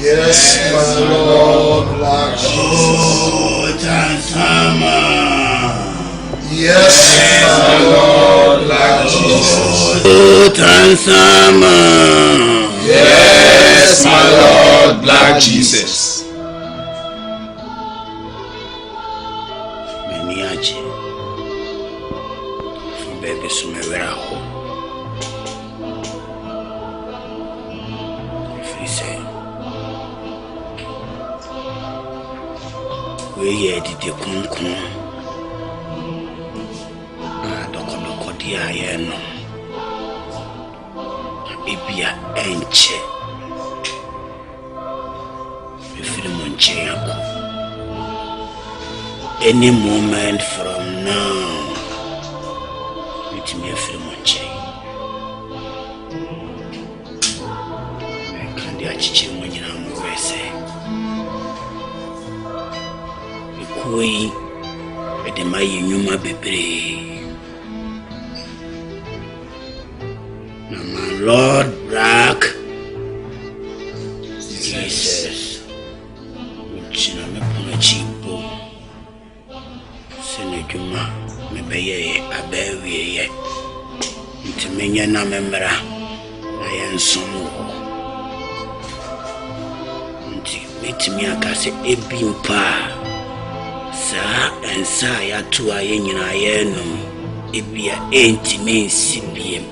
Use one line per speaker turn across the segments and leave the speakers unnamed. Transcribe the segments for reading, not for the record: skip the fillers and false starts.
Yes, my Lord, Black Jesus. Yes, my Lord, Black Jesus. Yes, my Lord, Black Jesus.
Meniachi, from baby Sumera home. If we say, we did the concon. Dia yeno ebia enche efiri monche yako any moment from now it me efiri monche kandi achiche monyina mwese ekoi edemayi nyuma bebre. Lord Black Jesus, China me pona chipo. Senejuma me beye abewie. Ntimenya na memra na yensomo. Nti metimi akase ebimpa. Sa ensa ya tu aye nyina ye no. Ebia entime nsibiem.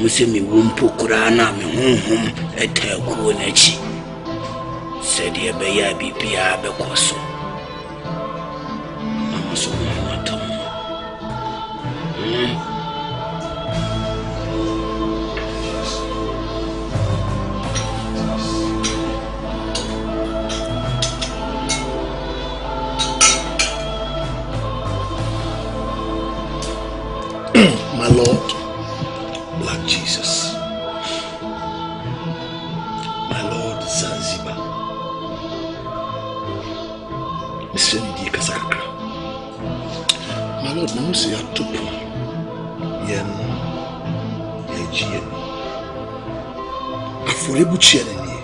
Muse mi wumpo kurana me honhom etaku nachi said ye be ya bibia be koso amuso matom
my Lord Black Jesus, my Lord Zanzibar, Mr. Nidi Kasakra, my Lord Namusi Atupu, Yen, Yejian, Aforebu Cherney,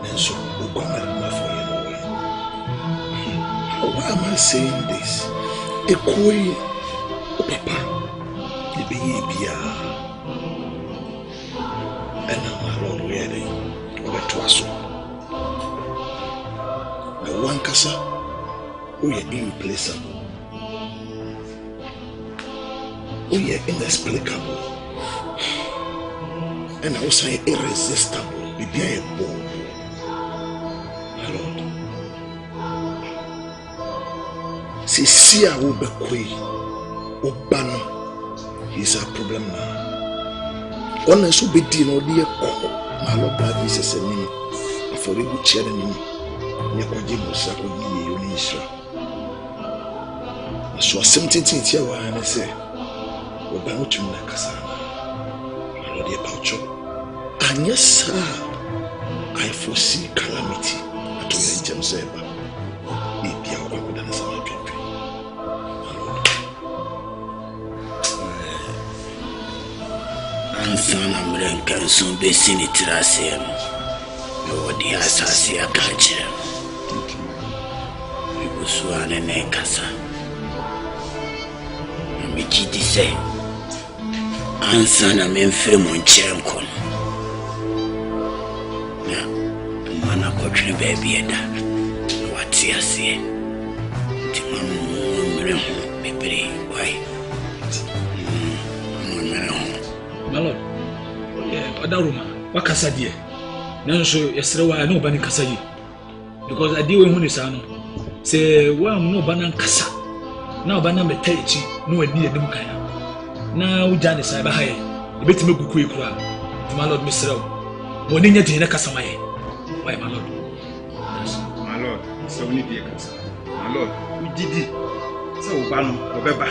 Nenso, Ukomar for you. Why am I saying this? Ekoi, Papa, the baby. And my Lord, really, over to us. The one Nkansah, we are irreplaceable, we are inexplicable, and also irresistible. We be a bomb, my Lord. See, I will be quick. Obano, he's a problem now. One is so big deal, dear. My Lord, Black Jesus, and me for a good chair and me. Nyarko Sako Yoni Israel. So 17 here, and I say, Obano to Nkansah. My Lord, dear Paucho. And yes, sir, I foresee calamity at all James Eba. It be our one than some people.
Ansana mrenka nsumbe sini tirasem. Yodi asasi ya kachira. Usuane Nkansah. Amijidi se. Ansana memfre monchenko. Na mana kotre baby eda. Wati asiye. Timamu mrenho bebere why.
My Lord, Odaruma, what Kasa dear? Nanso yesrewa no bani Kasa yi. Because I deal with Hunisano. Say, well, no banan Kasa. Now banana metechi, no idea Dumkaya. Now Janis I buy a bit me quick crowd. My Lord, Mr. Moninia Tina Kasamae. Why, my Lord?
Yes, my Lord, so we need Kasa. My Lord, we did it. So, Bano, Obeba.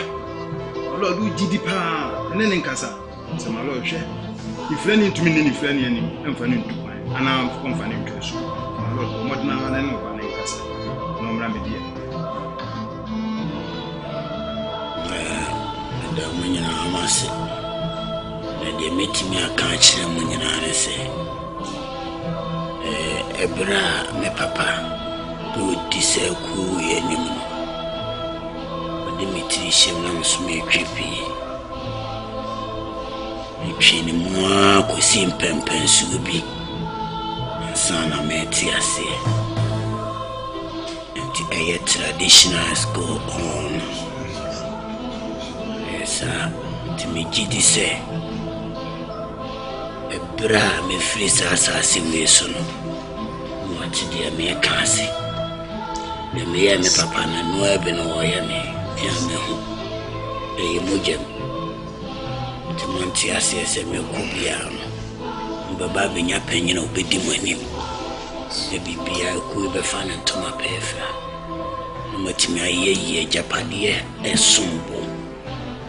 My Lord, we did it, and then Nkansah. So my Lord, if any to me, if any, I'm funny to mine, and I'm confining to us. My Lord, what now and I know about Nkansah. No, Rammy dear.
Munyana Amasi. They met me a catch them Munyana say. Ebra, me papa, who disel cool anymore. But the meeting was me creepy. Training more could seem pempen subi. Son of Metia say. And the traditionals go on. Yes, sir. To me, Gidi say. Ebra, me freeze assassin, me son. What dear me a cancy. The me and papa and no even or me. A mujem. Montia says a milk piano. Baba Binya penny no biddy winning. The BPI could be fun and to my pefa. No much me a ye Japadia, a sumbo.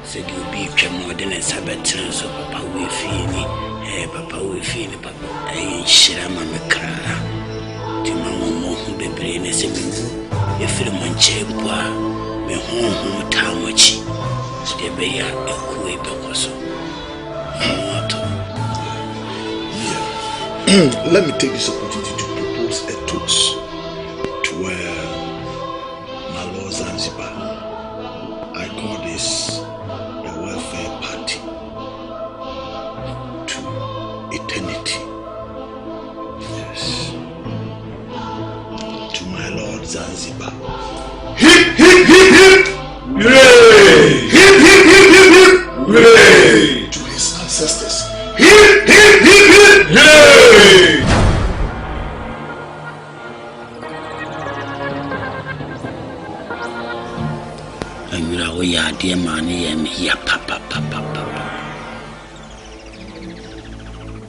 Said you be more than a Sabbath, so Papa will feel me. Papa will feel me, Papa. I ain't shirama me cry. To my mom who be brain as a move. If you manche bois, me home town much. The bear a cool because.
Let me take this opportunity to propose a toast to my Lord Zanzibar. I call this a welfare party to eternity. Yes. To my Lord Zanzibar.
Hip, hip, hip, hip! Hooray! Hip, hip, hip, hip, hip! Hooray!
To his ancestors.
Hip, hip, hip, hip! Hooray!
And you know, we are dear money and here, papa.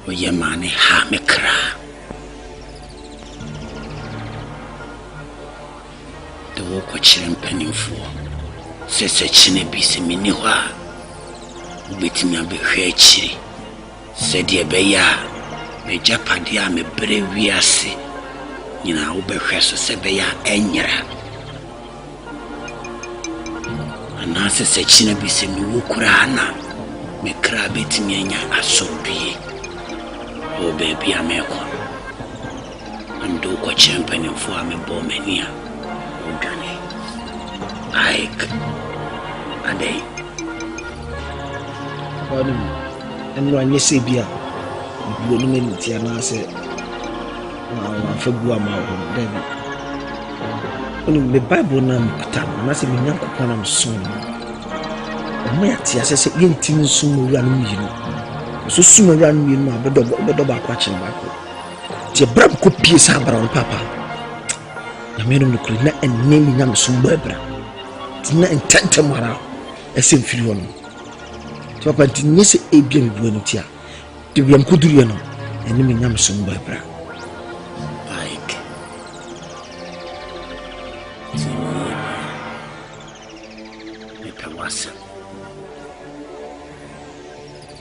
Oh, your money, ha me cry. The work of children penning for. Says a chinny be some miniwa. With me a be chiri. Said ye beya. Me japadia me breviasi. You know, be reso sebeya enyra. And as a china be some wukurana. Me crab it me asobi. Oh, baby, I'm a con. And do what champagne for me, Bomania. Oh, Danny. Ike. A day.
And when you say beer, you will mean it, and I say, for Guama, David. Only the Bible name, and I say, Nyarko upon him soon. And my tea, as I said, you soon run you. So soon run me, my double watching back. The brab could piece hammer on Papa. The men of the Krina and naming them some webra. Tina and Tantamara, a symphony. Papa didn't say a bien buenutia. The young Kudriano and naming them some webra.
Ike. Make a wassa.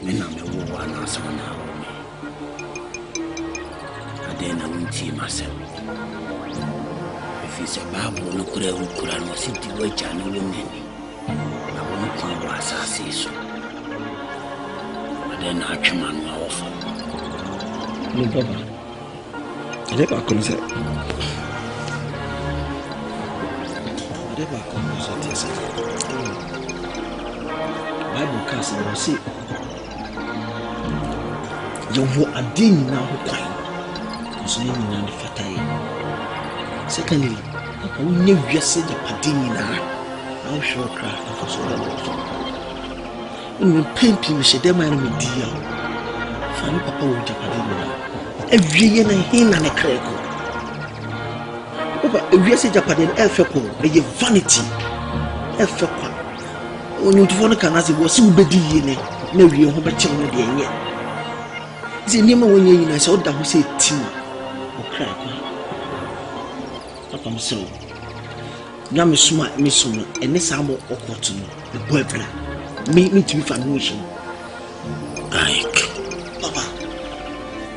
Men are no one as one hour. I then I won't see myself. If it's a Bible, no could ever could I not see the way channel in any. I won't come as I say so. But then I come on my offer.
No, Papa. I never come say. I never come say. Bible cast and see. You are a ding now, quite. So you know the fatai. Secondly, Papa, we never just said the padini now. I'll show craft for so long. When we paint people, she demand me deal. Funny Papa with the padini. Every year, I hear and a crackle. Papa, if you say Japan, Elfeco, a vanity. Elfeco. When you want to can as it was so bad, no, you have a child yet. The name when you saw that who said tea or crack. Papa, so now, Miss Smart, Miss Summer, and Miss Amo or Cotton, the boy, make me to be foundation.
Ike.
Papa,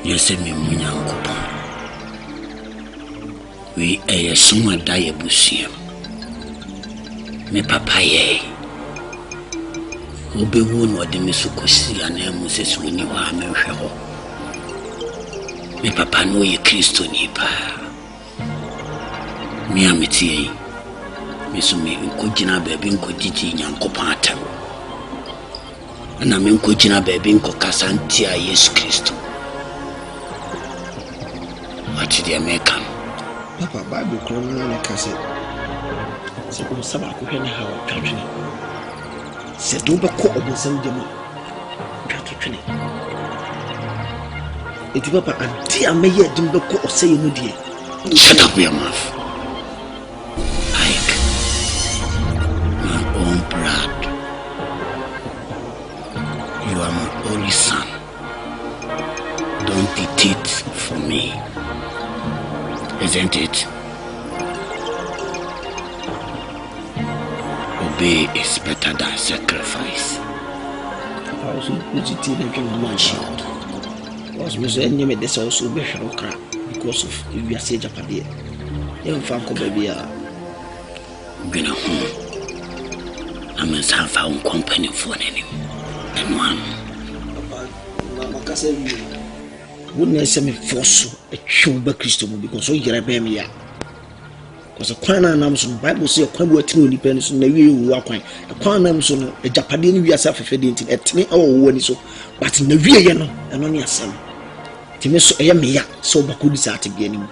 you say me, Nyarko. We a summer diabusium. Me papa ye. Obewu no de me so kosi ana mu sesu ni wa me hwe ho. Me papa no ye Kristo ni pa. Me ameti me so me nkogina baabi nkogiji Nyankopɔn atam. Na me nkogina baabi nkokasante a Yesu Kristo. What did you make?
Papa Bible krono na ka se ko saba ko hwe ne ha wa twatwene. Se do be ko obonsam dem twatwene. Eti papa adi ameye dem be ko oseye mu die.
Shut up your mouth. Like my own blood. You are my only son. Don't dictate for me. Isn't it? Obey is better than sacrifice.
I was positive and my child. Was Miss Enemy this also be crap because of if you are say Japan. Young Franco baby are
going home. I must have our own company for any and one.
Wouldn't say me force a chuba Christo because so you're a baby. Because a quanam son Bible say a quantum independence in the way you walk a quanam son a Japanese we are self-feeding at 10 or so, but in the real and only a son. Timeso a yamia so Bakudis at again.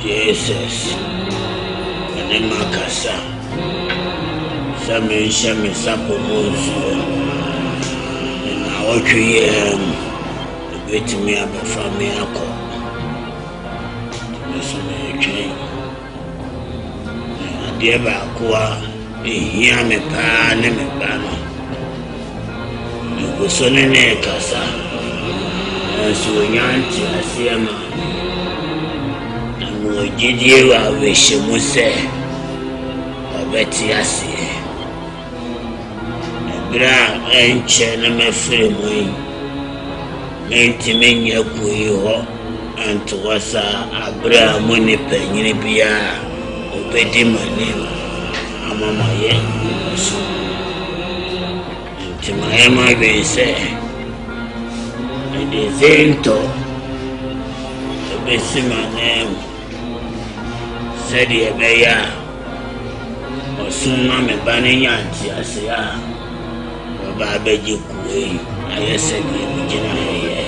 Jesus, and then Nkansah. Some shame suppose, and now what you the bit me up from Nyarko. Listen, train. I dear Bakua, hear me pan and me banner. You go son in Nkansah, and so yanti, I see a man. Ojiji wa wish muse obeti ase ebra enche na mefiri mu menti menya kuyi ho anto wasa abra mu ni panyini bia obedi mani amama ye so nti mayema be se edizento ebesimane said ye beya osuma me banenya anti asia baba beji kuwe ayese bi jina ye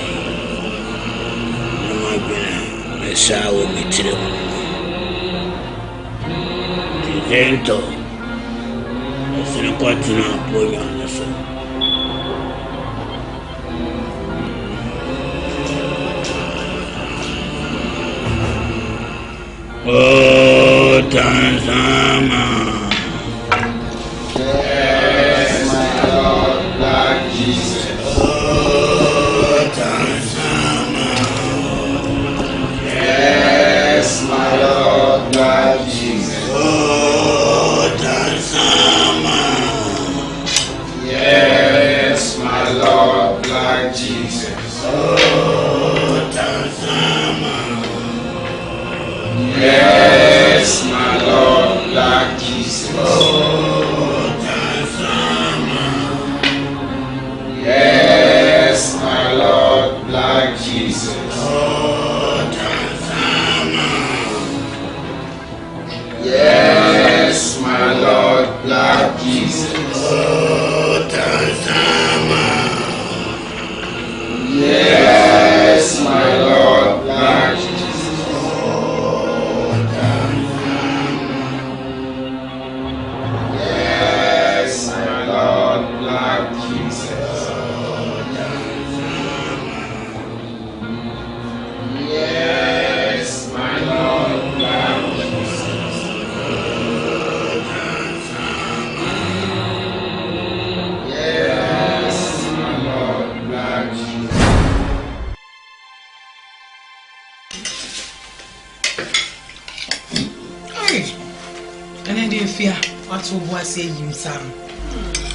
no magena me sawo mitire dizento esene kwatina aponya naso Oh, Tanzama.
Yes, my Lord, Lord Jesus.
Oh, Tanzama.
Yes, my Lord, Lord Jesus.
Oh, Tanzama.
Yes, my Lord, Lord Jesus.
Oh, Tanzama.
Yes, my Lord, Lord Jesus.
Fear, what was saying, Sam?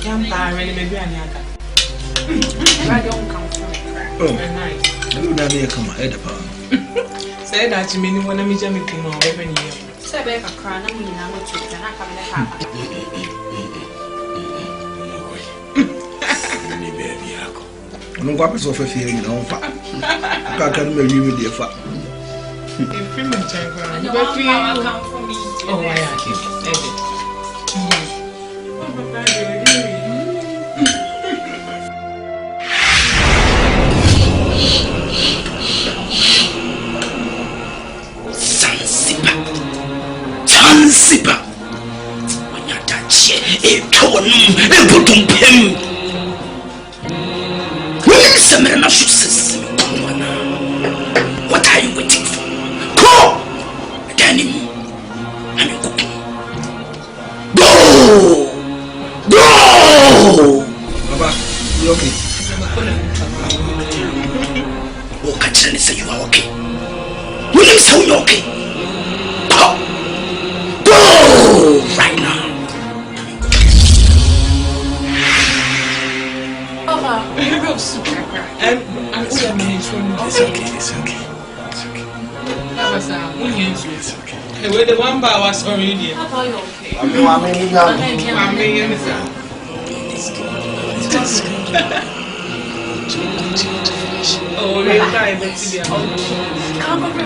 Young parent, maybe I don't come from it. Oh, nice. I would never come ahead of her. Said that you mean one of me jumping on every year. Said I cry, I'm in our church, and I come in the house. I'm not going to offer feeling on fire. I can't marry with your father. If you come for me, oh, I am.
Zanzibar. When you touch it, what are you waiting for? Go! Danny, I'm cooking. Go! Go!
Baba, you okay?
Oh, catch and say you are okay. Will you say you're okay? Go! Go! Right now.
Papa, you go super. I'm it's okay. It's okay.
It's okay.
It's okay. The way the one bar was already. Papa, you okay? I'm oh, we're trying to be out. Come on,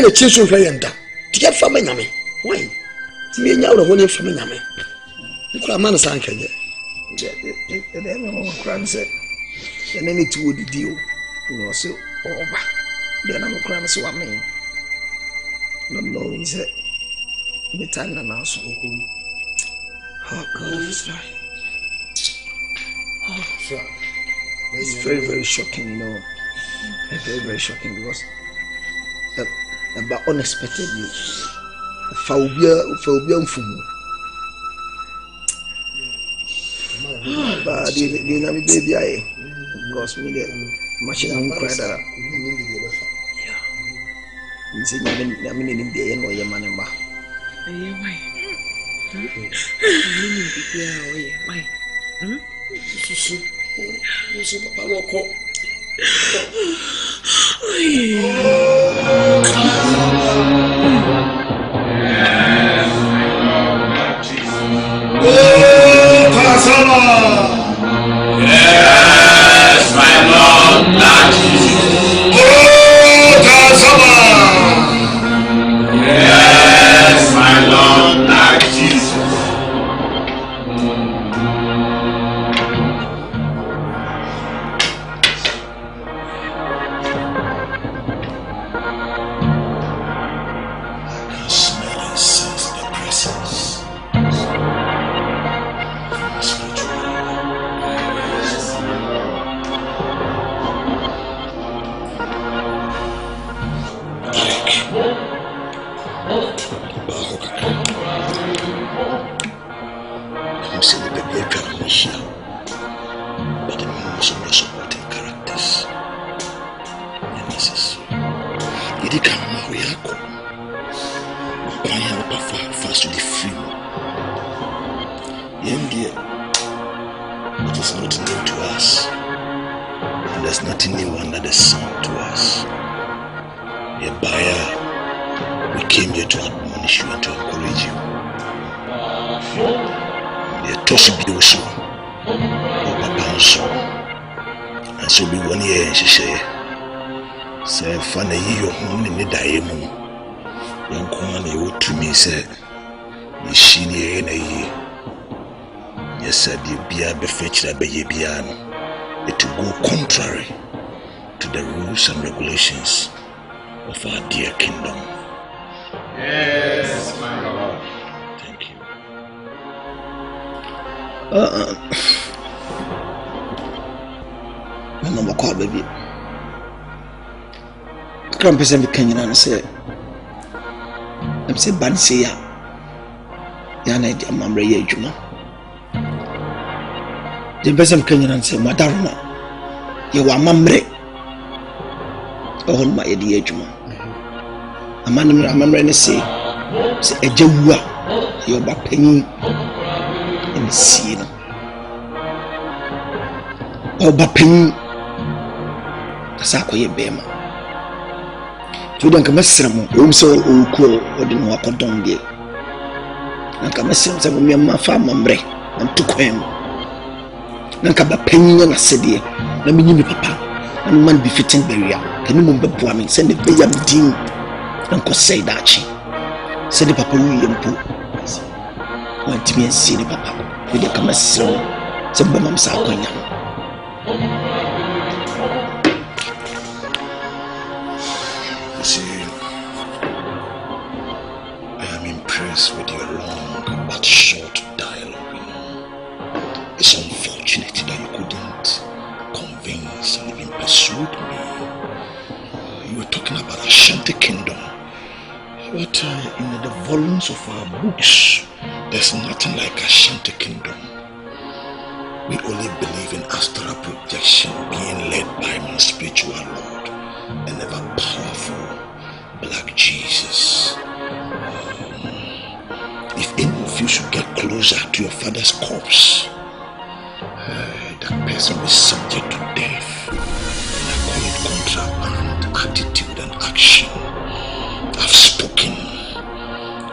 na cheso hwe yenda tie fa manyame wan ti me nya woro ho ne fa manyame ikura man san kanye
de me mo kran se ene ni ti odidi o no se oba de na mo kran se wa me no no se me tan na so oh God, it's right. Oh, sir. It's very, very shocking, you know. Very, very shocking because but unexpectedly, phobia fumu. But the name baby I because me the machine I'm cry that. Yeah. You see, I mean in the end or your man emba.
Why? Why?
Yes, my Lord, that Jesus. Yes, my Lord, that Jesus.
It will go contrary to the rules and regulations of our dear kingdom.
Yes, my Lord.
Thank you.
My number call baby. Come present the Kenyan and say, I'm saying Bansia. Yana, I'm ready, Juma. The person Kenyan and say, Madame, you are mamre. Oh, my dear Juma. A man, I'm ready to say, a Jewa, you're back penny in the sea. Oh, Bapin, a Sako Bema. To the Kamasram, also, who call or didn't walk on Donge. And Kamasram, some of my farm, mamre, and took him. Nankaba penny and a cedi, let me give papa, and man befitting barrier. Can you remember Puami? Send the baby and dean, Uncle say that she said the papa William Pooh. Went me and see the papa with the Kamasram, some Bamam Sakoya.
You see, I am impressed with your long but short dialogue. It's unfortunate that you couldn't convince and even persuade me. You were talking about Ashanti kingdom, but in the volumes of our books, there's nothing like Ashanti kingdom. We only believe in astral projection being led by my spiritual Lord, an ever powerful black Jesus. If any of you should get closer to your father's corpse, that person is subject to death. And I call it contraband attitude and action. I've spoken,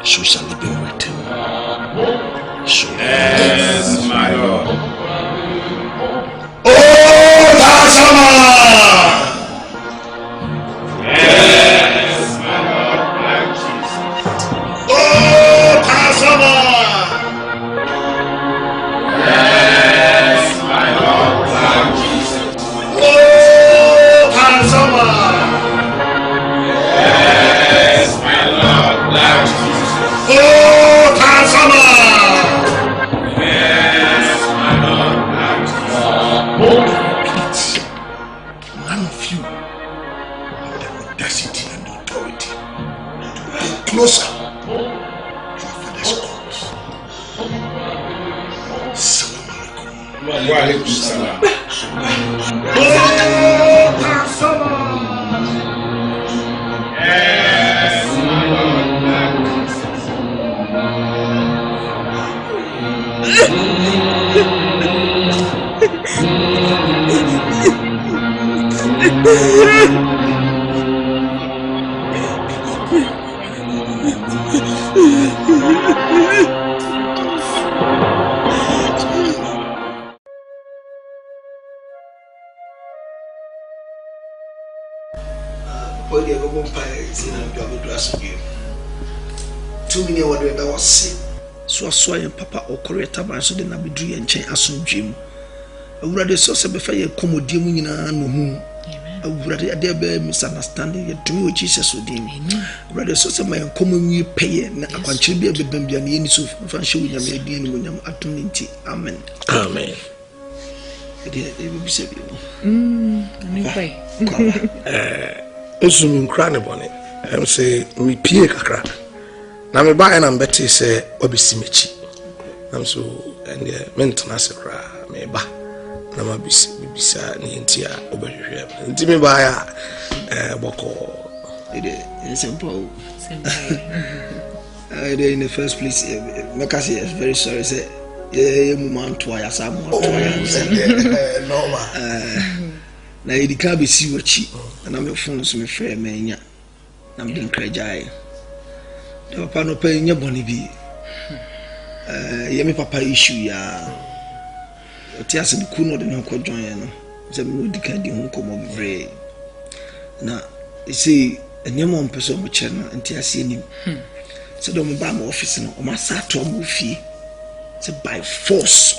so shall it be written. So
Yes, my Lord.
Oh, Tasama!
Yes, my Lord, my Jesus.
Oh, Tasama!
Yes, my Lord, my Jesus.
Oh, Tasama!
Yes, my Lord, my Jesus.
Oh, Tasama!
Yes, my Lord, my Jesus.
Repeat, none of you have the audacity and the authority to go closer to your father's corpse. Salam alaikum.
Wa alaikum salam.
What do you have a vampire? It's in a double glass of you. 2 million whatever was sick. So I saw your papa or correct man so then I be doing and change as soon Jim. I would rather so say before you come with you in a no. I would rather there be misunderstanding you do with Jesus with him. Rather so say my common you pay and I can be a baby and any so for showing you made in when I'm at Amen.
Amen.
It will be said.
Nsumi nkra ne bone em say me pie kakra na me ba na mbete say obisimechi am so and mentna se kra me ba na ma bisa ni ntia obehwehwe nti me ba ya boko
it is simple in the first place Makasi is very sorry say yeah mum to ya sam to
normal
na idika be si wachi na me phone so me frɛ manya na me den krajai de papa no pa nya boni bi ye me papa issue ya oti ase de ku no de no kodjon ye no se me odika di ho komo bebre na isi enemo mpeso mo che no enti ase nim se do mo ba mo office no o ma sa to mo fie se by force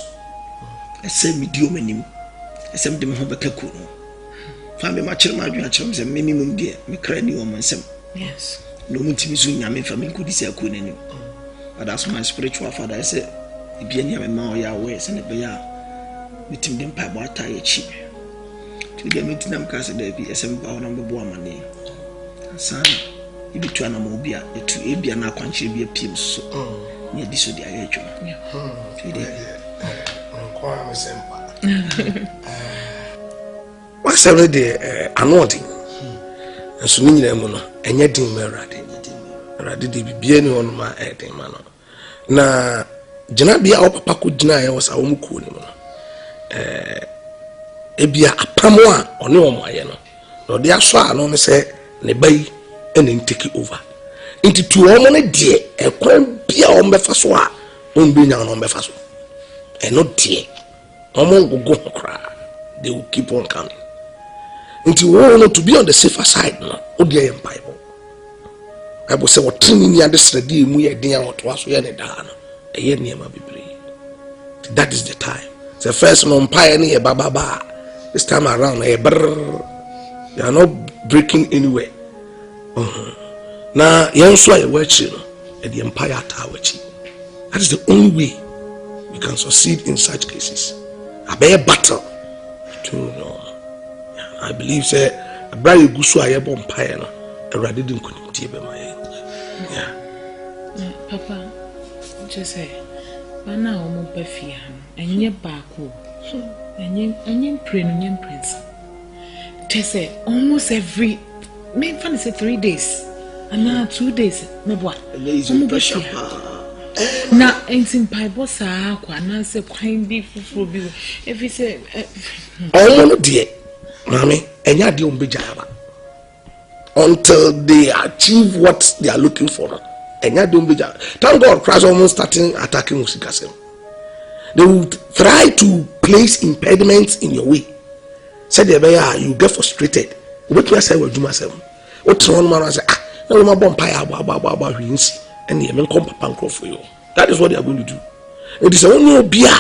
ese me di o manim ese me de me ho bekaku no family ma chirma adwuna chirma se me mum die me kra ni o mansem yes no mutimi so nyame fa me nkodi se akọ nani but that's my spiritual father I say bia ni ma o ya we se ne be ya mitim dem pa bo ata ya chi to dem mitinam ka se da bi esem ba wona mbebo amane sana ibi tu ana mo bia etu e bia na akwanche bia piem so ni edi so dia ya adwuma to dey
ko am sempa what's already anointing and so ni nyina mu no enye din merade de bibie ni hono ma eden ma no na gina bia o papa ko gina ya wasa wo muko ni mu no ebia apamo a one wo mo aye no no de aso a no se ne bai ene take over into tu o mo ne de ekwan bia o mbefa so a o mbi nya no mbefa so e no de o mo gogo kra they will keep on coming. Until we want to be on the safer side now. Odi em Bible. Bible say what training ni adesredi mu ye den what waso ye ne da no. Eye niema bebre. That is the time. The first no empire ni e baba. This time around e brr. You are not breaking anywhere. Na yen so e wachi no. E the empire ta wachi. That is the only way we can succeed in such cases. A bear battle. I believe say a brave gusu aye bompire no awrade din konimtie be ma ye yeah
papa just say bana o mo ba fie ha enye baako enye pray no nyem prince just say almost every me fan say 3 days and now 2 days me boa na entin Bible sa kwa na se kwan bi fufuro bi if say
no die mami enya de ombejaba until they achieve what they are looking for enya de ombejaba thank God Christ almost starting attacking usikasem they will try to place impediments in your way said you get frustrated what me say we do myself what one man say no ma bomb pie aba hwinsi and ye men come papa for you. That is what they are going to do. It is only bia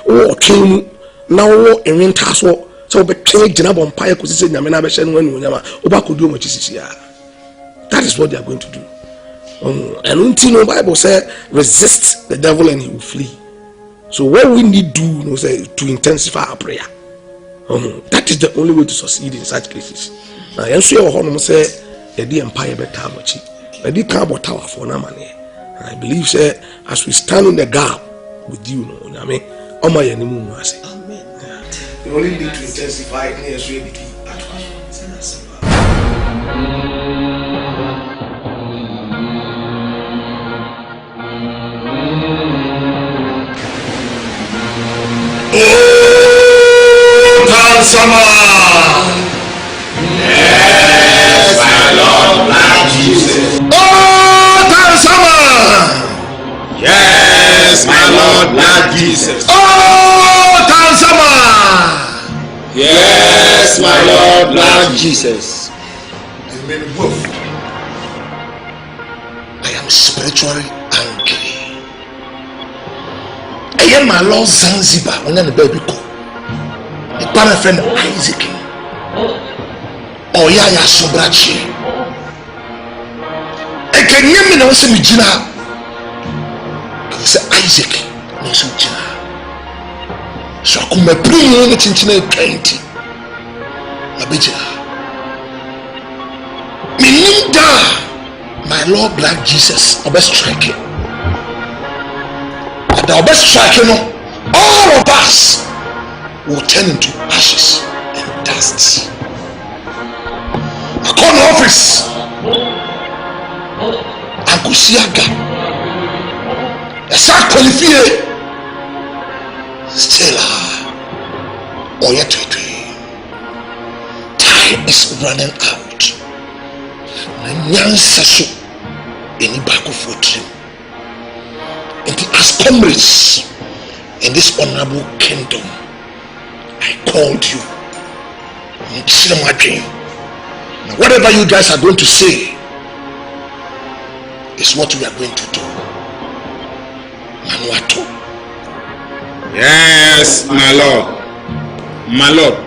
or king now in tasso so be change na bomb pie ko say nyame na be hye no anu nyama oba ko do machisisi ya. That is what they are going to do. And until the Bible say resist the devil and he will flee. So what we need do say to intensify our prayer. That is the only way to succeed in such cases. Now yenso ye ho no say the empire better machi. The can about tower for na money. I believe say as we stand in the gap with you, I mean, Oma ye ni mu ase.
Amen.
You only need to intensify in your reality.
Oh, Kansama! Yes, my Lord, Black Jesus.
Oh, Kansama!
Yes, my Lord, Black Jesus.
Oh, Kansama!
Yes, my Lord, Black Jesus.
Amen. I am spiritually angry. I am my Lord Zanzibar when I'm a baby call. The parent friend Isaac. Oh, yeah, Sobrachi. I can hear me now, say, Mijina. Say Isaac, no, so Jina. So I come bring you in the Tintina 20. Abijah. Melinda, my Lord Black Jesus, I'll strike it. And I'll strike you, all of us will turn into ashes and dust. I call the office. Uncle Siaga. I start qualifying. Stella. Oh, yeah, time is running out. Nkansah any back of what and as comrades in this honorable kingdom, I called you. Now, whatever you guys are going to say is what we are going to do. Manuato.
Yes, my Lord. My Lord.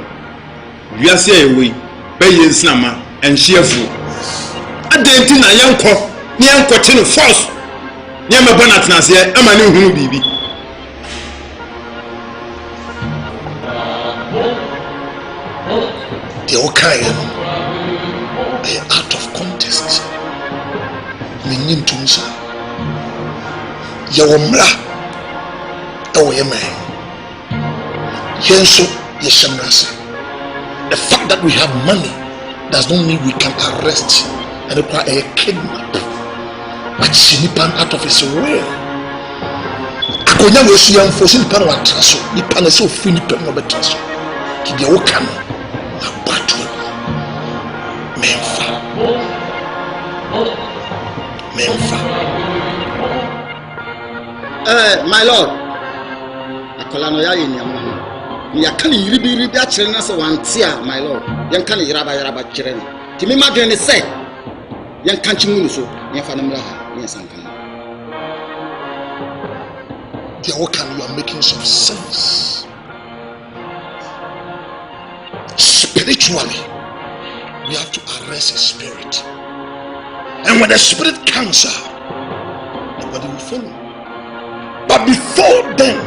We are saying we pay in Snama and cheerful. I didn't think Nyarko to force. Nyama Bonat Nasia, I'm a new baby.
The Okayan are out of context. Meaning to Musa. Yawamla. Oh, man. Yenso Yeshamrasa. The fact that we have money does not mean we can arrest and require a kidnap. But Sinipan out of his will. Akonya we see am for Sinipan wa traso. Nipan na so fini pen no betraso. Ki de wo kan na batu. Memfa.
My Lord. Akola no ya yeniam. Ya kan yiribi a kire na se wantia, my Lord. Yan kan yiraba kire no. Ti me madwen ne se. Yan kan chimu so. Yan fa no mra ha.
You are making some sense. Spiritually, we have to arrest a spirit, and when the spirit comes out, the body will follow. But before then,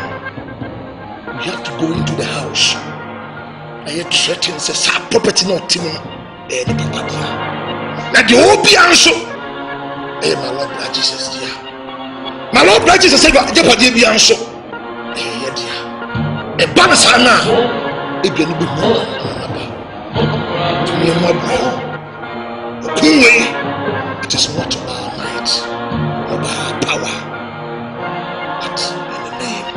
we have to go into the house. And you threaten says property not Timon. Now the whole be answer. Hey, my Lord, Black Jesus, dear. My Lord, Black Jesus said, "Jeopardy be answer." Hey, dear. A banana. If you need more, to me, my brother. It is not our might, not by our power, but in the name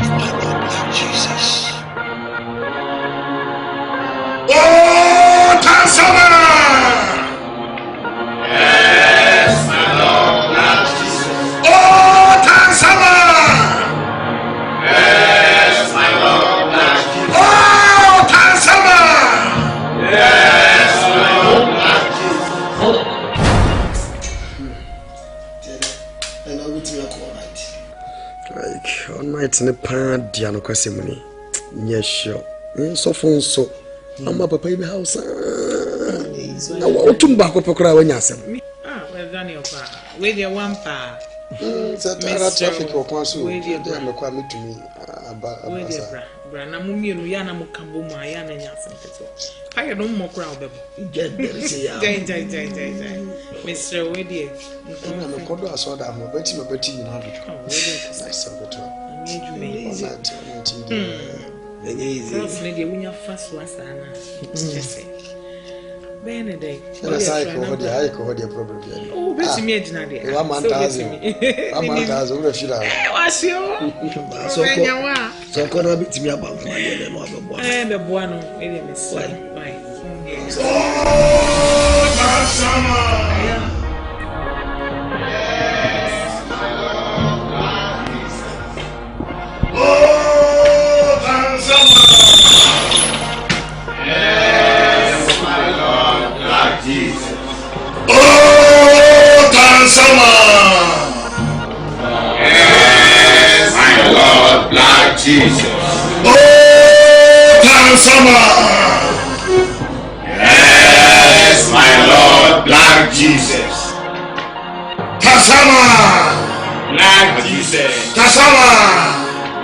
of my Lord, Black Jesus. Oh, Tanzania!
Yes, my Lord, Black Jesus.
Oh, Tanzania!
Yes, my Lord, Black Jesus.
Oh, Tanzania!
Yes, my Lord, Black Jesus.
And I will tell you all night. Like, all night in the pan, Diano Casimini. Yes, sure. So phone so. I'm up a baby house. I want to back up a crowd when you say.
Well done, your pa. With your one pa.
Traffic or council. With your coming to me about
Brana Mummy, Yana Mukambu, Mayana, and Asante. I don't more crowd. Mr. Weddy,
I'm a Kwadwo, I saw that I'm betting you know.
Benedicta.
I call the problem.
Oh, but me, Janadia. I'm what's your?
So, can I be me about my
and the one maybe miss.
Jesus. Oh, Kansama. Yes, my Lord, Black Jesus. Kasama. Black Jesus. Kasama.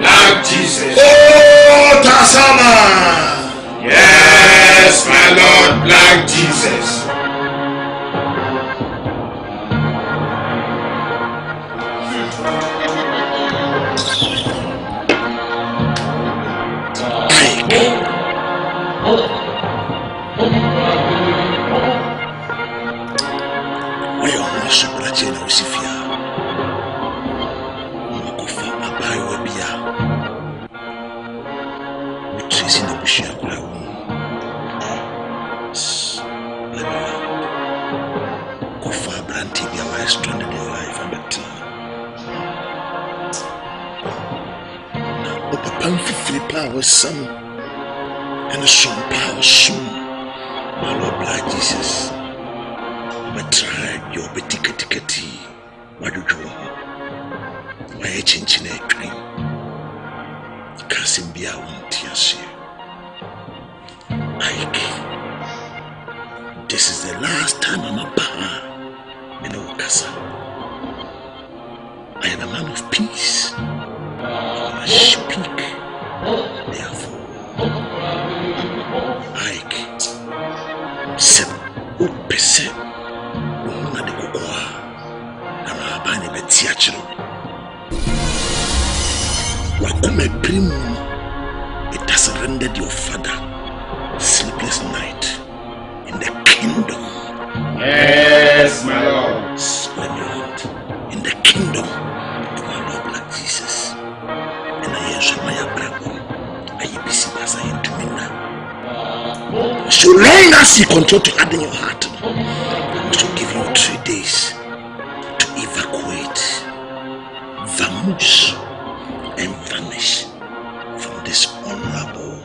Black Jesus. Oh, Kasama. Yes, my Lord, Black Jesus.
Some and some power soon, my Lord Black Jesus. But try your betikati. What do you want? My changing a dream. Can't be a one tears. This is the last time I'm a bar in Nkansah. I am a man of peace. I speak. Therefore, Sep, Opese, Una de Cocoa, Namabani Betiachero. Wakume Prim, it has rendered your father sleepless night in the kingdom.
Yes, my Lord.
Splendid. In the kingdom of our Lord Black Jesus. And I am my bravo. So long as you continue to add in your heart, I must give you 3 days to evacuate, vamoose, and vanish from this honorable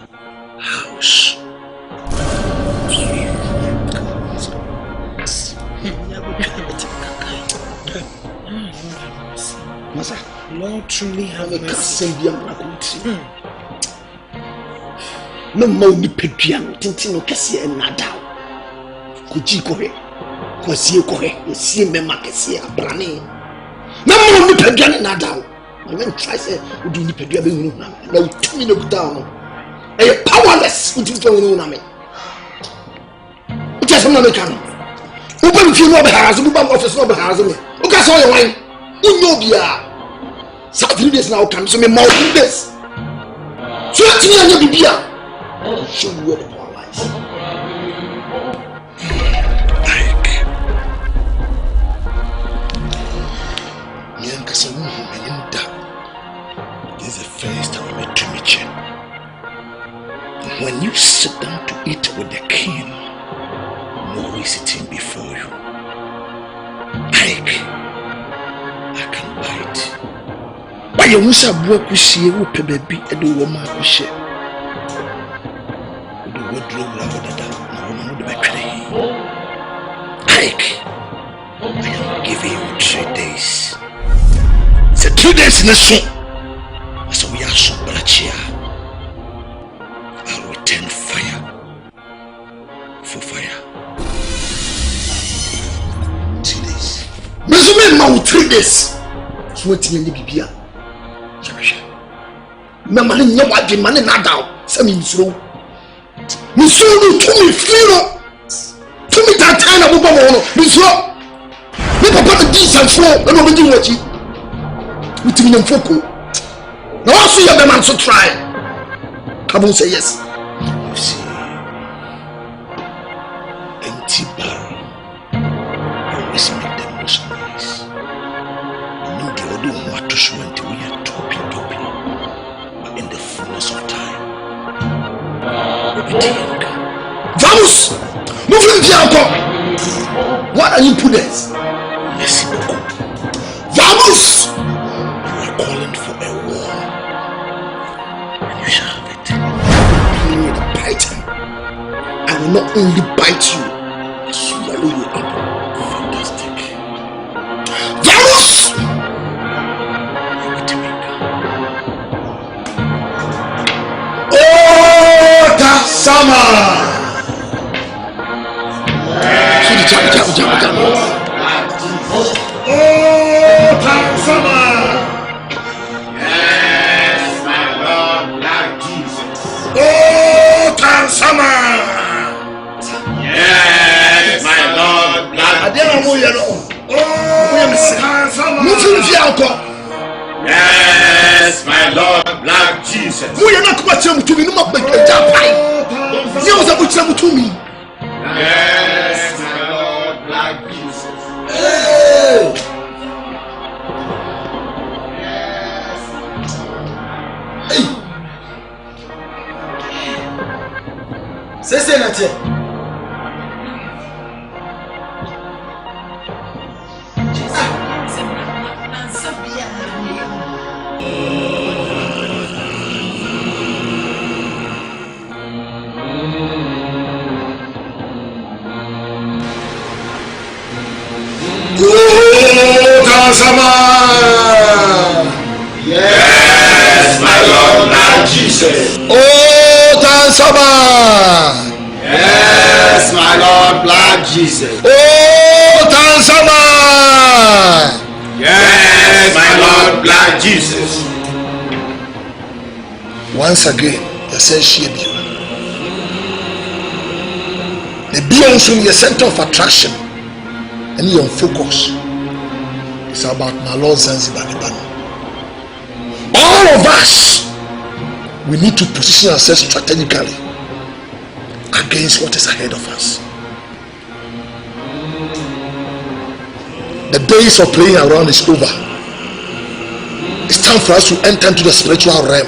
house.
Lord, truly have mercy.
No more ni peduan tintino kese enada koji kohe kwasie kohe osie mema kese abrane no more ni peduan nada I mean try say odi ni pedua be hunu na na utumi na buta no e powerless odi fe hunu na me uja sama me kan uba mfi no be harazo uba office no be harazo me uka so ye wan unyo bia sa 3 days na uka so me ma 3 days so ati anya bibia I'll show you where the power lies. This is the first time I met Tumiche. When you sit down to eat with the king, no one is sitting before you. I can bite. Why you must have work with you, baby, and the woman who share. I am giving you 3 days. It's 3 days in the sun. So we are so brachia. I will return fire for fire. 3 days. Mesume ma 3 days. So what you need bibia. Mama ni nyawa di mane na daw. Say me nsuro. Nsuro to me feel. To me that time na bobo no. Nsuro. Me papa the decent flow. Na no be di wachi. Utimi na mfoko. Now also you have a man to try. Come on, say yes.
You see, empty barrel always make the most noise. You know the other matchment we are topping, but in the fullness of time.
Vamos! Move him down. What are you putting?
Merci beaucoup.
Vamos!
You are calling for a war, and you shall have it.
You will bite him. I will not only bite you, but swallow you up.
Fantastic.
Vamos! Oh, that's summer!
Yes, my Lord, Black Jesus.
We are not going to me. No more big pie. You was able to me.
Yes, my Lord, Black Jesus.
Hey. Hey.
Say nothing.
Yes, my Lord, Black Jesus.
Oh, Tansama.
Yes, my Lord, Black Jesus.
Oh, Tansama.
Yes, my Lord, Black Jesus.
Once again, you say she be. The beyond from your center of attraction and your focus is about my Lord Zanzibar. All of us, we need to position ourselves strategically against what is ahead of us. The days of playing around is over. It's time for us to enter into the spiritual realm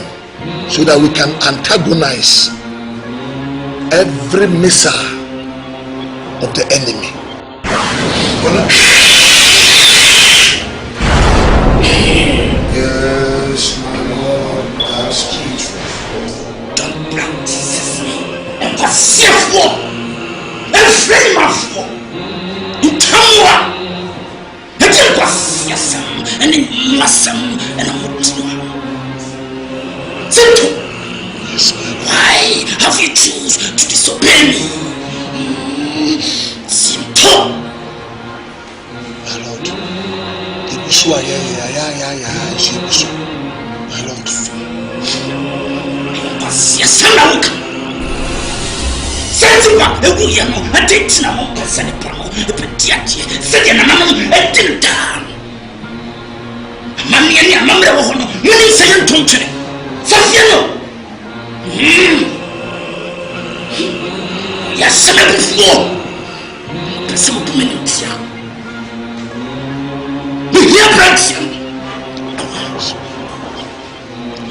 so that we can antagonize every missile of the enemy. Yes, my Lord, that's Jesus.
Don't practice. Impossible. Inflammable. Intamwa. And then Massam and Simple. Why have you choose to disobey me? Simple.
My Lord, my Lord.
Sensible, I didn't know. Mammy and your mother, many say I'm torturing. Safiano. Yes, some before. Some minutes. We hear Braxton.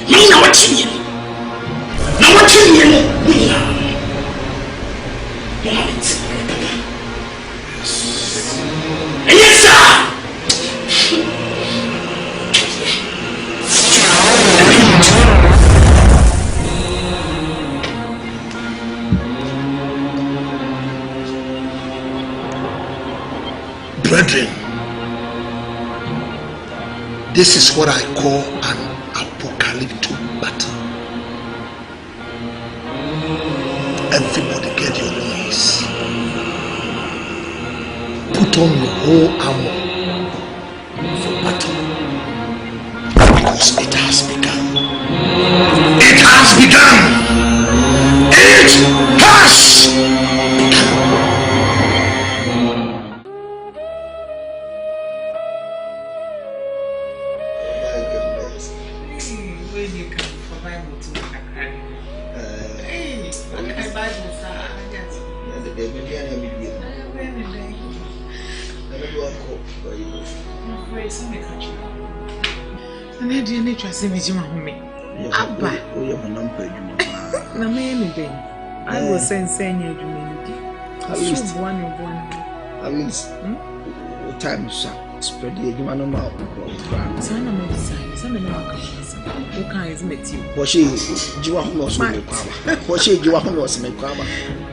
Now what you mean? Now what you mean? Yes, sir.
Brethren, this is what I call an apocalyptic battle. Everybody get your knees. Put on your whole armor for battle. Because it has begun. It has begun. It has begun.
And I didn't trust him as you want me. Abba, I was saying you at least one.
At least time spread the human amount.
Son of my design, some of my who can't met you.
Was she, you want to was she, you want to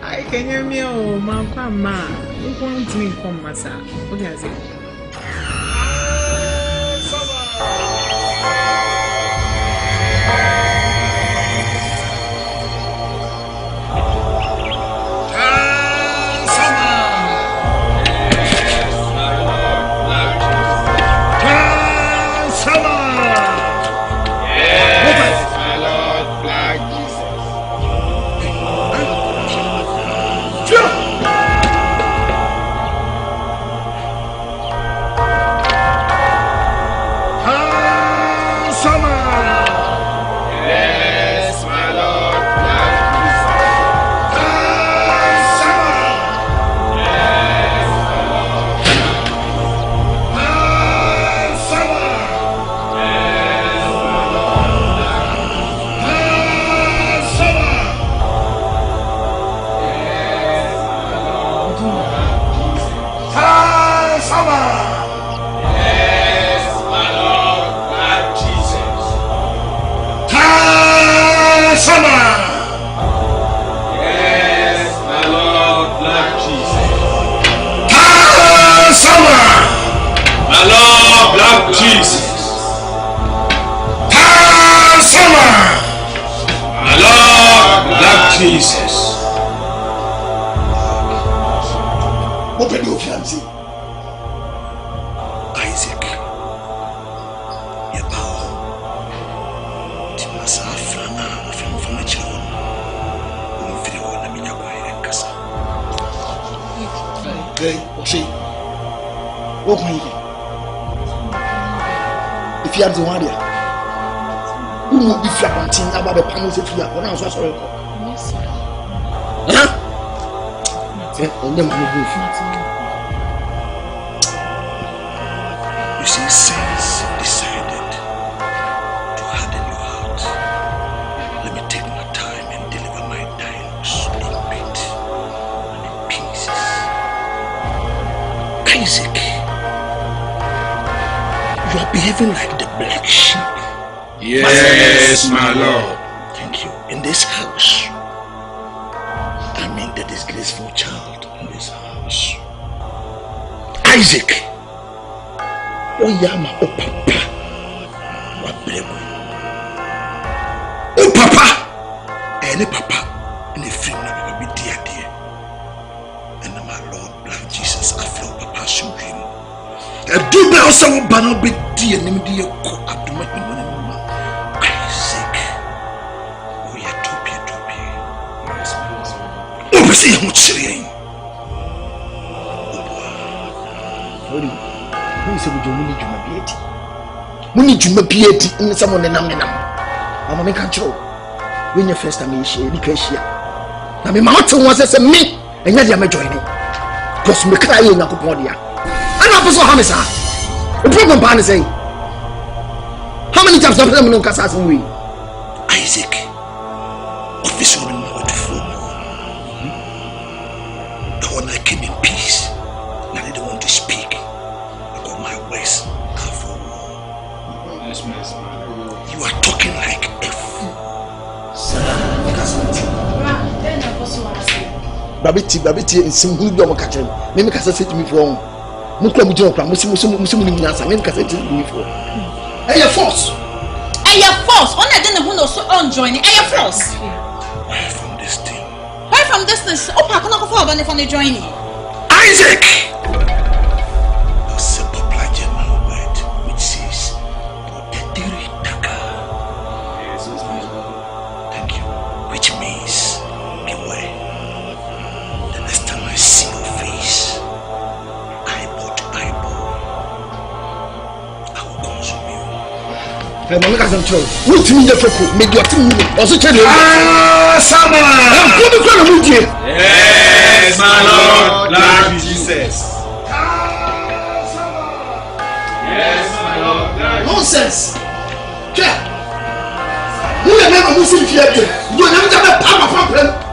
I
can hear me, oh, my grandma. Who wants me come, Massa? What does it?
If you have the one here, who will be flapping about the panels if you are one answer? Yes, sir.
You see, saints decided to harden your heart. Let me take my time and deliver my dialogues in bit and in pieces. Isaac, you are behaving like the black sheep.
Yes, my Lord.
Thank you. In this house, I mean the disgraceful child in this house. Isaac, oh yama, oh papa, what brego? Oh papa, any papa, any friend will be dear. And my Lord, Black Jesus, I feel papa supreme. I do now some banner be dear, name dear co abdomen. Isaac, oh yeah, topia. Oh, see how much serious.
Who is able to need you piety in someone and I'm a control. When your first time is share, I mean, mountain was as a me, and yet I'm joining. Because me crying up upon you. And I was so Hamisa. The problem, Pan is saying, how many times have them in Nkansah we?
Isaac, officer in order to follow. The one I came in peace. Now they don't want to speak. Because my words are for war. You are talking like a fool.
Babiti, and some good dog catching. Maybe Kasa said to me for Muklamujoka, Muslim, maybe Kasa said to me for. Hey, your force!
Hey, your force! On a dinner who knows so on joining. Hey, your force!
Where from this thing?
Where from this? Oh, I cannot afford any from the joining.
Isaac! That's a popular German word which says thank you. Which means beware. The next time I see your face, eyeball to eyeball, I will consume you.
Hey, Mamma, I'm told. What's me the focal? Make your team also tell you.
Sama!
Yes,
my Lord, Lord Jesus.
Nonsense. Yeah. You never move in here. You never have a power problem.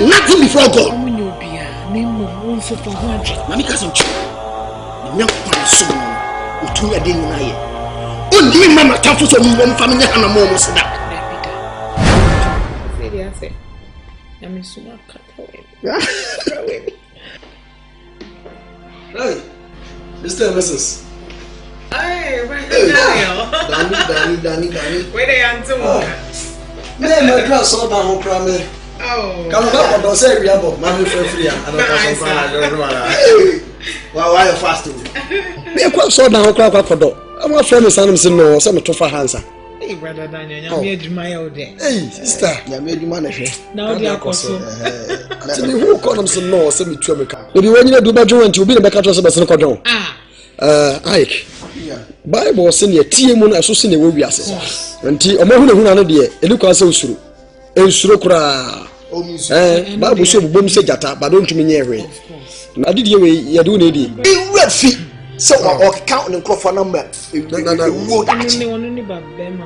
Nothing before God. Mr. and Mrs.
Hey,
Danny.
Where they are to?
My class all down from me. Oh. Come on, don't say we have money for free. I don't know. Why are you fasting? Me a quite so down crack for door. I'm not friend son saying no, some to for hands.
Hey, brother Daniel, you made my old day.
Hey, sister, you made you manage.
Now they are costing.
Tell me who call them some no, send me to me. Maybe when you do better when you be the back of the Ike. Bible send your TUMM and so send your way as. When T. Omohuna de, a look as so through. Elsukra. Bible so boom say jata, but don't me near way. I did you do need it. You will see. So or count and for number. No,
only Babema.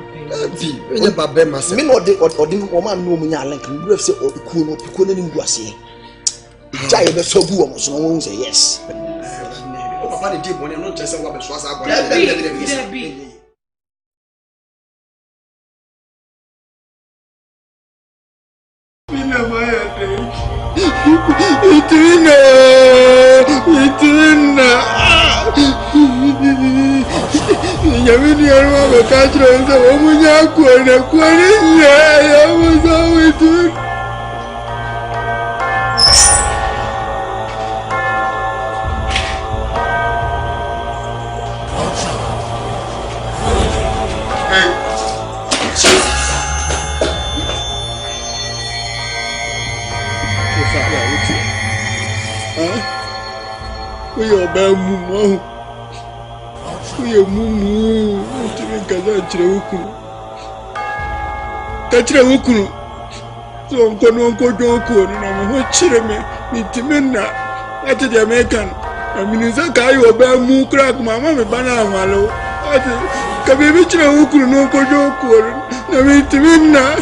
Me no de or the woman no me like you say or cool in Guassi. Jay be so good so won't say yes. Papa the deep one not just what was we are Bamu. We are Mumu. Kachira so I'm going to go and I'm watching me. Meet Timina. What did the American?
I mean, it's a guy who bear moo crack, mamma, me banana malo. Can be rich and who no could. I mean, to win now.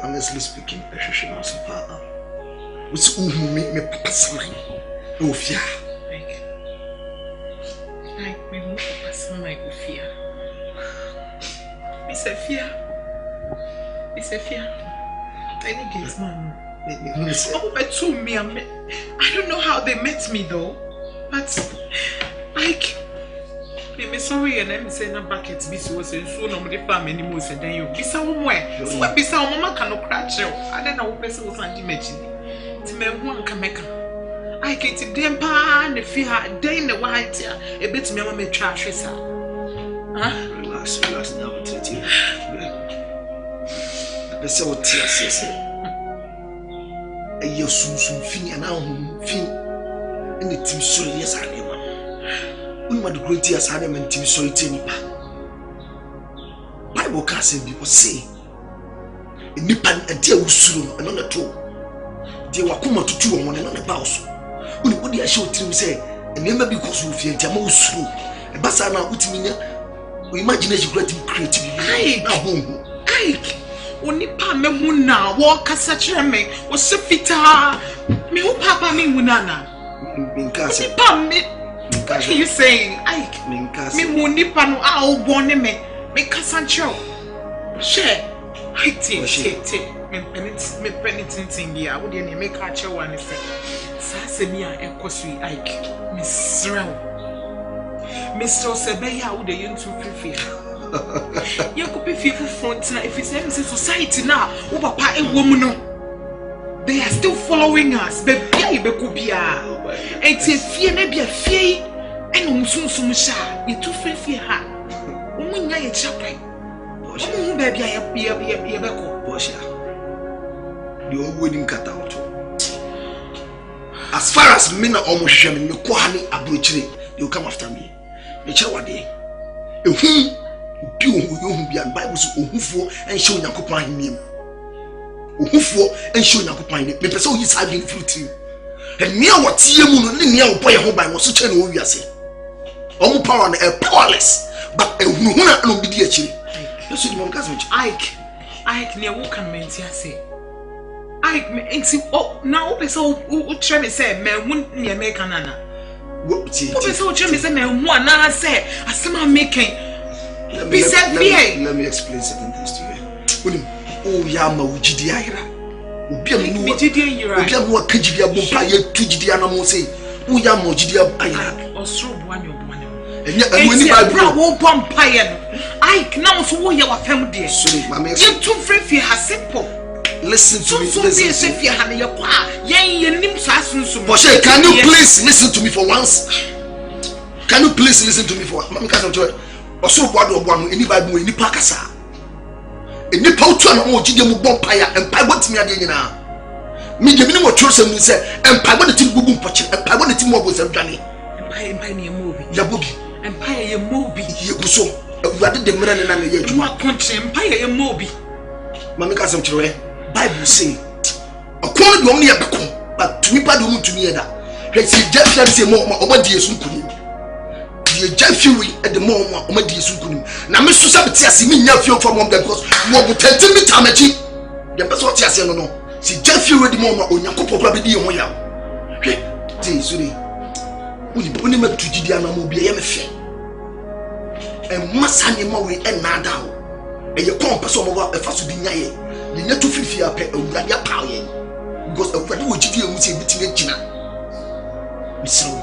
Honestly speaking, I should not say, what's me papa's line? No fear.
Like, me papa's line with fear. It's a fear. It's a fear. Any case, man. Oh, but to me, I don't know how they met me though. But, like, I'm sorry, and I'm saying I'm back at BC was so no more farm anymore. Said then you be somewhere. So be some mama cannot crash you. I don't know what person was anti-matching. To me, one can make her. I get it them pan the fear day in the white here. A bit me, I'm a trash. Huh?
Relax, now, I'm telling you. The so tears, yes. A year soon, fin and now, fin. And the team so yes, I am. We must do great as Adam and Tim so it's any Bible can't be was say a nipan and dear Usu and on a toe. Dear Wakuma to 2 on another house. When what I showed him say, and never because we fear Jamus and Basana Utimina, we imagine as you great creativity. Ike, when Nipa Memuna walk as such a man was so fit. Me who Papa me Munana. What are you saying? Ike, me Munipa no a born me Casancho. Share. I take me penitent in the hour, would make her show one is Sassemia and Cosui Ike, Miss Serwaa. Mr. Sebeya would a young to prefer. You could be fearful front if it's MC society now, over a woman. They are still following us, baby, Bekubia. And fear maybe a fear, and soon sha, you too fear her. Woman, I chaplain. Baby, I be a Bosha. Your wedding cut out. As far as men are almost sharing the Kohani Abuchri, you come after me. A chawadi. A whom do you be and Bibles who for and show your coupon him. Who for and show your coupon him. The person is having fruit. And near what Tiamun near boy home by was such an obvious. All power and a powerless, but a woman and obedience. Ike, near what can men say? Ike, oh, now, what try me say, man, wouldn't near make an anna. What is so Jimmy say, man, one, I say, as someone making. Let me explain certain things to you. Oh, Yama, Ujidiara. Ubiam, what Kijidia Bumpire, Tujidiana say, Uyamo Jidia, or so one your one. And yet, when you are won't bumpire. Ike, now so you are family. Sorry, Mamma, you're too free, has simple.
listen to me.
Listen to me.
Boshe, can you please listen to me for once? Can you please listen to me for once? Mami kasa mchoe. Oso Kwadwo obuamu eni Bible eni pakasa. Eni pa otu ana mo jide mu bonfire empire botimi ade nyina. Me je mini mo twose mu se empire bo de ti gugu mpoche empire bo de ti mo bo se dwane.
Empire ne mobi.
Ya bobi.
Empire ye mobi.
Ye guso. Ewade de mera ne na ye adwuma.
Ma kontre empire ye mobi.
Mami kasa mchoe. Bible say akon de omni ye beko but to me pa de mu to me da. Hwe si Jeff say mo obadi yesu nkuni. The Jeffrey at the moment, Omadi Sukunim. Now, Mr. Sabatias, me near few from them because what would tell me Tamachi? The best what I say no. See Jeffrey at the moment on Yakopo Rabidi on Moya. Hey, Sudi. We only make to Gidiana Mobia MF. And Massani Maui and Nadao. And your compass over a fast dinaye. The net to 50 a pet of Radia Poway. Because of what would you say between Gina? Miss you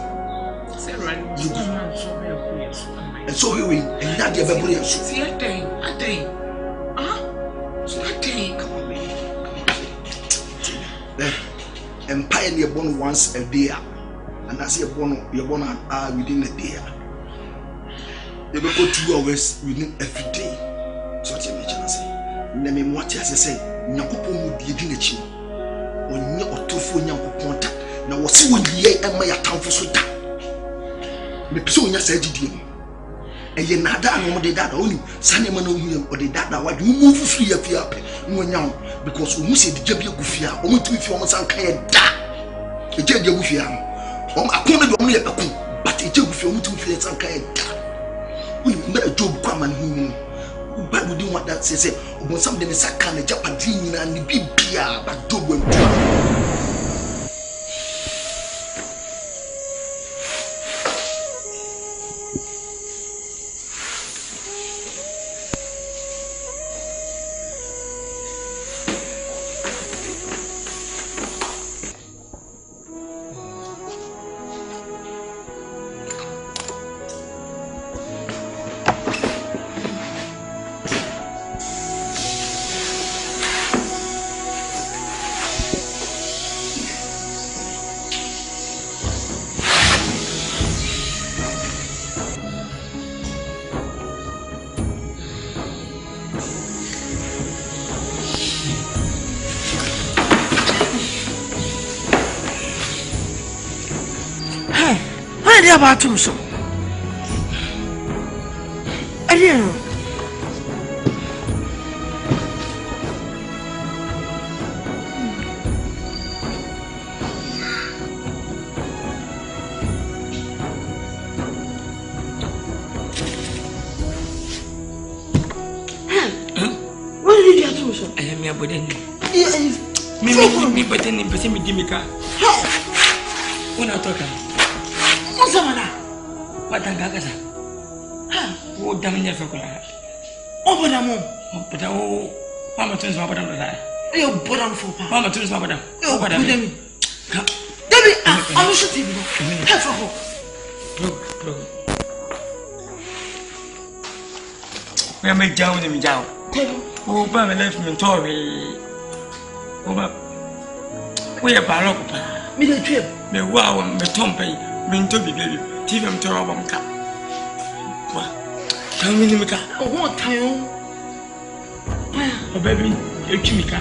and so we win, and not the Babylon.
See, I think. So I think. Come on, man.
Empire you're born once a day, and as you're born an hour within a day. You will go 2 hours within every day. So what you mention, say, Name what I say, Nyakopo would be in the chin. When you're a 2 4 Nyakopo, now what's when ye and my account for so that. Me person nya say gidie eye nada no de dada oni sane ma na ohia o de dada wa you move free afia pe no nya because o mu se de gabia gufia o mu timi fi o san kan ye da e je de gufia o akon de o mu ye beku but e je gufia o mu timi fi san kan ye da oni me job kwa man hu Bible din what that say o bon sam de saka na japadi nyina ni bibia ba job wan
About to so. I didn't know. What did you do so? I am your body. Me but then me give me car. When I talk. Watangakaza. Wo damnya fakula. Oboda mom. Oboda o mama tunes ma bodam da. E oboda fo pa. Mama tunes ma bodam. E oboda mi. Dabi I'm shooting you. Have for ho. Bro. We am jaw ni mi jaw. O ba me left me tori. O ba. We e ba lok pa. Mi de twem. Me wa me tompe. Me to bi baby. TUMM to rob am ka. Wa. Kan mi ni mi ka. O ho tan o. O baby, e twi mi ka.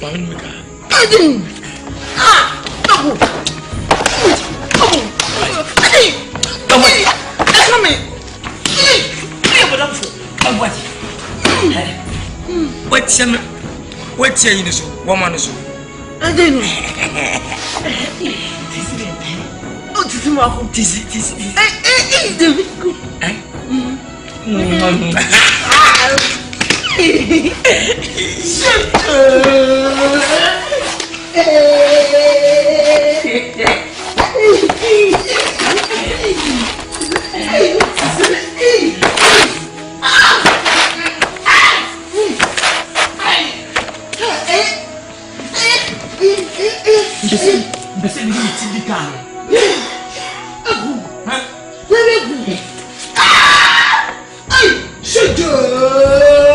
Ba mi ka. Adin. Abu. Adi. Come on. Come me. What for? What? What's your in so? Woman so. I don't know. Oh, this is my home. This is. Shut up!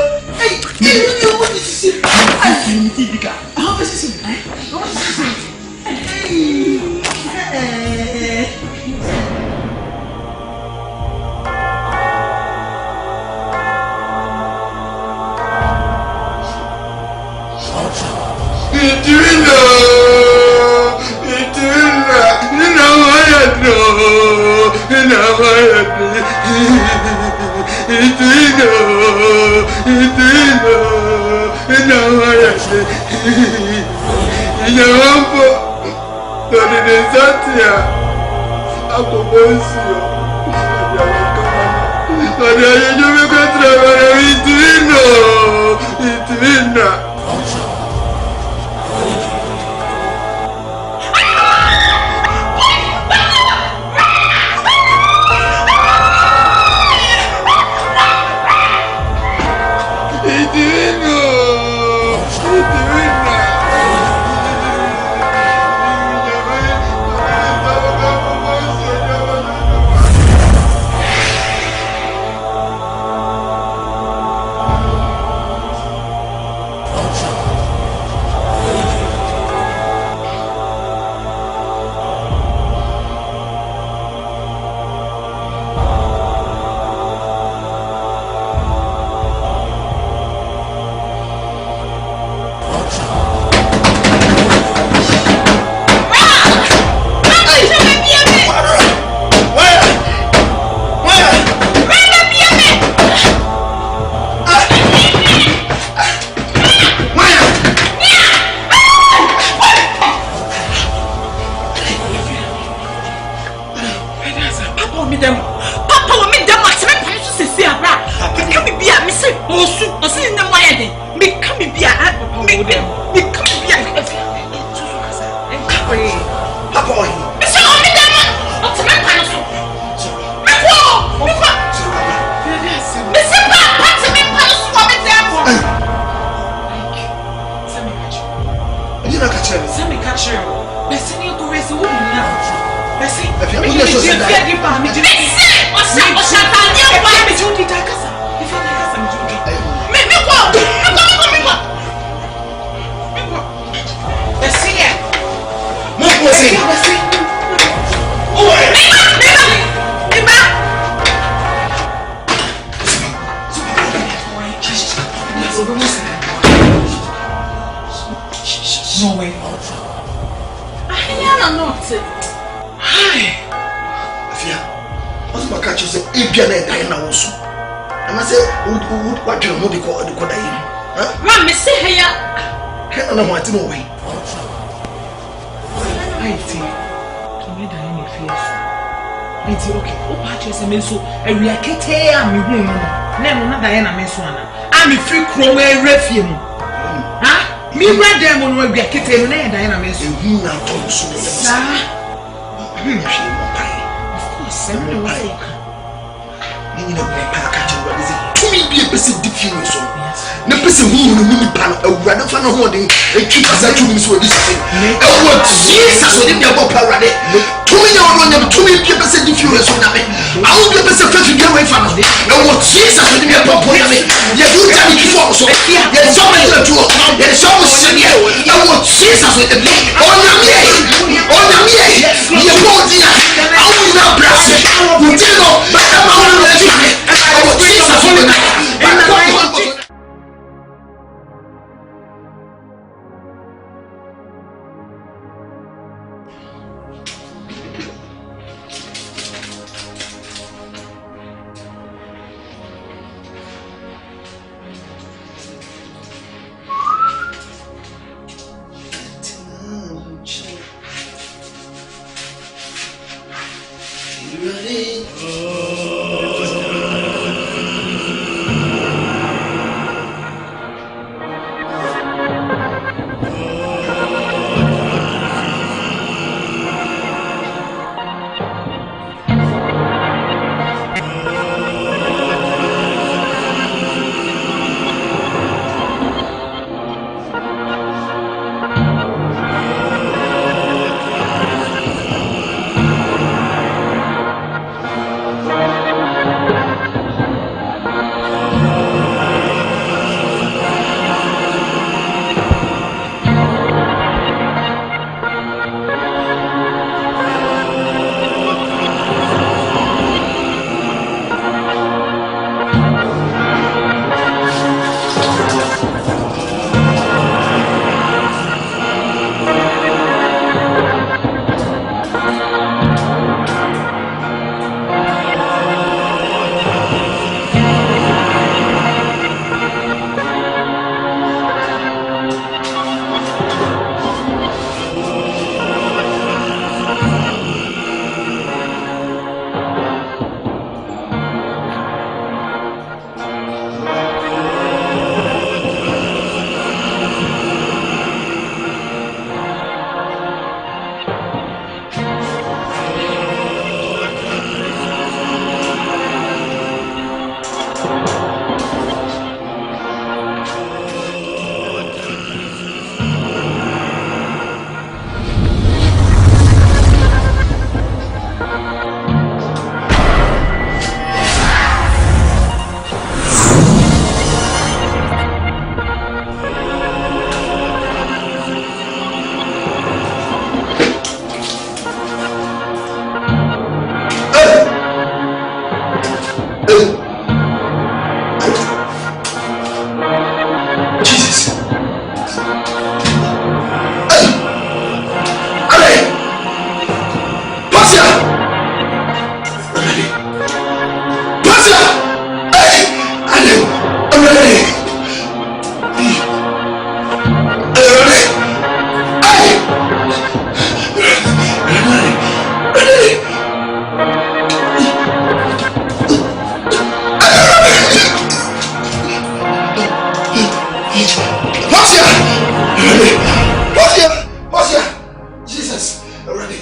Jesus. Already.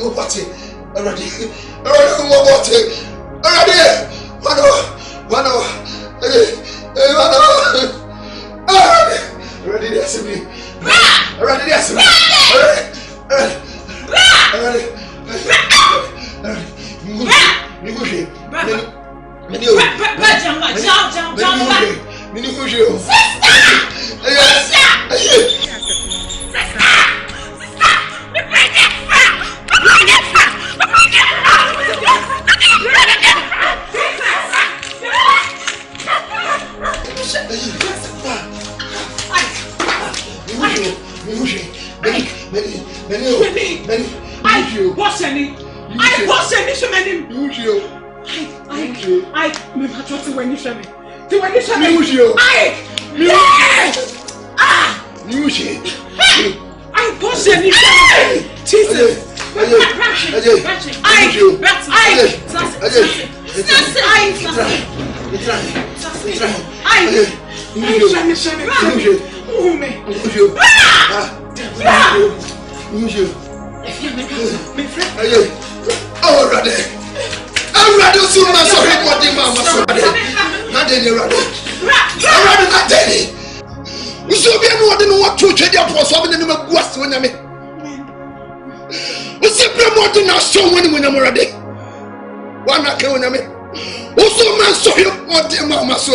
Move party. Already. Already the assembly. Already the assembly.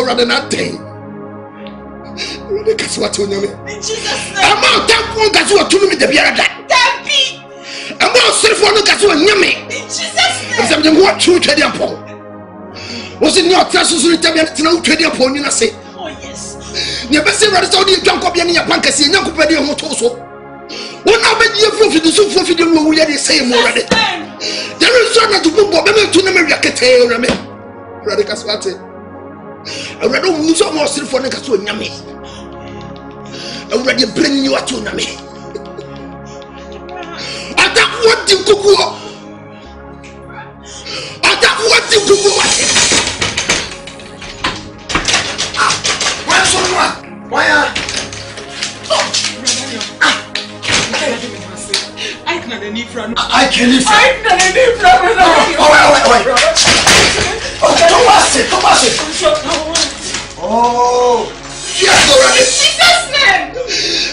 Rather not thing. That's what you know. I'm out that one got you to me the beer that. I'm out self one got you and me. Jesus. I'm what true trading upon. Was it not just to tell me no trading upon you? I say, oh, yes. Never say rather so the junk of your bank as you know, but you're not also. When I bet you for the soup for the room, we are the same already. There is one to put Bob to the America. Radicas what it. I read all news of more for the Casu Yami. I already bring you a tsunami. I don't want you to go. I don't want you to go. Where's someone? Why are I can't leave from. I can't leave from. Oh, yes, already. Jesus' name.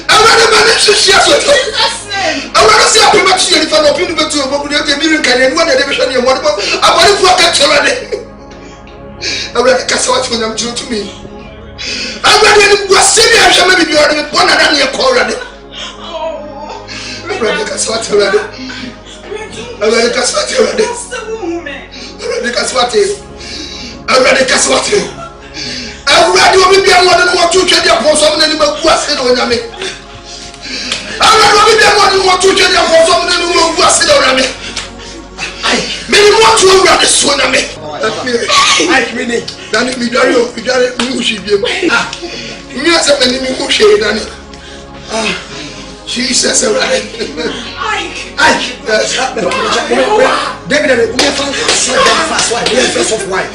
I rather manage to share with you. Jesus' name. I rather see a production if I'm opening the two of the million and one division in one. I want to forget already. I rather cast out when I'm due to me. I rather was sitting and maybe you are one and your call already. I rather cast out already. I rather cast out already. I rather cast out already. Already cast what you. Already will be more than what you can do for some animal who are sitting on me. Already will be more than what you can do for some animal who are sitting on me. Many more to run the son of me. I mean, then it be done. You got it. You should be. You have some enemy who shade on it. Jesus, alright. David, we have found fast wife. We have first of wife.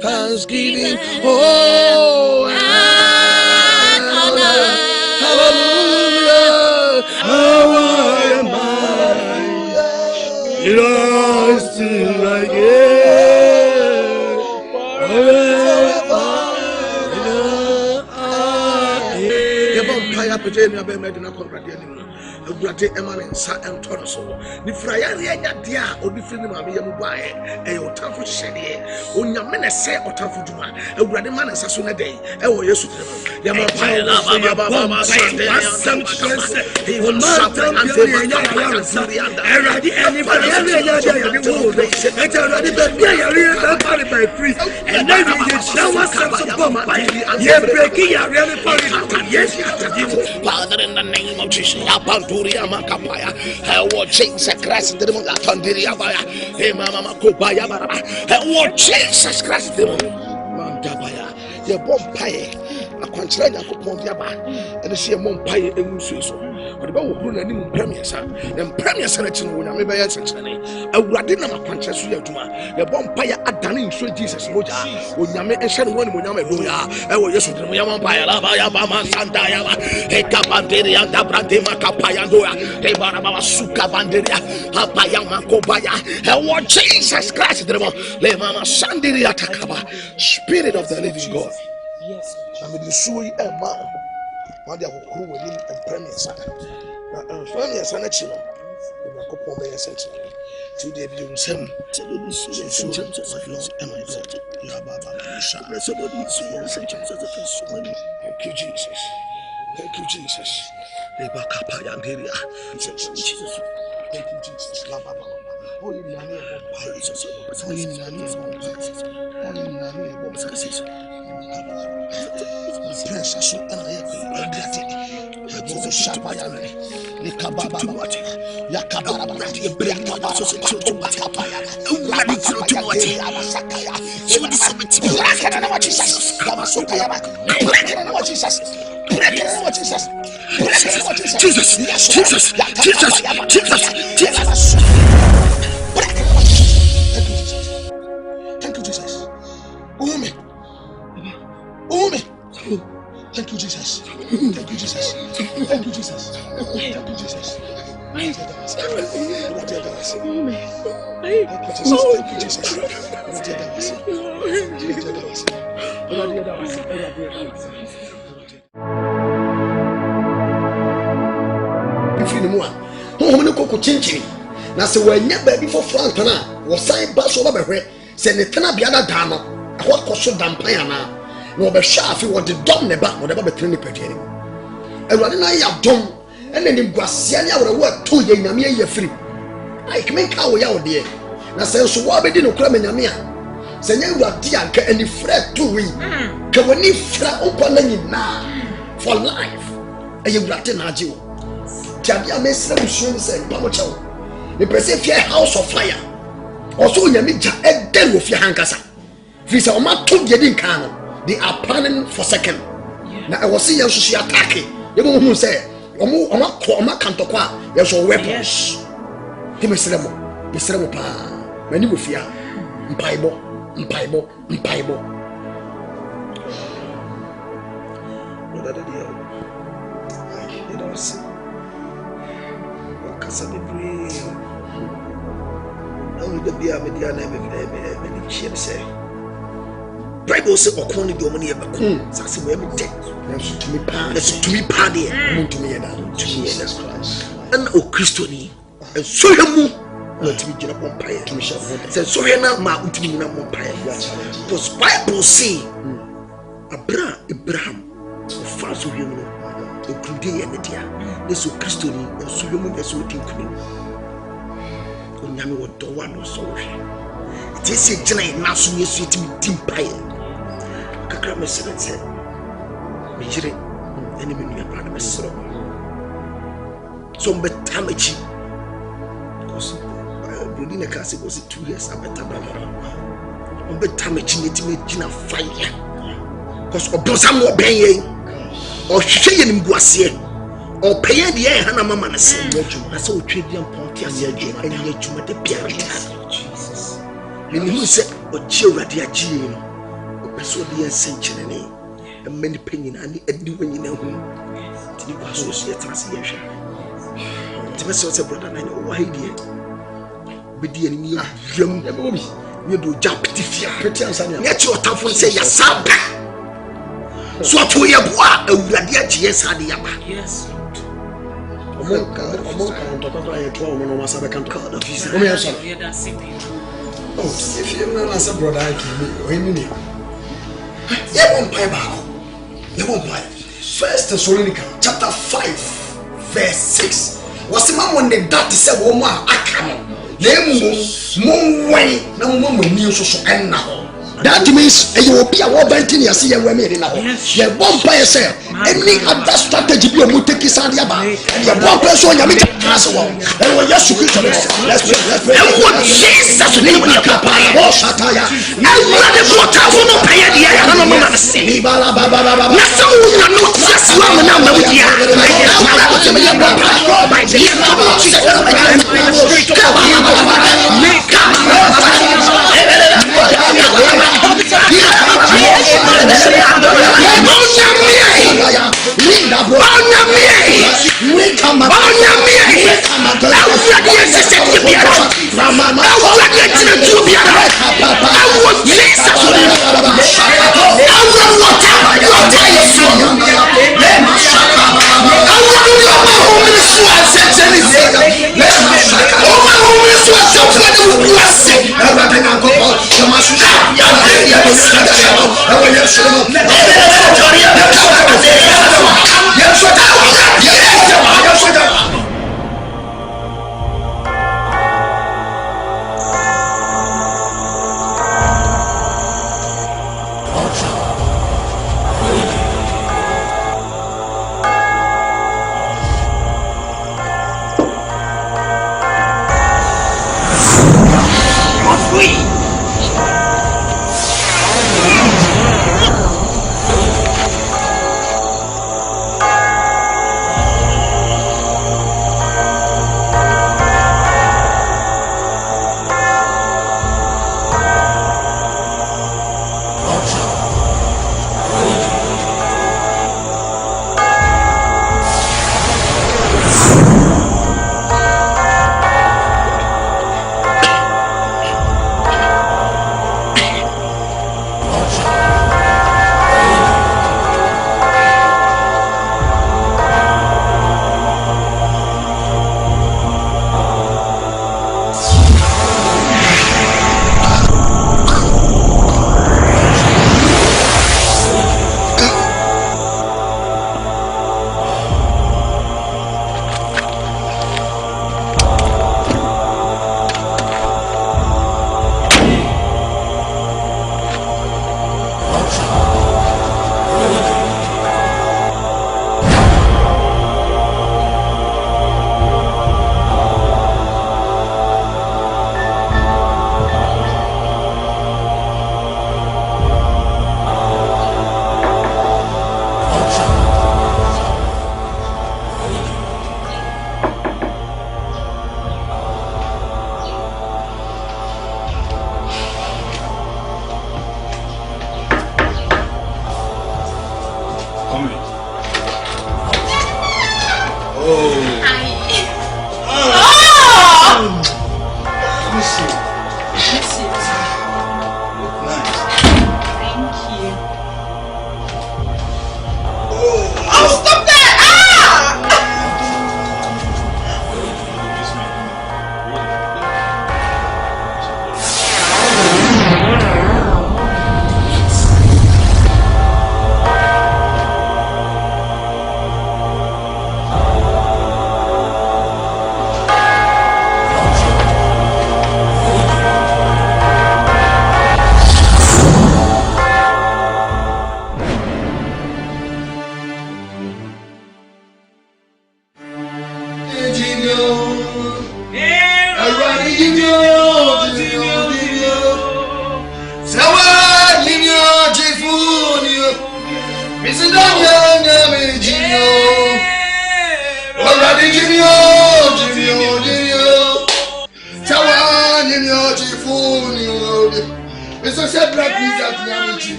Thanksgiving, oh, hallelujah, how am I? everlasting again.
Awurade ɛma ne nsa ɛntɔ no so ne frayare anya deɛ a ɔde firi ne maame yɛ mu baeɛ ɛyɛ ɔtamfo hyɛdeɛ onyame ne sɛ ɔtamfo dwuma Awurade ma ne nsa so ne dɛn ɛwɔ Yesu yɛma mpaeɛ na babababa sande asɛm kyerɛ sɛ ɔnsa ante makapa ansarianda Awurade ɛne frayare anya deɛ yɛde wo no ɛkyɛ Awurade baabi a yɛre bɛfa ne by free ɛnɛ ne yɛhyia wasɛm so bɔ mpaeɛ yɛbreki yɛre ne fa yes Father in the name of Jesus Banturia Makapaya, watching Jesus the demon Tandiria Baya, Mama Kopaya, Jesus Christ the Mandabaya, your bompire, a contract of Pontiaba, and see a mompire in Suso. But about who and premiers and premier selection when I'm by essentially a radina conscious Yatuma, a bompire at Danning Street Jesus Moja, when Yame and Shan one when Yame Doya, I was yes with the Yampire, Bama Santaya, a Capanderia, Dabradema Capayandoa, a Baraba Suka Banderia, Apayama Kobaya, and what Jesus Christ, the Le Mama Sandiria Takaba, Spirit of the living God. Yes, I'm in the Sui and Man. One day who will live and premiers. Now, premiers are not children. We will go by a century. Today, you will send to the Thank you, Jesus. Thank you, Jesus. Thank you, Jesus. Thank you, Jesus. Oh, you know, precious and I Thank you, Jesus. Thank you, Jesus. Thank you, Jesus. Thank you, Jesus. Thank you, Jesus. Thank you, Jesus. Na se wanya baabi foforo antana wo san ba so ba behwe se ne tena bia da da no ho akoso dampan ana na obehwa afi wo de dom ne ba wo de ba betre ne padua ni awurade na ya dom ene ni guasia ne awre wo ato ye nyame ye firi ai kemen ka wo ya wo de na se so wo abedi no kura me nyame a se nya awurade anka ani fra to wi ka woni fra opa na nyina for life ayi awurade na age wo tiabia mesra busuo ni se ba mo chewo the person fear house of fire. Also, Yamija, a den with your Nkansah. Visa or my 2 years in Kano, they are planning for second. Now I was seeing you attacking. You know who say, Oma Kantokwa, there's your weapons. Him is Remo, Pa, when you fear, Mpaibo. You don't see. What can I be? The beer mediana many chips say. Bible say okoni di omani ebekun sase we me dead. To me party to me Jesus Christ. And o Christoni and so hemu na to me gina bonfire to me shall say so he na ma untimi na bonfire. Because Bible say Abraham fa so hemu no o kude ye ne dia. This o Christoni so hemu na so tinkuni. Nyame wodo wano so hwe ti se gina na so yesu etimi dimpaye kakra mesere se me jire ene me nua brada mesere so mbetamachi kosi brodi na kasi kosi 2 years abeta brada mbetamachi netimi gina fire cause obonsam wo ben ye o hwehwe ye nimguase o peye de ye hana mama na se na se o twedi amponti ase adwuma enya adwuma de bia Jesus me ni se o chi awrade agye no o peso de yensenkyene ne mani panyina ani adi wanyina hu ti ni kwaso so ye trase ye hwa ti be se brother na o wa hidie
Bedi and me, young Bobby. You do jump if you pretend, yet your tough one say, yes, so to your bois, a radiant, yes,
Yes.
If you're not as a brother, I can be. You won't buy back. You won't buy. First Thessalonians chapter 5, verse 6. Was the man when they that is a woman? I come. Name way, no woman knew so and now. That means you will be a war banting. You see, you're made in a home. You're one by yourself. Any other strategy, you will take his hand. And you're one person, you're making a castle. And when you're supposed to let's pray. And what Jesus name when you come by a shataya. And what the water will not pay the I don't know what to say. That's all you know. Just one number with you.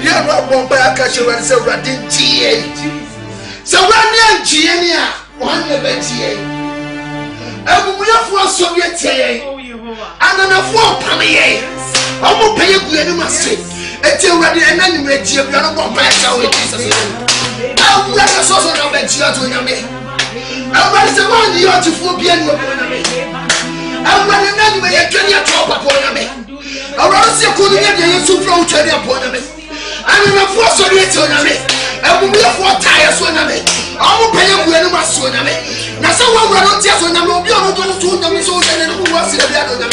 Yeah, no one by a catcher and say, Radin TA. So, Radian Genia, one of the TA. And we have one Soviet TA. And then a 4 Pammy. I will pay you good must. Until ready and then you are not going back to it. I'll let us also know that you are doing me. I'll let the one you are to be in your me. I'll let another way a junior top upon me. I'll also put in the super cherry upon me. I'm in a force of it on me. I will be a 4 tires on me. I will pay you good must on me. Now, someone will not tell them, you'll be able to do them so that who was in the other.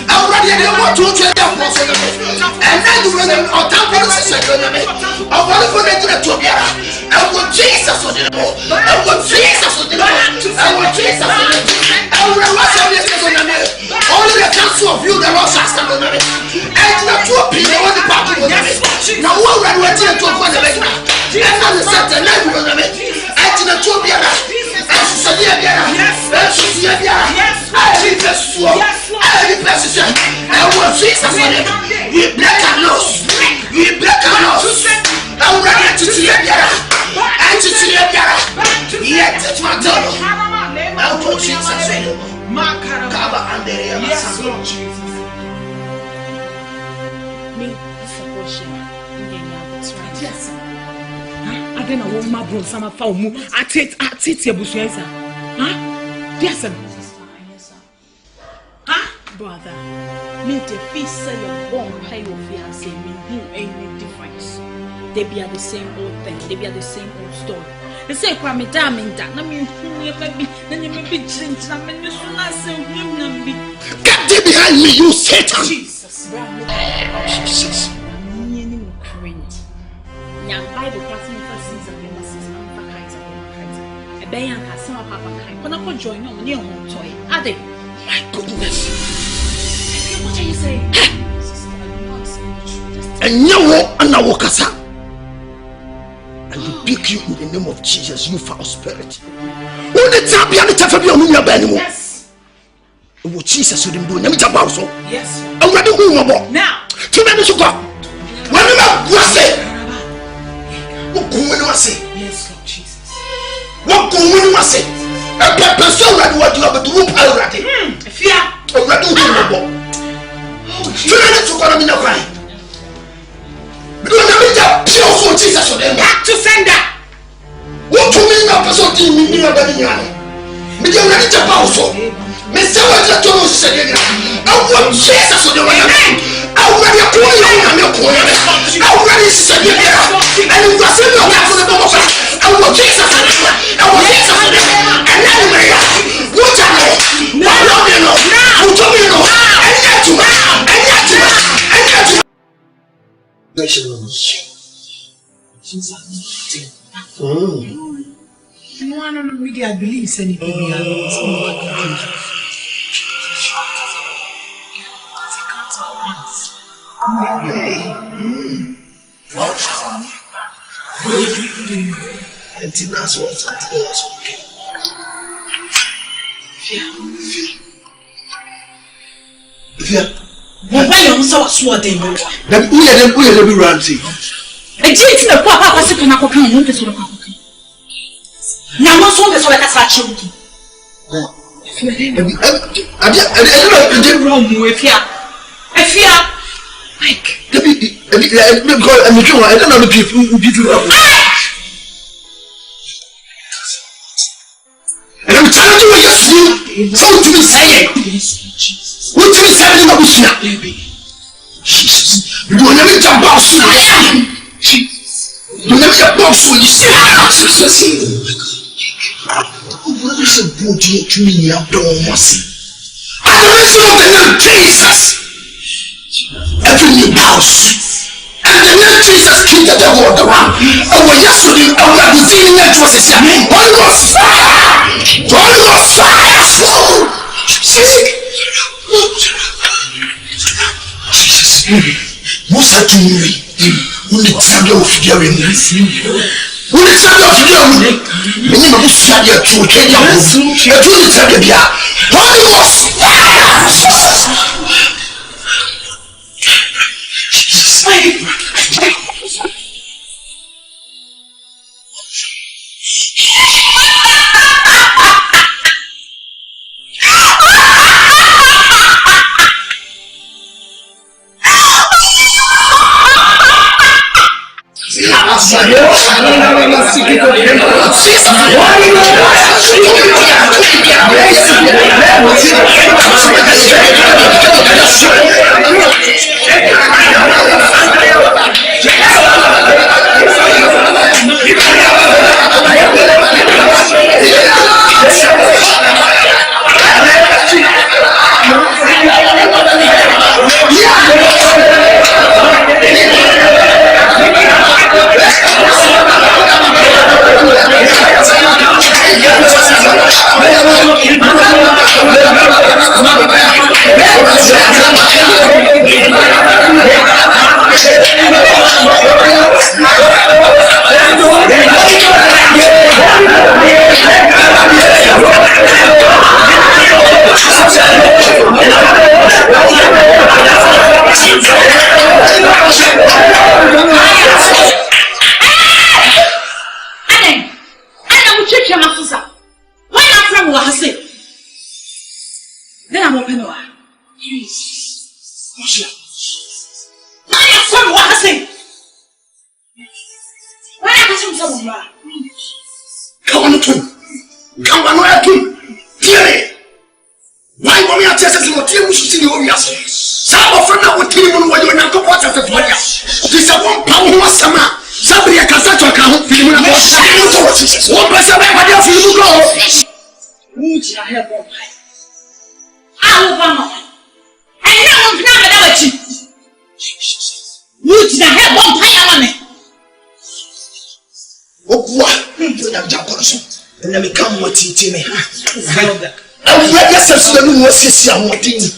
I'll ready to want to tell them what's on me. And then you run on top of the second of me. I'll want for them to be. I want Jesus on the boat. I want Jesus on the boat. I want Jesus on the boat. I will watch all this on the boat. Only the counsel of you, the Lord shall stand on the boat. And not to appear on the party on the boat. Now, what we're waiting to go on the boat. And not the certain level on the boat. And to the two be yes, I Jesus, we break our nose. We break our nose. I'm ready to see it. And to see it. Yet it's my daughter. I'll put Jesus in. Cover under the yes, Lord Jesus. Me, support you. Yes. I don't know what my brother Sama found mu. I take your bush, yes, sir. Huh? Yes, sir. Huh? Brother, me the feast say your born pay of fiancé me who ain't no difference. They be the same old thing. They be the same old story. They say kwa me damn that. Na me baby, then you may be changed. Na me no na say him na be. Get thee behind me, you Satan! Jesus. Jesus. Young Bible passing for season and season of the kinds of a bayan has some of Papa kind. When I could join on your own toy, are they? My goodness. What are you saying? And now, and now, Kasa. I rebuke you in the name of Jesus, you foul spirit. Who the champion the tough of your new benny? Yes. What Jesus would do, Namita Bauso? Yes. Already who now. 2 minutes ago. When you have say. What can we say? Yes, Lord Jesus. What can we say? A person that what you have to do already. Fear. Already who you to call me now. Because I'm in pure for Jesus for them. Back to sender. What to me now? Person to me, you are very young. Me you ready to bounce so. Mr. What you told us again. I want Jesus for the way. I already call you. I already said you there. And you are saying you for the boss. I want Jesus for the way. I want Jesus for the way. And anyway, what I know. Now you know. Now you told me you know. And yet you are. And yet you are. And yet you are. No one on the media believes anything. And that's what's okay. Fear. Why you so sword them? That we are the ranty. I didn't know Papa was sitting up on the sort of coffee. Now, most of the sort of catch you. I didn't wrong with you. I fear. Mike. I don't know the people. And I'm telling you what you so to be saying. What you be saying about Jesus. You will never jump out so I am. You never jump out so you say what is a body to me? I don't want to see. I don't know the name Jesus. Every new house. And the name Jesus killed the devil on the ground. And when yesterday, I would have been feeling that was a Holy Ghost fire! Holy Ghost fire! Jesus. Most of you, when the time of hearing this, when the time of hearing, many of us are here to change our house. And to the time of the Holy Ghost fire! Jesus.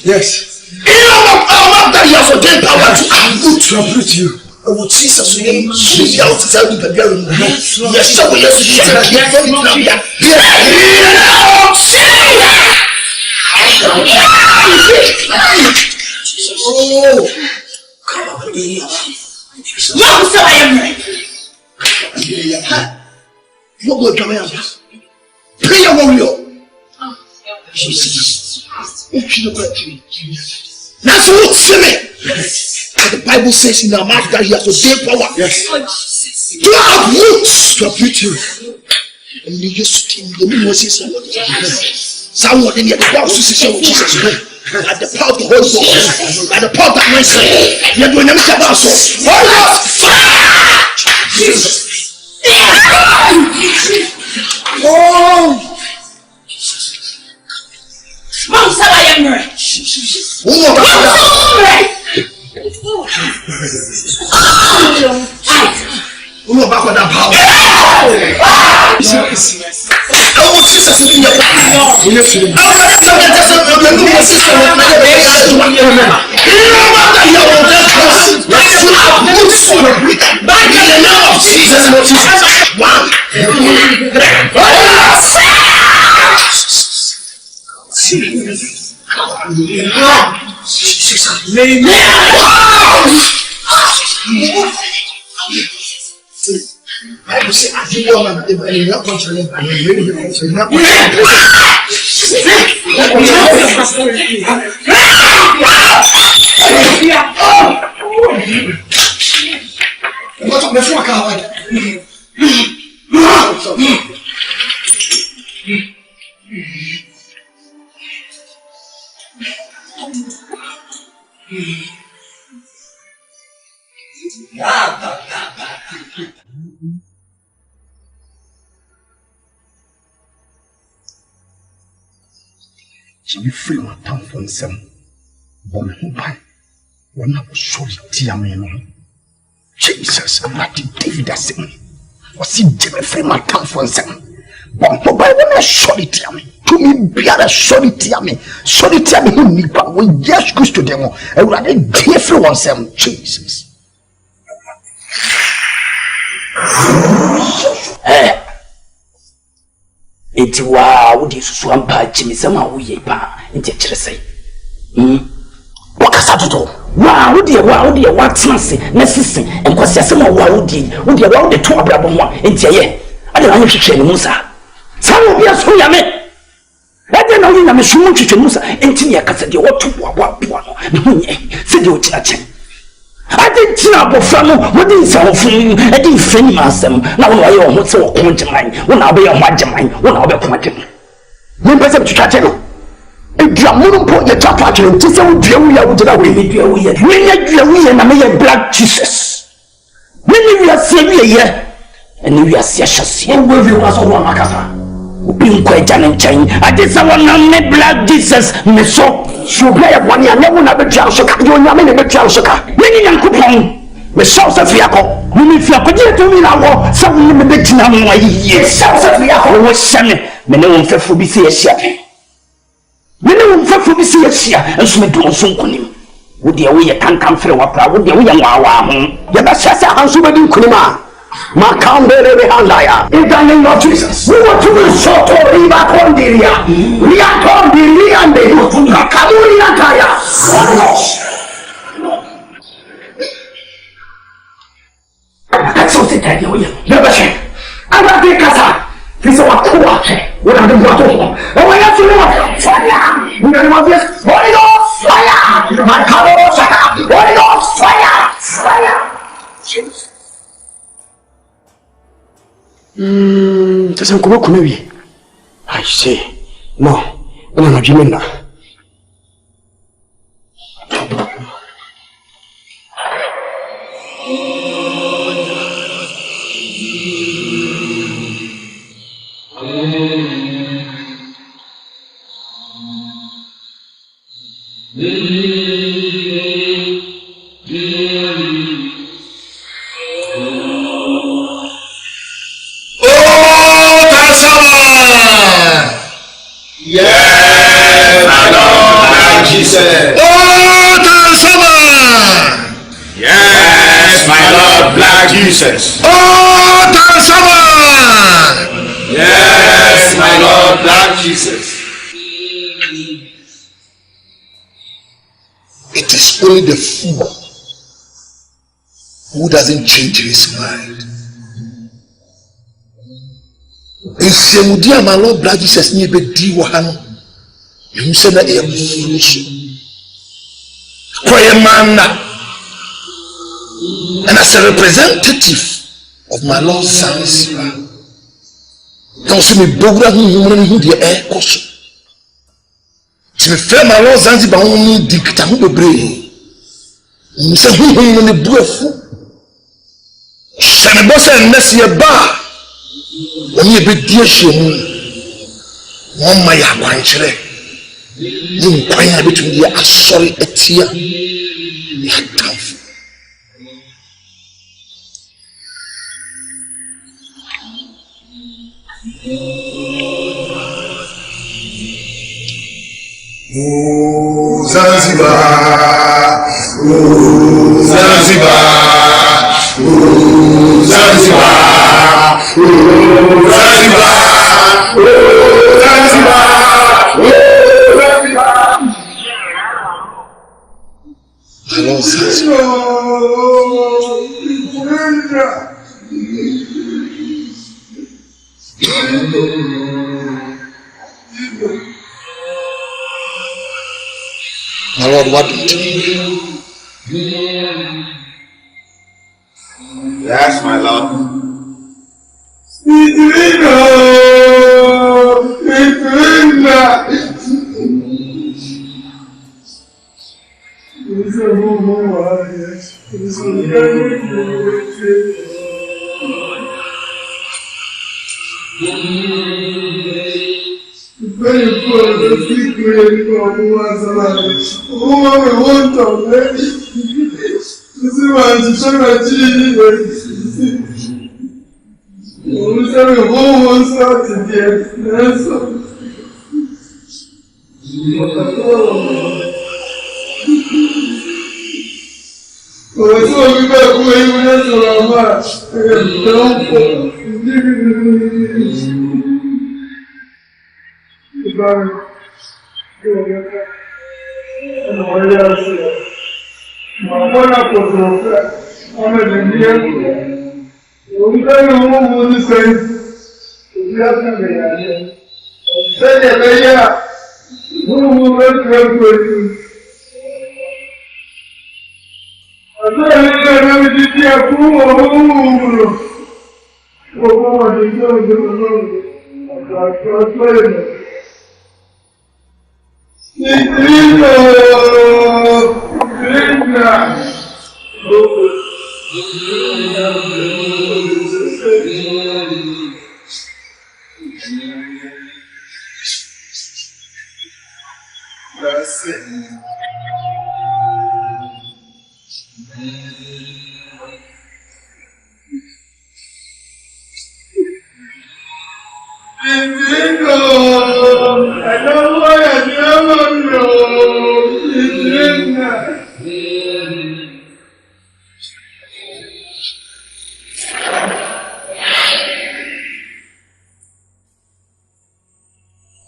Yes. That you have ordained power to uproot you. Oh, Jesus, name, she out to tell you the girl. Yes, so we have to oh, come on, what was I am ready? What will come out? Pray a warrior. Jesus. That's what see me. The Bible says in our mouth that he has ordained power. Yes. To have roots to uproot you. And you used to think the moon was his someone in the power of Jesus Christ. At the power of the Holy Ghost. At the power of that mindset. You're doing everything about us. Holy Ghost! Oh! Mom said I am ready. Who back on that power? Oh, Jesus is in your life. I will say, I think you're not going to control it. I'm really going to control you feel my tongue from some one who by one of surely dear man. Jesus, I'm not David as me. Was he free my tongue from some? But by one surely dear me. To me, be a surely dear me. Surely dear me who need but we just goes to them and rather dear free one some. Jesus.
Enti wa wo di susu ampa chimi sama wo ye pa enti kire sei wakasa toto wa wo di wa transe na sisi enkwasi asema wa wo di to abrabo ho enti ye ade na hwehwe ne musa sawo bia so ya me ade na wo na me sumu hwehwe musa enti ne yakasa de wo to boa no ne ho nye se de o kira chen I didn't tell from what is our friend. I didn't friend myself. Now I am what's so conjuring. When I'll be a Majamine, when I'll be pointing. When person to catch him. If you are more put your top at him, just so dear, we are with the way. We and I may black Jesus. When we are saving here, and we are serious, and we was all one Makasa. Being quite and chain. I did someone named Black Jesus, me so play one year, never have a chance. You are many big chance. Many young coupon, me South Africa. We if you are going to me now, some women big now, yes, South Africa was sending. Many won't for be serious. Many won't for be serious here, and so me do so kunim. Would the way you can't come through a proud, would the way you are, you must have a handsome kunima. Makambere behandaya. In the name of Jesus, we want to resort to Riva Condiria. We are Condiria and the Kamuri Nataya. I saw the tell you, never say. I got the Kasa. This is what you want. What are the water? Oh, I have to know. Fire! We don't want this. Holy Ghost, fire! My Kamosaka. Holy Ghost, fire! Fire!
Sasa mkubwa kuna wi. I say, no. Una najimena.
Yes, my Lord, Jesus. Oh, Tansama! Yes, my Lord, Black Jesus. Oh, Tansama! Yes, my Lord, Black Jesus. It is only the fool who doesn't change his mind. Nsemudia my Lord Black Jesus ni ebedi wo ha no. You say na e foolish. And as a representative of my Lord Zanzibar, don't see me bogura who the air koso. To me fair my Lord Zanzibar only dicta who bebre. You say who no ne buefu. Shane boss and mess your bar. Oni ebedi ehemu won ma ya kwankyere ni nkwan ya betum dia asori etia ya tamfo Zanzibar, Zanzibar, Zanzibar, Zanzibar, Zanzibar, hello, my Lord, what do you think? Yes, my Lord. That's it.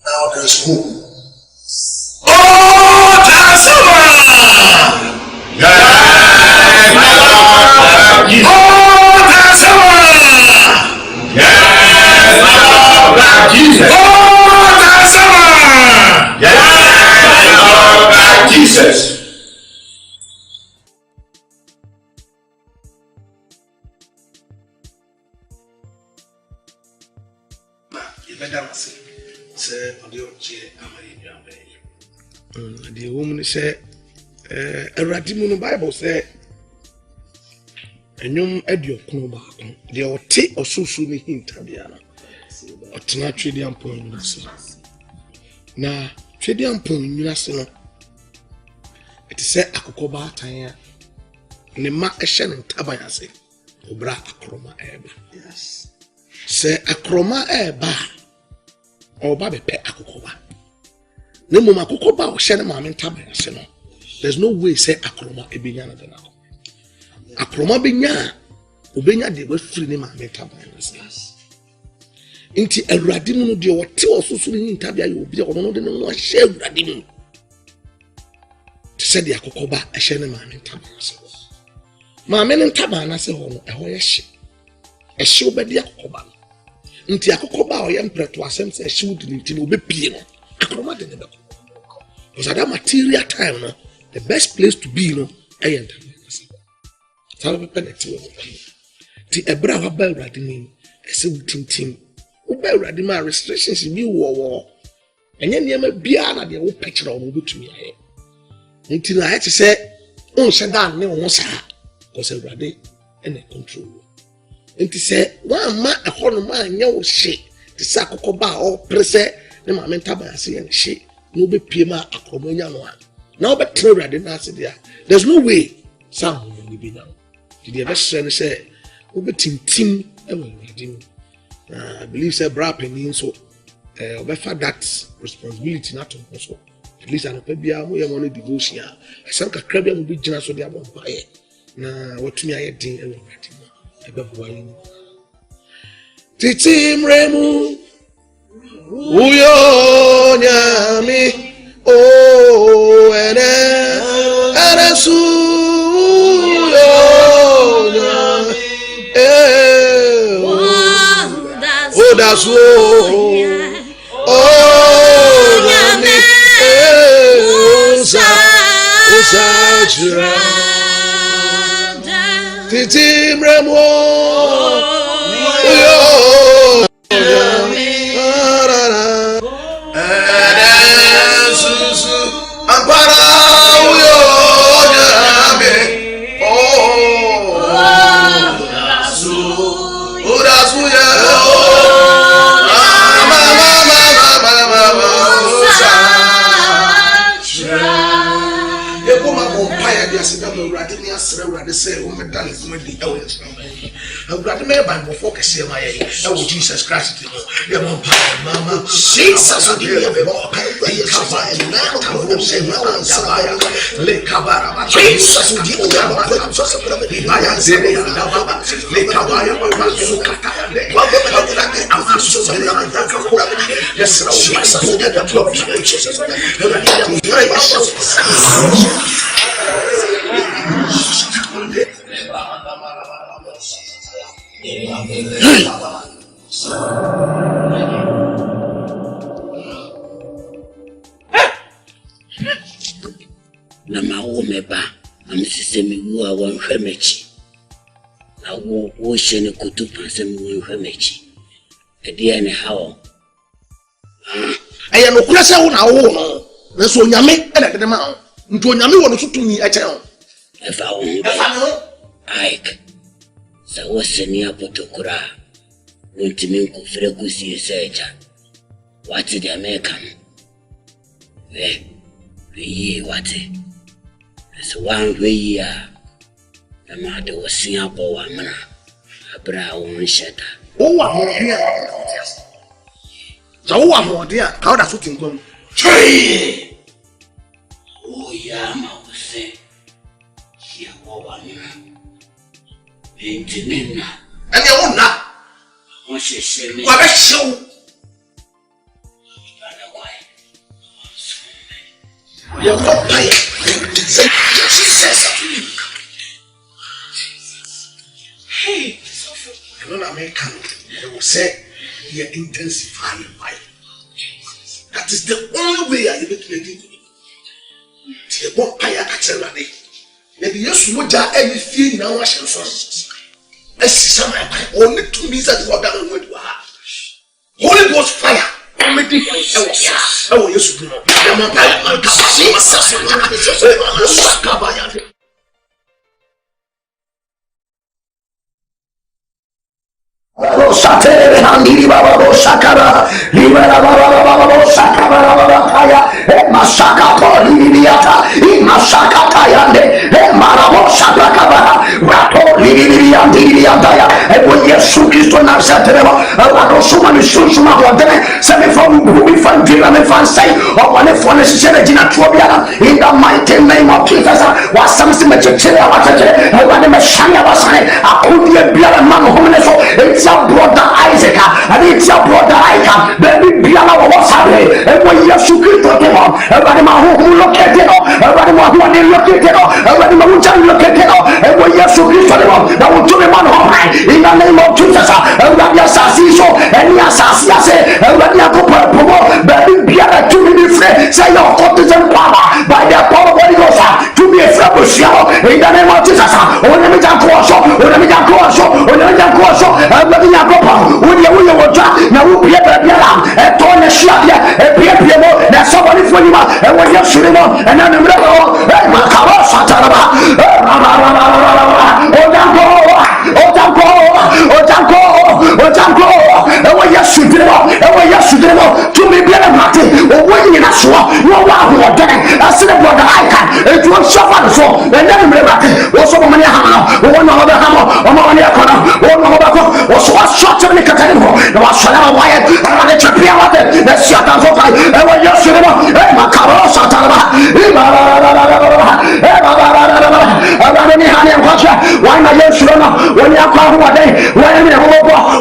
Now there's hope. Jesus.
The woman said, a Radimun Bible said, and you add your clover, the Ote or so soon hint, Tabiana, or Tradian Point. Now, Tradian Point, National. It is said, Akoba Tanya, Nema Ashan and Tabayase, Obra Akroma Eba. Yes. Say Akroma Eba, or Babe Pe Akoba. No mama Kokoba or Shanama and Tabayase. There's no way say Akroma Ebiana than now. Akroma Binya, Ubenya de was free name and Tabayase. Inti a Radimu, the Ote or so soon in Tabia, you will be on no share Radimu. Said the Akoba, a Shannon in Tabas. My men in Tabana say, oh, a hoyashi. A show by the Akoba. Inti Akoba or Emperor to assemble a shoe to be piano. Akroma didn't know. Because at that material time, the best place to be, I enter. Tell me, Penalty. The Ebra Bell Radiming, a simple team. Ubel Radima restrictions in you war. And then you may be another the old picture of movie to me. Until I had to say, oh, Shadan, no one saw, because a radi and a control. And to say, one man, a whole man, no shit, the Sakoba or Presse, the Mamentaba, and shit, no be Pima, a Communion one. Now, but Trevor, I didn't answer there. There's no way some will be now. Did you ever say, over Tim, I believe, say, Brapping, so, that responsibility not to also. At least I know we are only devotion. I sank a crab will be generous with the above buy. Now, what to me I did above wine. Titim Remu Uyo Nyami Oh and Anasu Oh that's Titim Remo Jesus Christ, Mama, Jesus,
Semi Wua one Hemachi. I will wash any kutu pansem one Hemachi. A dear and how.
I am no pressure on our own. That's what you make at the mouth. Into a yammy want to me at town.
If I won't, Ike. So what's the near Potokura? Won't you mean Kufrekusi Seja? What's the American? We what it? There's one way the mother was seeing up over mana. A brown shutter.
Oh, I'm more here. So, I'm more dear. How does it come?
Tree! Oh, yeah, I was saying. Here, over me. Painting
and you won't not.
What she said,
what a show. You're not paying. She says something. Hey, you're not American. They will say you're intensifying life. That is the only way I make it. The one I catch a lady. Maybe you should not anything now. I shall first. I see some only 2 minutes at what that went to her. Holy Ghost fire. I will use to Rosate Handiri Baba Sakara, Libera Baba Sakara, Masaka Poliata, Masaka Tayande, Marabo Sakaba, Rato Liliandaya, and when you soup is to Nazareth, Rato Suman Susuma, semi from Ruby Fan Dylan Fan Say, or one of one necessary in the mighty name of Jesus, was something that you tell about it, and when the Messiah was saying, I could be a blood man homeless. It's your brother Isaac, and it's your brother Isaac. Baby, Biala was happy. And when you shoot it, everybody who look at it, everybody who look at it, everybody who look at it, and when you shoot it, that will do the man high in the name of Jesus. Everybody assassin, and the assassin, everybody go promote, baby, Biala to be free. Say your autism power by the power of the Ghost to be a friend in the name of Jesus. When we can cross, when we can cross, when we can cross. Everybody na gopa uye wota na ubie bebia e to na hia e pie mo na somebody for you e wo ye sure mo e na numre ho e makaro sataraba otanko e wo ye sure mo to me bia na mate o wo nyina so no wa ho den asire brother I can e to suffer so e na numre mate wo so mo mani ha wo no ho be ha mo o mo mani akona wo no ho be ko was shot to the Catalino. There was Shalama Wyatt, and the Trapia, the Shatan Fokai, and when you're shooting up, Macaro Satana, why not you shooting up? When you're calling one day, when you're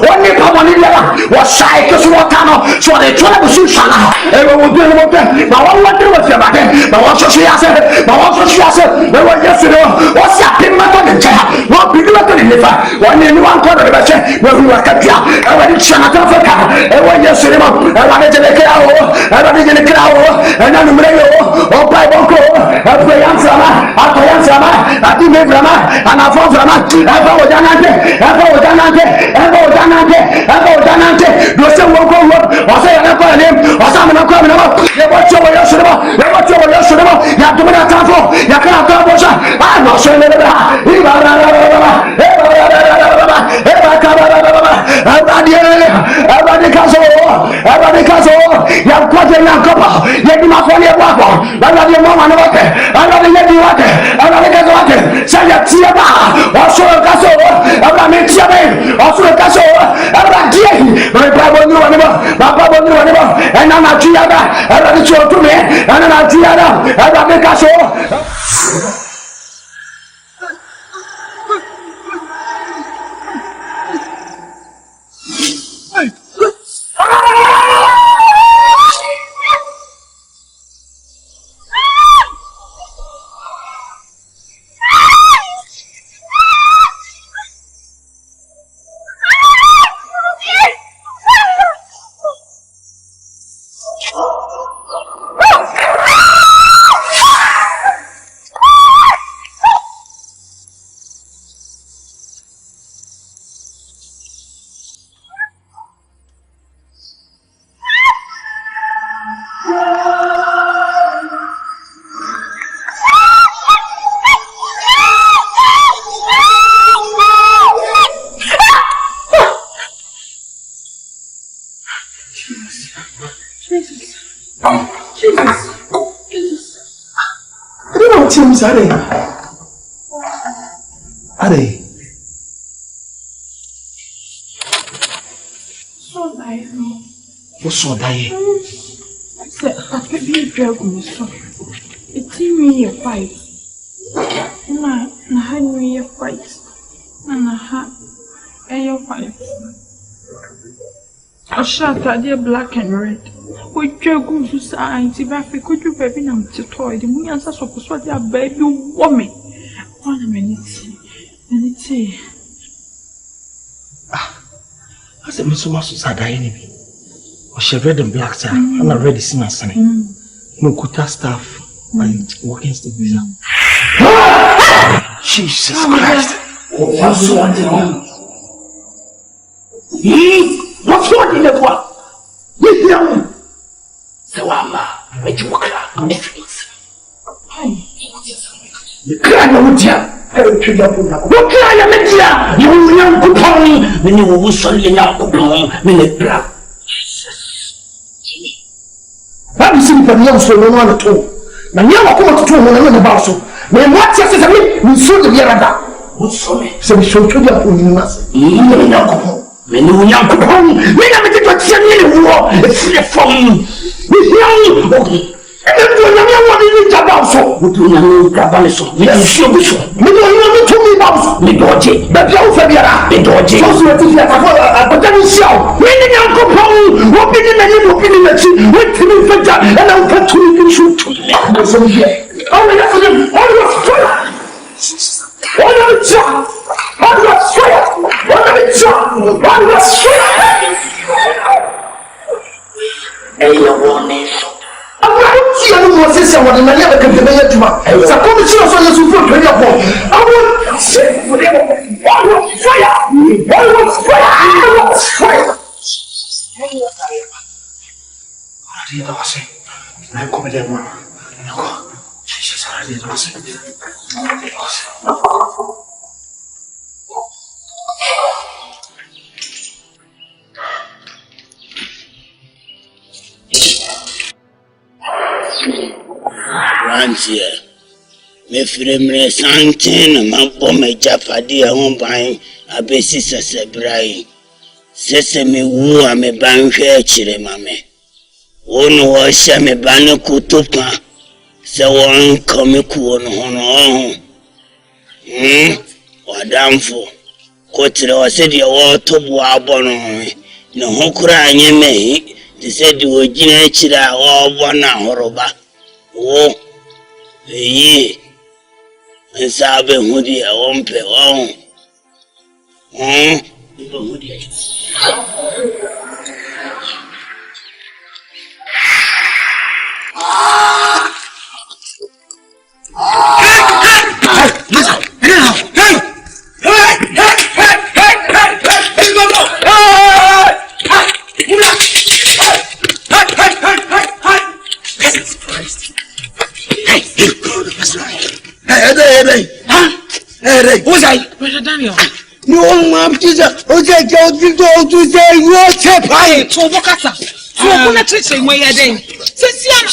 when you come on in there, was Cycus Watano, so they try to shoot Shana, and we will deal with them. Now, what do with them again? But also she has it, but also she has it, they were yesterday, what's happening? What be doing in the fire? One in one corner of the check. Wakatia, everybody Chanaka, everyone yes, everybody in the crowd, everybody in the crowd, and then Mreo, or Pibonco, a Prayansama, a Prayansama, a Timegrama, and a Fosama, Evo Danante, do some work over, or say an apple name, or some of them, you watch over your cinema, you have to be a taco, you cannot go, I'm not sure everybody castle, you have quite a young couple, yet you must only walk on, everybody mama no water, everybody let you water, everybody gets water, say a tiaba, also a castle, everybody tiabe, also a castle, everybody, my Bible knew anymore, and I'm not tiaba, everybody show to me, and I'm not tiaba, everybody castle.
Jesus. Jesus.
I don't know what Tim's are. Are they?
So die.
What's so die?
I can't be a dragon. It's me a fight. Na me a fight. Na a fight. A shot at the black and red. We dragon to science. If I could you baby nam to toy, the moon answers of what your baby woman. 1 minute.
I said, Miss Masus had enemy. Or she read them black, sir. And I read the sin and sunny. No kuta staff and walking stick. Jesus Christ. What's what in the world? You hear me? Sawama, which you cry. You cry, no dear. What cry, I'm a dear. You young coupon, when you were solely now coupon, Prah. I'm seeing the young so no one at all. Now, you are going to tell me about so. When what you say, we saw the Yarada. What's so? So we show to the Pumas. When you young coupon, when I make it what you war, it's free from me. And then you know what you need about so. We do not know about so. We are sure we should. We don't know to me about the dodgy. But you also be the dodgy. So what is that? But then you show. When you young coupon, what did you mean? What did you mean? What did you mean? And I'll cut to you shoot to me. Oh, yes, all your fire. All your job. All your fire. All your job. All your fire. Hey, you want me? I'm not here to say what I never can do. It's a commission on the support to your home. I want to say, all your fire. All your fire. All your fire. What do you know? I'm coming there. Jesus, I did not say.
Rantia, me frame Asante, my bomb, a japadi, a home buying, a basis as a bray. Sesame woo, I'm a bank here, Chiremame. One was a me banner kutupa, so one comic one on. Or damn for. Quoted or said your water bono. No hokura and ye may, they said you were Chira or one horoba. Oh. Ye, and Sabe Hoodie, I won't pay on.
Hey, who's I?
Brother Daniel.
No, I'm just okay. To say you're paying.
So what asa? So what na treat me ya den? Sisi ana.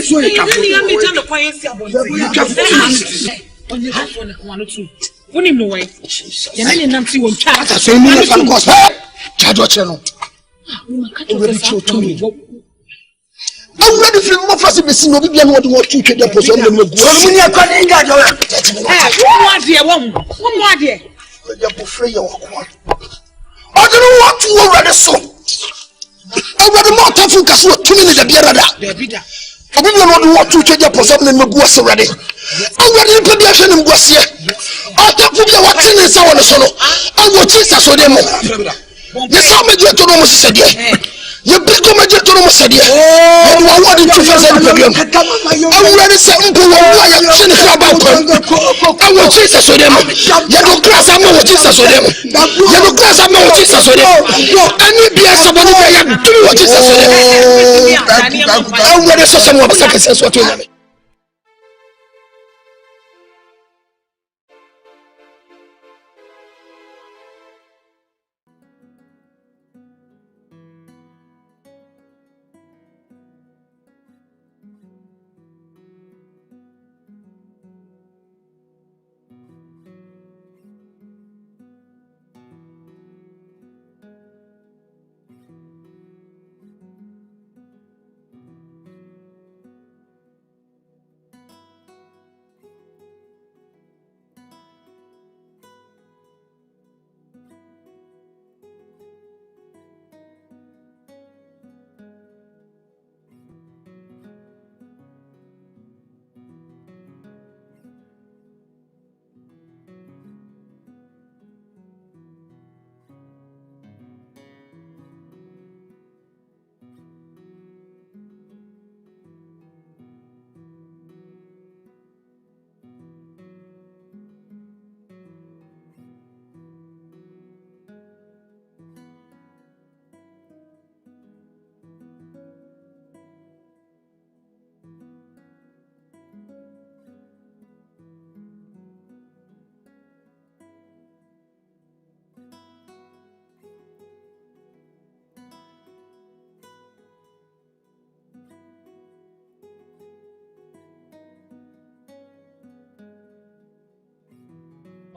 So you can meet on the quiet see about. On your phone na kwano tu. Woni no way. Ya na nam si won twa.
So me na fan cost. Charge what channel. I'm ready for more fast machine. No be what want to the person dem go. So me akwa dey ga jo.
One more there.
You go free your work. I don't want to already so. Over the more tough case what 2 minutes be rather. I don't want to change the person dem go so ready. Already impediation dem go here. After put your what in so on so no. I go Jesus so dem. The same media to no said there. You big media to no said there. And you want to face the problem. I already said uncle why you chin about. I will Jesus so dem. You go class am with Jesus so dem. You go class am with Jesus so dem. Any BS somebody you do what Jesus so dem. I already saw someone sacrifice what you have.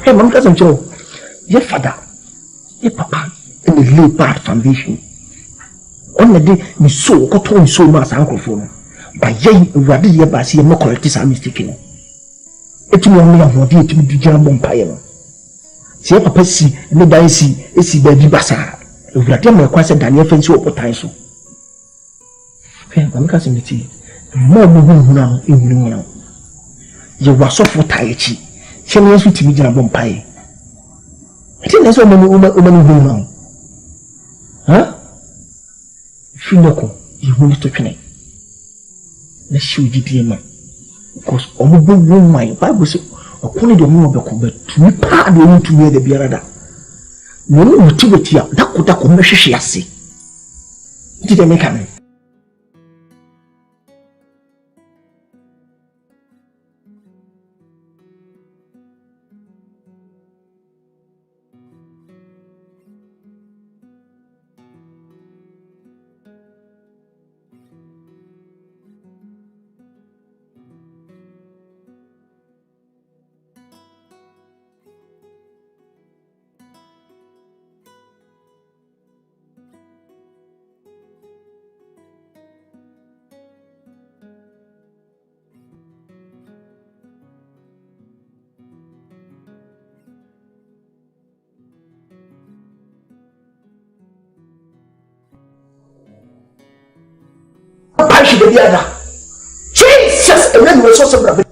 Hey, Mom doesn't show. Your father, your papa, and the lay bad foundation. On the day we saw, got on so much uncle for. But yea, rather, ye by see a more correct is mistaken. It will only have what to be German umpire. See, papa see, no by see, a see baby bassa. If you are quite a Daniel Fence or potential. Hey, I'm casting the tea. More moving now in now. You were so for Taichi. She knows what to be German umpire. I think that's what many women now. Huh? Finoko, you will not to let's show you the man. Because Omubu won my Bible says, upon the moon of the combat, to me, part the to me the Biarada. No utility, that could have commercial see. Did I make a Jesus, and then we're so sorry.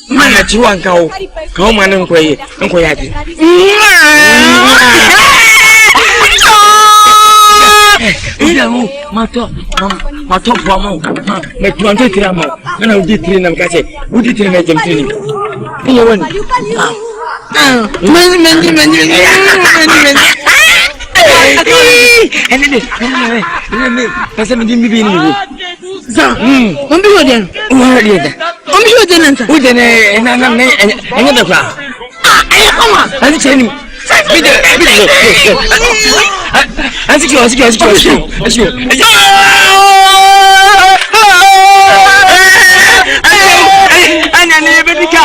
Mana ciwon kawo manin koyi in koyi ati Udamu mato pomo me tuanto tiramo kana udi tirina mkase udi tirina jemtini iya woni meni pasa mindi bibi ni za ombi woden ombi woden nanta woden na da kwa kama ani cheni bide asiki ana ne bedika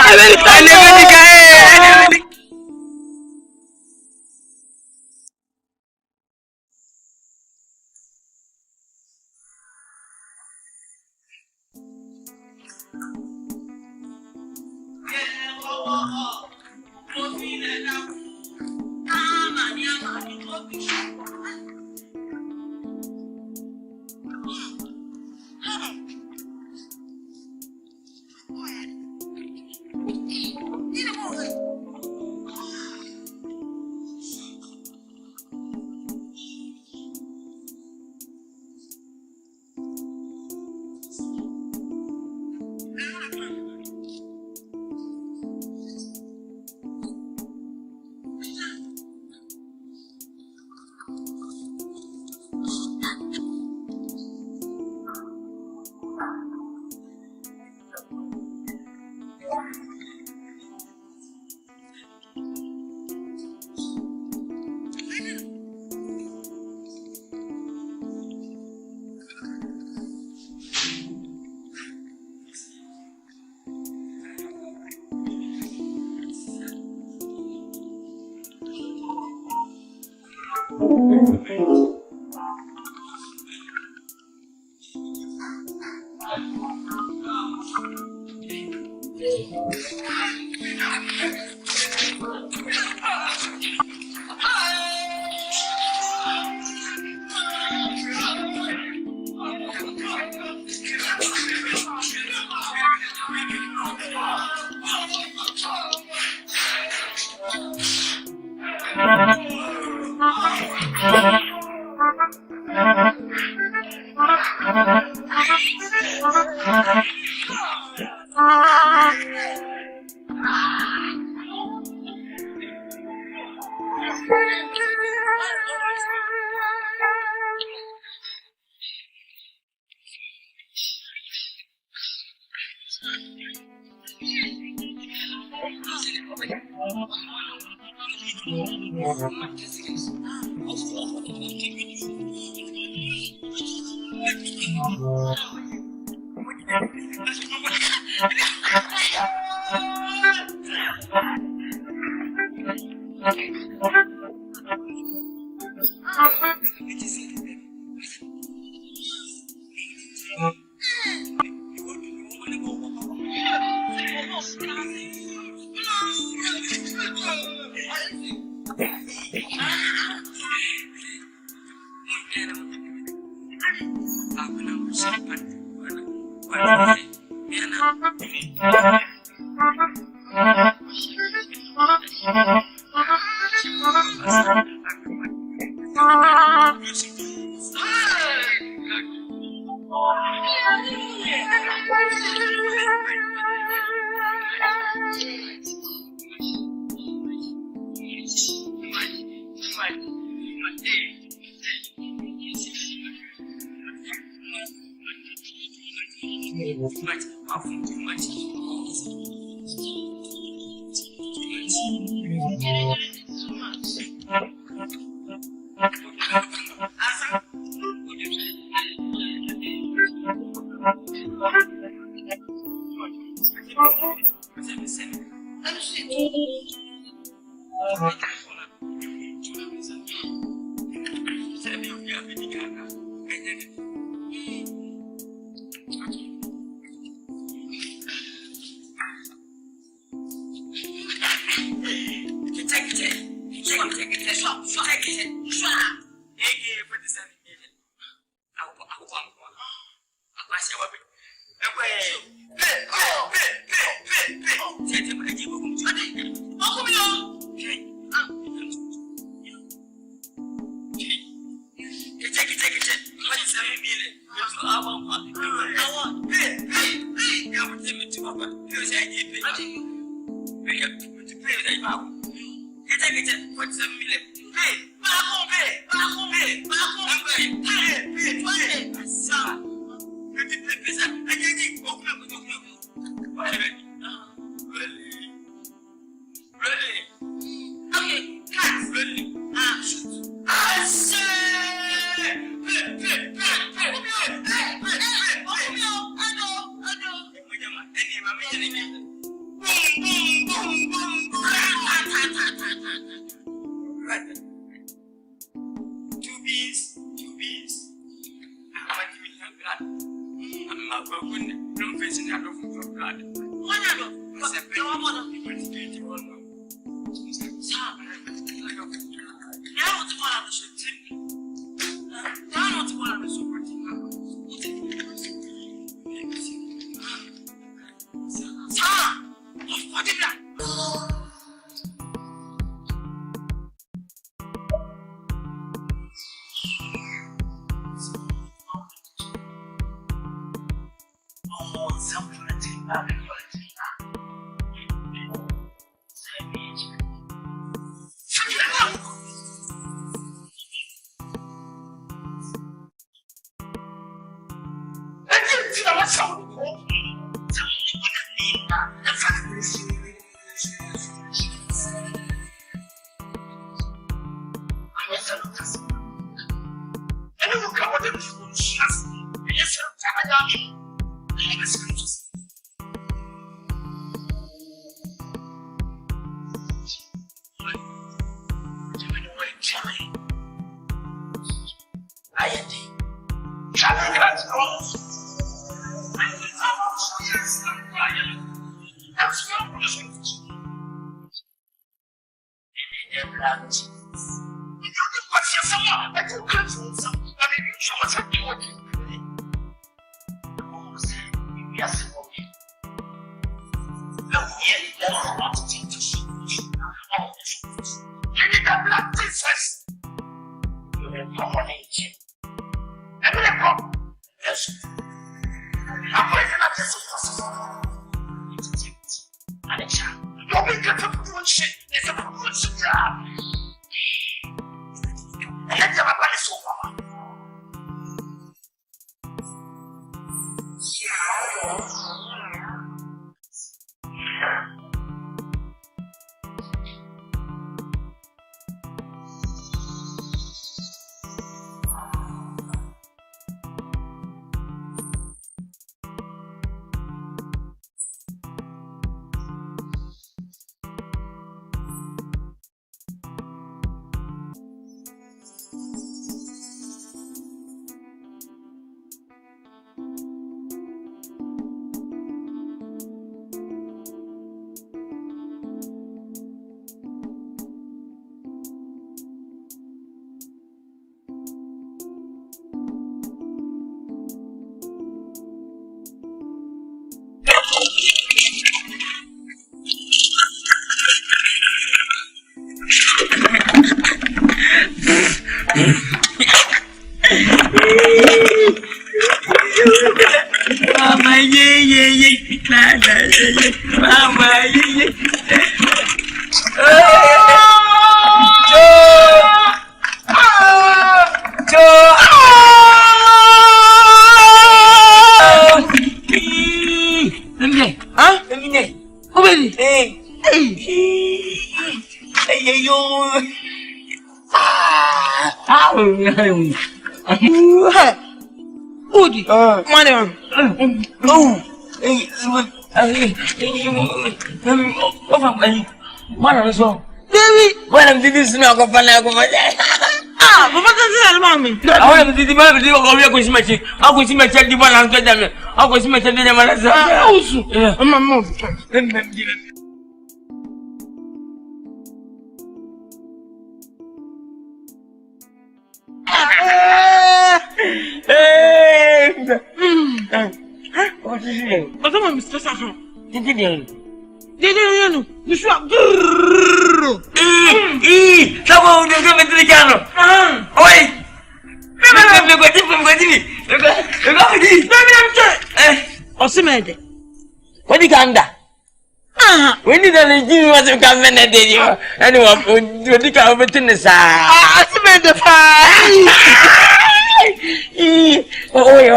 When did I give you what you come in and did you? Anyone, you think I'll be in the side? I smell the fire.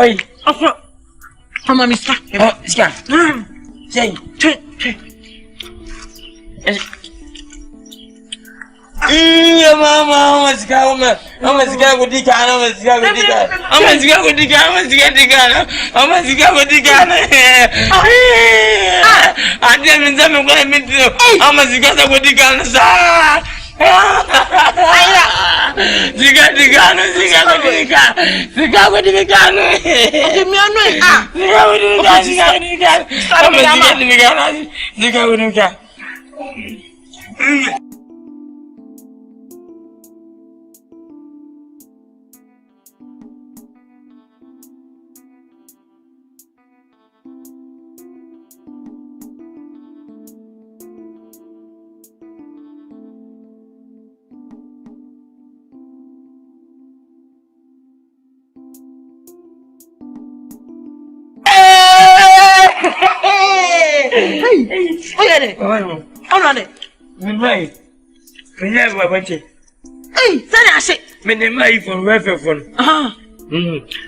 Oi. Come on, Mr. Scan. Say, Mama, let's go with the gun. I didn't tell me what I meant to do. I must get with the gun. You got the gun.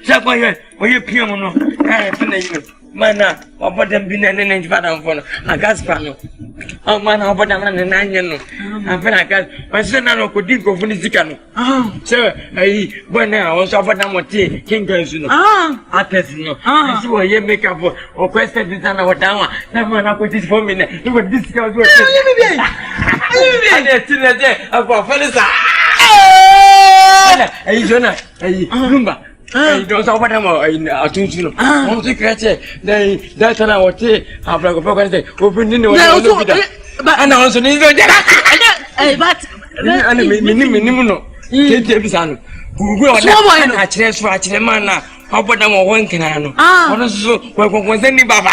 Saboye, oye piano, mana, about them being an end for a gas panel. Oh, man, about them and 9 years. And when I got my son, I could think of Funicano. Sir, when I was about them what tea, King Council. Artesino. I see what you make up or question this and our down. That one I put this for me. Look at this girl. About Felisa. Hey, Jonah, hey, Lumba. Hey, don't over them in a tunnel. One secret, that's an hour tea. I've got a program. Open in the but I also need to get but minimum. Take who go on a chance for a man. How about them one can I know? Also, was any Baba?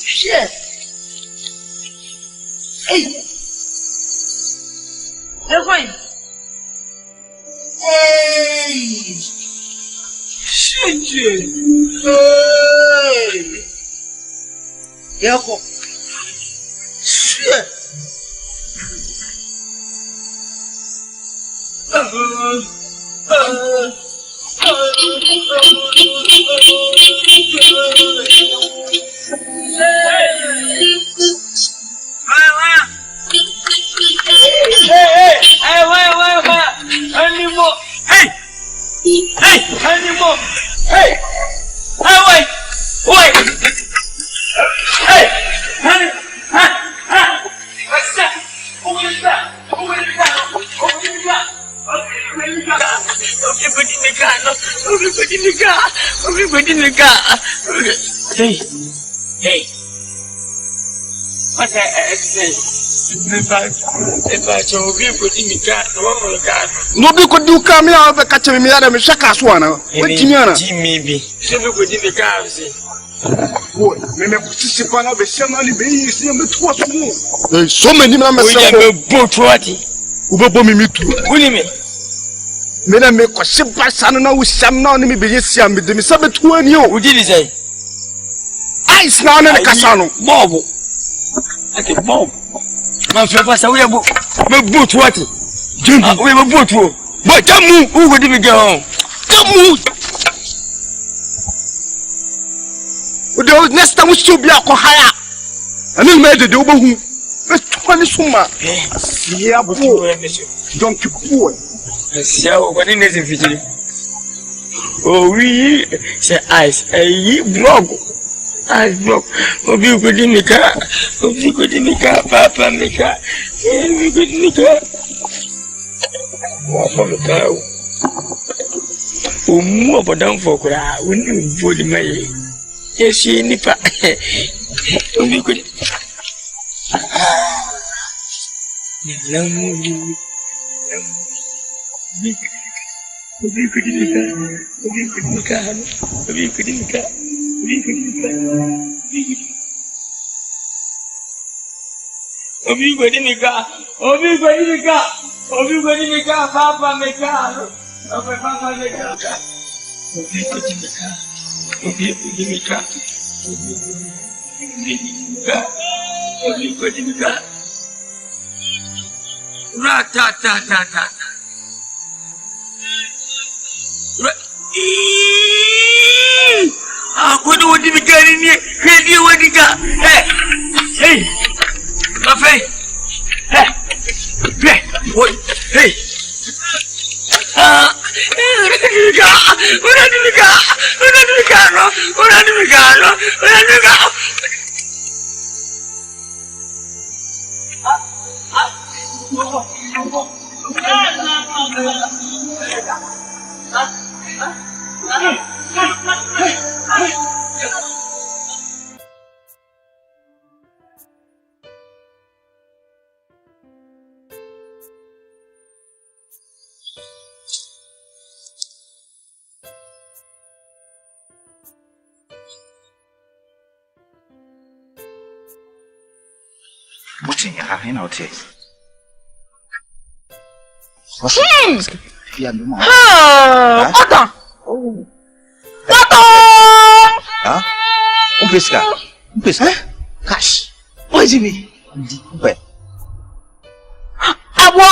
Shit. Hey. That's fine. Hey. Shit. Hey. Nyarko. Shit. Hey. What I say? If I shall be putting me cat, nobody could do come here over catching me out of a shakaswana. What do you maybe? Never could in the car. What? Maybe Sipana be suddenly being so many members of both party. Ubomi too. William. Madame, make a simple son with some non immediate and with the Mississippi 2 you. Who did he say? Ice now in the Casano. Bob. I think Bob. My friend, we have boot what? We have a boot. But come who would even go home? Come move. The next time we should be a higher. And then made the double who. Let's 20 summa. Yeah, but don't keep poor. So, what in this video? Oh, we say ice, a broke. I broke. Oh, you could in the car. Oh, you could in the car, Papa, make her. You could in the car. What for the car? Oh, more for down for cry. When you vote in my yes, she nipper. Oh, you could. Kwadwo di bigari ni hwedi wadiga hey my friend hey hey
What's in your hand out here?
Oteng!
Huh? Umpiska?
Cash. What is it?
Where?
Abo,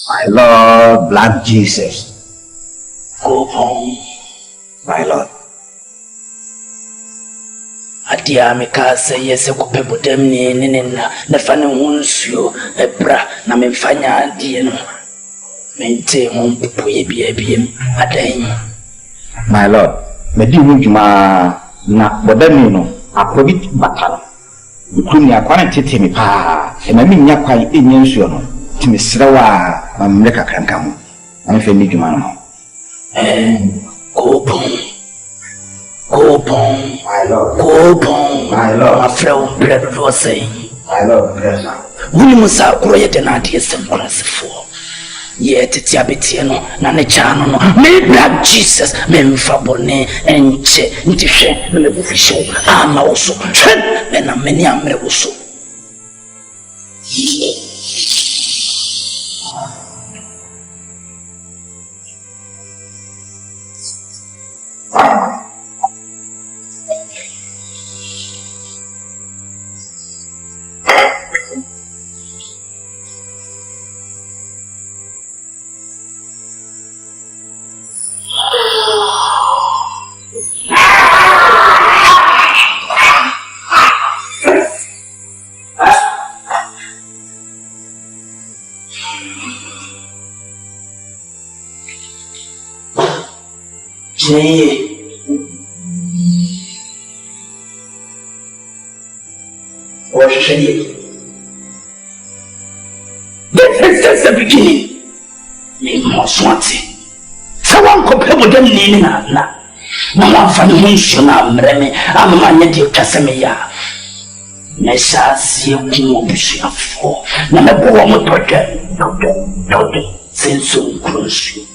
My Lord, Black Jesus. Go home, my Lord.
Adia mekasa yese kupepo demni nina nefane hunsuyo Prah na memfanya adie no mente mumpupu yebiebiem adain.
My Lord, medi wujuma na bodani no akobit batala. Kumi akwana tete mi pa na mi nya kwan enye nsuyo no timi srewa mamreka krankamu. Anfe mi dwuma no.
Go bon, my Lord, my friend, bread was saying,
my Lord, bless her.
We must have created an idea some class for. Yet it's a bit, Nana Chano, may Black Jesus, men fabone, and che, intishe, and the official, I'm also, and a many am also. This is the beginning. Me must want it. Someone compare with them leaning at na. No one for the mission of Remy. I'm a man you Casamia. Messas, you can for. Number one, doctor, since soon cruise you.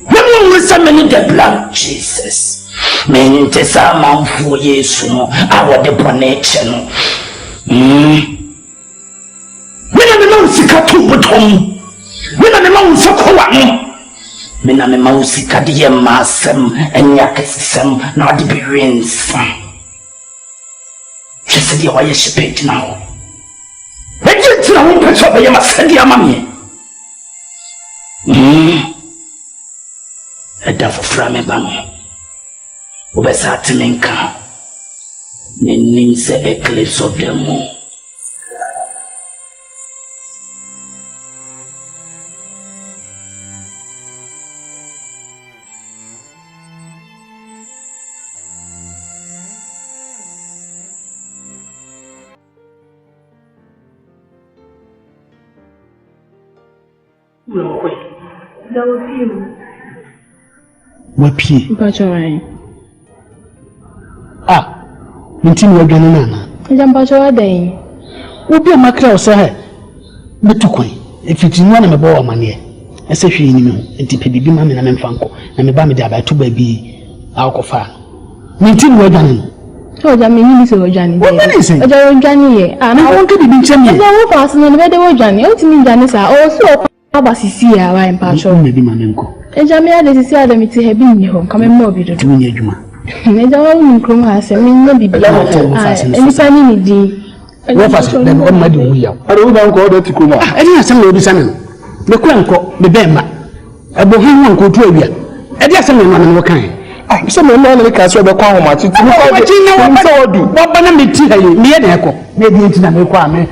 When we summon the blood, Jesus. Men te sama mfu Yesu no awode bonneche no Mena me ma sika tubutom Mena me ma usakowa no Mena me ma usika de ye masem enya kesem na de birensa Chese de wa ye shipet na ho Eje na wo peso be ye masedi amame Eda fo frame ba mo Obesati menka Nenim se eclipse of the moon
Wapi?
Mpacho
Mintin wa gani nana.
Mpacho wa dai.
Obi amakra o se metukwan. Efitinu na mebo wa mane. Ese hwe ni me enti pe bibi ma me na me mfanko. Na me ba me de abato ba bi akofa. Mintin wa gani.
Oja me ni se ojani. Oja ojani ye.
Na won ka bibi ncham ye.
Oja wo fa so na be de ojani. O ti mi jani sa. O so abasisi ya wa mpacho.
Me bi ma me nko.
Eja me ade sisi ade mi ti hebi ni ho. Ka me mo bi do.
Tumi ni adwuma.
Eja wa ni krom ha se me no bibi. Eni pa ni di.
Wo fa se dem o ma di wu ya.
Ade wo ban ko o do ti kuma.
Eni asem na obi sa me. Me kwa nko me be ma. Ebo han wan ko tu awia. Edi asem na no kan.
Se me no na ka so be kwa ho ma ti.
Wo odu. Wo ba na me ti ha yi. Me ye na eko. Me di nti na me kwa me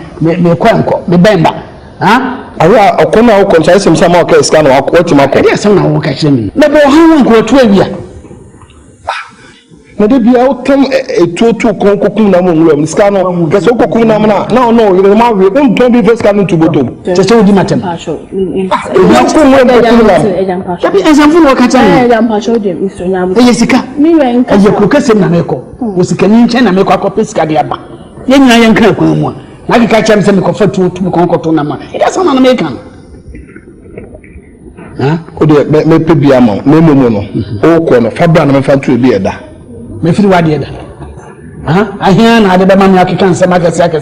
kwa nko. Me be ma.
Awa okona o koncha sem sama o ka scan wa ko ti ma ko.
Edi asem na wo ka kire me. Me be han wan ko tu awia.
Na de bia o tam etuotu konkokum na mo nwura scan no ka so kokum na mo na no you ma we don be first scan to bottom.
Chese odi matem.
Ya ko mo en kokum na.
Tabi example wo ka tani.
Ejam pasho de Mr. Nyamu.
Yesika.
Mi we nka.
Aye ko kasem na meko. Wo sika ni nche na meko akọ sika de aba. Ye nyina ye nka ko mu a. Na ka cha me se me ko fatu tu ko nkoto na ma. Ida sama na meka.
O de me pe bia ma me momo no. O ko no fa bra na me fa tu e bi eda.
Me firi wade da ahia na ade be ma me akeka nsem akese akere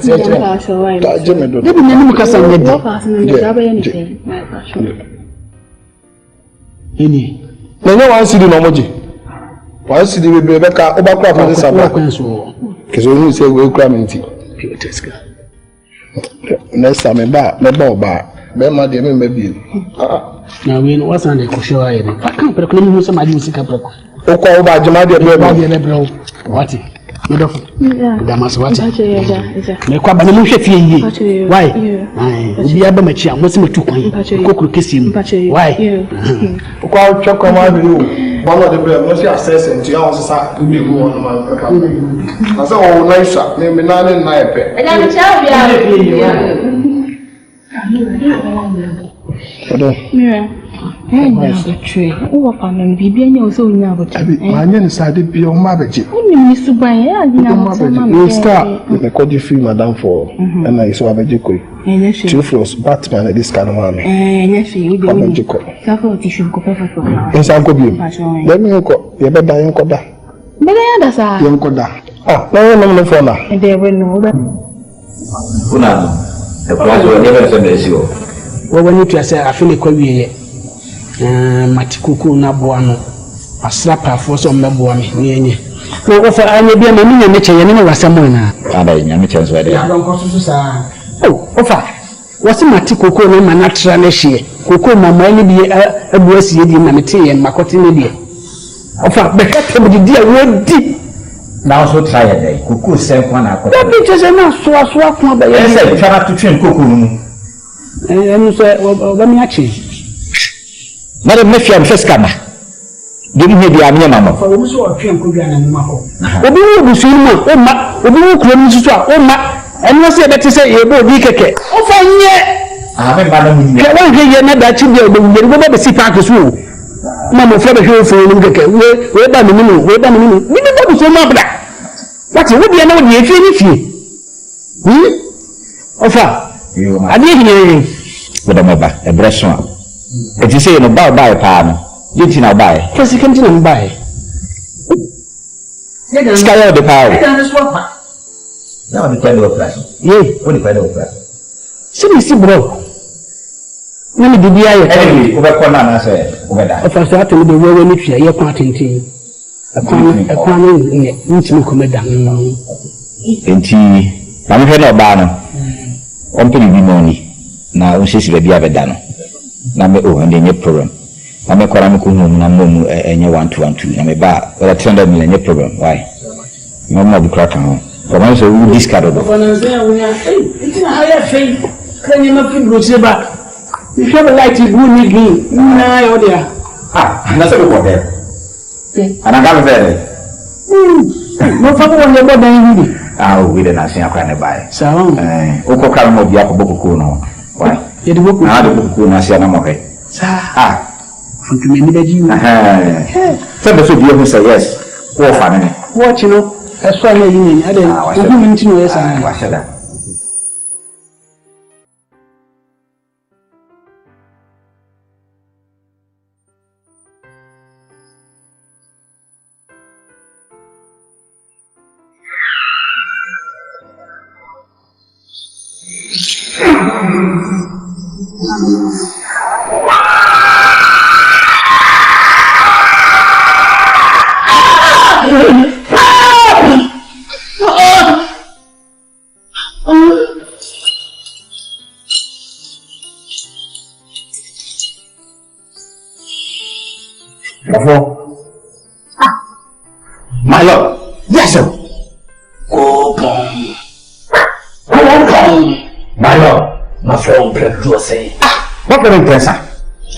ta je me do
de bi nani mukasa nyedi eni
na nya wan sidi no moji wan sidi be be ka oba kra fa saba kezo ni se we kra menti
pioteska
na sa me ba oba be ma de me bi
na we no wasan de ko showa ye ne kan pre ko ni mu se ma di usika pre ko
Oko oba jama de
bro wati medofo damas wati me kwa ba na mu hwe fie yi why obi aba machi a mo se metu kwan kokuru kesi mu why
kwa choko ma bi o bono de bre no si access nti ya won sa bi go won ma ka na se o na isa me na ne na epe
eja ni cha bia
odo
mira tree. Who are family? Bibi and you so near but
my name is Adi Bio Mabaji.
Only Miss Subai, I didn't
know. Start the Kwadwo free madam for and I saw Abajiko. Two floors, Batman at this kind of man.
Yes, you do. Careful tissue go perfect.
Yes, Uncle Bill. Let me go. You better young Koda.
But I understand.
Young Koda. No for now.
And they will know that.
The plans were never sent you.
Well, when you say, I feel like matikuku na boano asra pafo so mmeboa me nyenye na wo fa anya bia ma nya meche ye ne wasamo na
ada nya meche so de
ya don ko so sa o fa wasi matikuku na manatra na hie kuku mama ni bi abu asie di na mete ye makote ne bi o fa be ka te bi di a wodi
na so try ye kuku sen kwa na akote
da bi je na so kwa ba ye
se twa to twen kuku nu
enu so ba mi achi
Madam Mefia Mfeskama. Give me the Amyama.
For those who are trained to be an animal. Obi will see you, Obi will claim to and was said that to say a boy, Keke. Oh, fine, yet. I haven't been here, that you will never see Parker's rule. Mamma Flabber Hill for Keke, where done the minute, where done the minute. We never so much black. What would be another year if you? Offer. I didn't hear you.
But I'm a breast one. If you say no buy pan, you think I'll buy.
First, you can tell buy.
Sky out the power. Now the kind of price.
Yea,
what the kind of price?
See, bro. Let me be
anyway, over corner, say, over that.
If I start to the way we you're parting team. A corner in Comedan.
And tea, I'm going to ban open the money. Now, she's baby have done. Na me and any problem. Na me kwara me ko hu na mo enye 1 na me ba wala 300 million any problem. Why? No more be crack on. For man so we discard it.
For na say we it's na higher faith. Can you not feel good ba? You should like to go need me. Na yo there.
Na say go there. Ana ga be
no fa ko le bo dan yi.
We dey na say akwa na buy.
Sawa.
O ko kala mo bia ko boko no. Why? Yedi woku na woku na sia na mo he. Sa funtu me ni beji na. Say so bi say yes. Wo fa ne.
Watch no. Eso na yi ni ade. Ogu mi ntino yes na.
Wa sheda. My lord, yes sir. My lord, ma frère Prah say. What can Nkansah?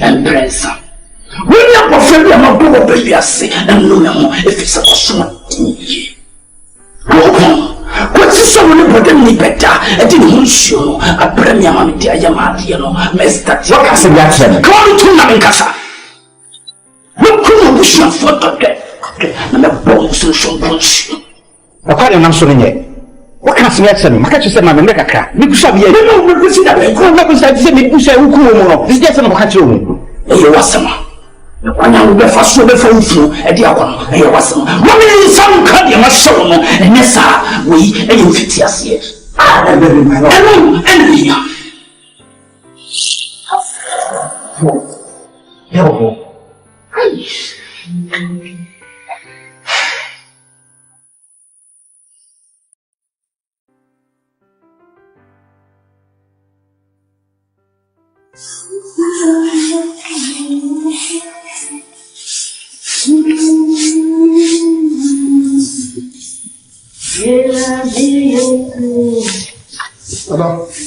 Nkansah. When you are afraid of my brother, baby, I say, and no more if it's a something. What's someone put me better? I didn't show a premier mammy, dear Yamadiano, Mr.
What can I say?
Come to Nkansah. Look, come wish you for that. I'm a bones and some bones.
I can't answer yet. What can I say? I can't say my make a crack. Because I'm here. No, because I said, me push a woman. This gets on catch you.
You was some. When I will be for so before you, a dear one, you was some. What is some kind of show? And yes, sir, we ain't 50 years yet.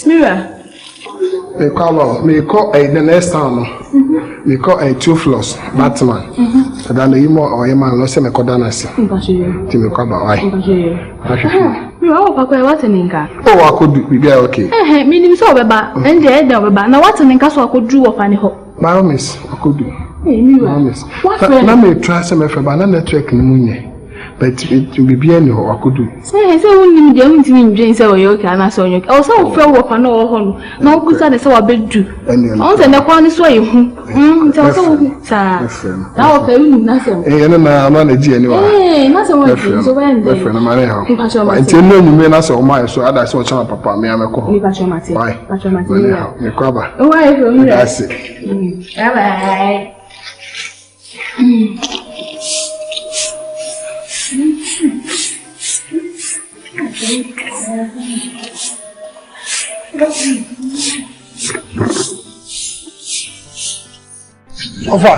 Mira.
Me call the next time. Me call a 2 floors Batman. And then you more or man, no say me call Danasi. Me call by why?
You are what an inca.
Oh, I could be okay.
Eh, meaning so beba, and the head of a now what's an inca so I could do a funny hope.
My miss, I could do.
Miss. What
me try some of a banana network in the moon. But it will be any or I could do.
Say, when you going to mean Jane say you can answer you. Also, fair work on no home. No good at the so I beg you. And the one is way. Sir. Now, okay, nothing.
And I'm not a G anyway.
Nothing. So when the
friend of my house. Until no, you may not so much, so I saw some papa. Me, I'm a call. Why? Me cover.
Oh,
that's it.
Bye.
Over.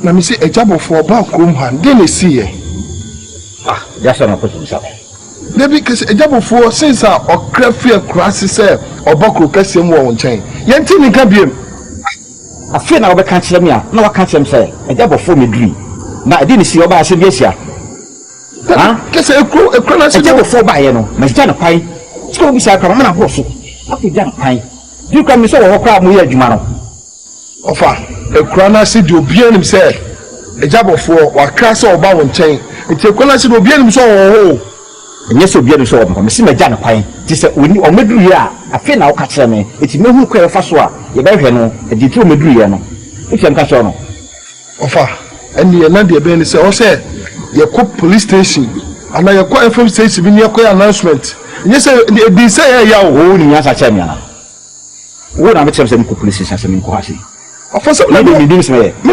Let me see a job for back home and then see it.
That's what I put himself.
Because a job for since or crafty crasses or buckle casting war on chain. Yantin can be.
I feel now I can't tell me. No, I can't say a job for me dream. Now I didn't see about Sylvia.
Guess a job
for by you know, my John Pine. So we shall come on a horse. Up to John Pine. You can be so crowd me, Jumano.
Offer a crana said you'll be himself. A job for what crass or bound chain. It's a crana said you'll be him so.
And yes, you'll be so. I'm seeing my John Pine. Just when you are middle year, I feel now catch me. It's me who quite a fast one. You better know a detour middle year. If I'm catch on.
Offer and the Nadia Ben is also your police station. And I acquire from station in your announcement. Yes, they say, "Ya, oh, Nyasa Chamiana." What am I saying? Police station in Kwasi. Of course, maybe you didn't say. No,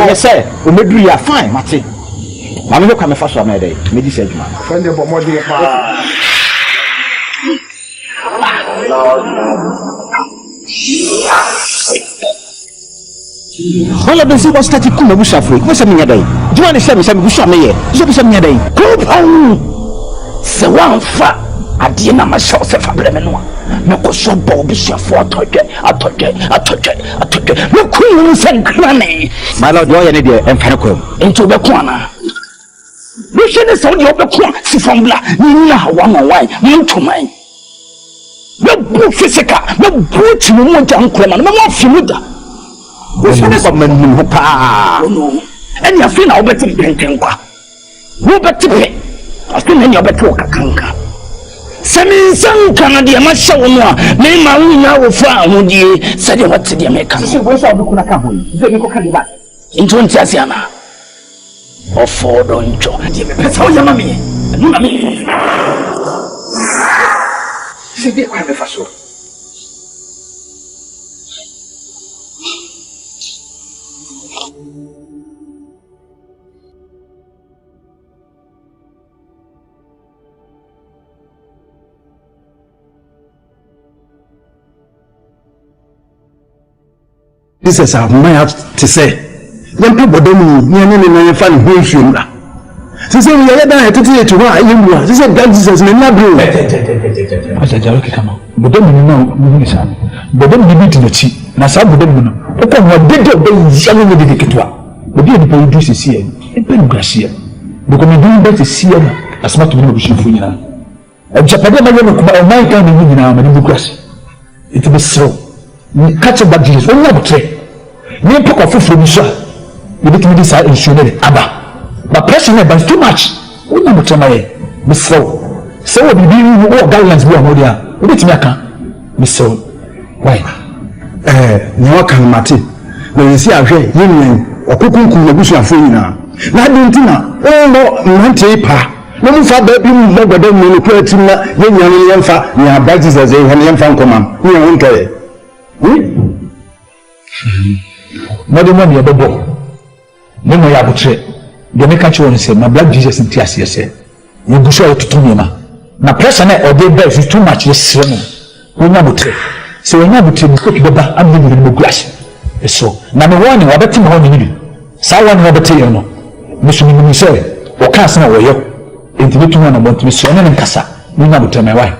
you say, "We made you fine, Marty." I'm not coming fast on my day. Maybe said, "Man, friend about more than
well, I've been seeing what's starting Kumawood free. What's a minute day? Do you understand me? Some shot me here. So, some day.
So, one fat. I didn't know myself if I blame anyone. No, because so Bob is your fault. I told you. No, Queen and Granny.
My lord, you're an idiot and Fanaco.
Into the corner. Lucian is on your corner. See from Black. You know, one more wine. You to mine.
no physical, no brute, no one can claim, no more familiar. What's the man? No, and you feel now better than Kanka. No better pay. I think any of better Kanka. Semi some Canada, my show, name my own now found you, said you what to the Americans. What's all the Kunaka? Then you can back into Intensifying. Or for don't join. That's how your mammy. C'est quoi me façon?
This is how I have to say. When people don't know, find who you are. She said, we are there to teach you why you are. She said, God Jesus, may not do it. I said, Jarok, come on. But don't you know, but don't be beaten the cheek. Nasa, but don't know. Upon what did you be young with the Kitwa? But you do this is here. It been Gracia. Because we do better see as much to be for you now. A Japanese man can be now, and in grass. It will be slow. Catch up that Jesus, one more trade. You pick off from you, sir. You need to decide and show it. Abba. But pressure is too much. We never try my slow. So we be all guidelines we are more there. We need to make Miss So. Why? Nyarko Mati. When you see a way, you or cooking Kumawood and Fina. Now don't you know? Oh no, Monte Pa. No more for baby, no better than you put in the young fa. You are badges as a young fan command. We are okay. Madam, you are the boy. No more abutre. The make catch one say, my blood Jesus in tears, yes, you go show it to me, ma. Na pressure or they bear is too much, yes, sir. We never trade. So we never trade, cook the back, I'm living in the grass. So, number one, I bet him on you. Someone never tell you, no. Mr. Minister, or Castle, or you. Intimate one about Miss Nkansah. We never tell my wife.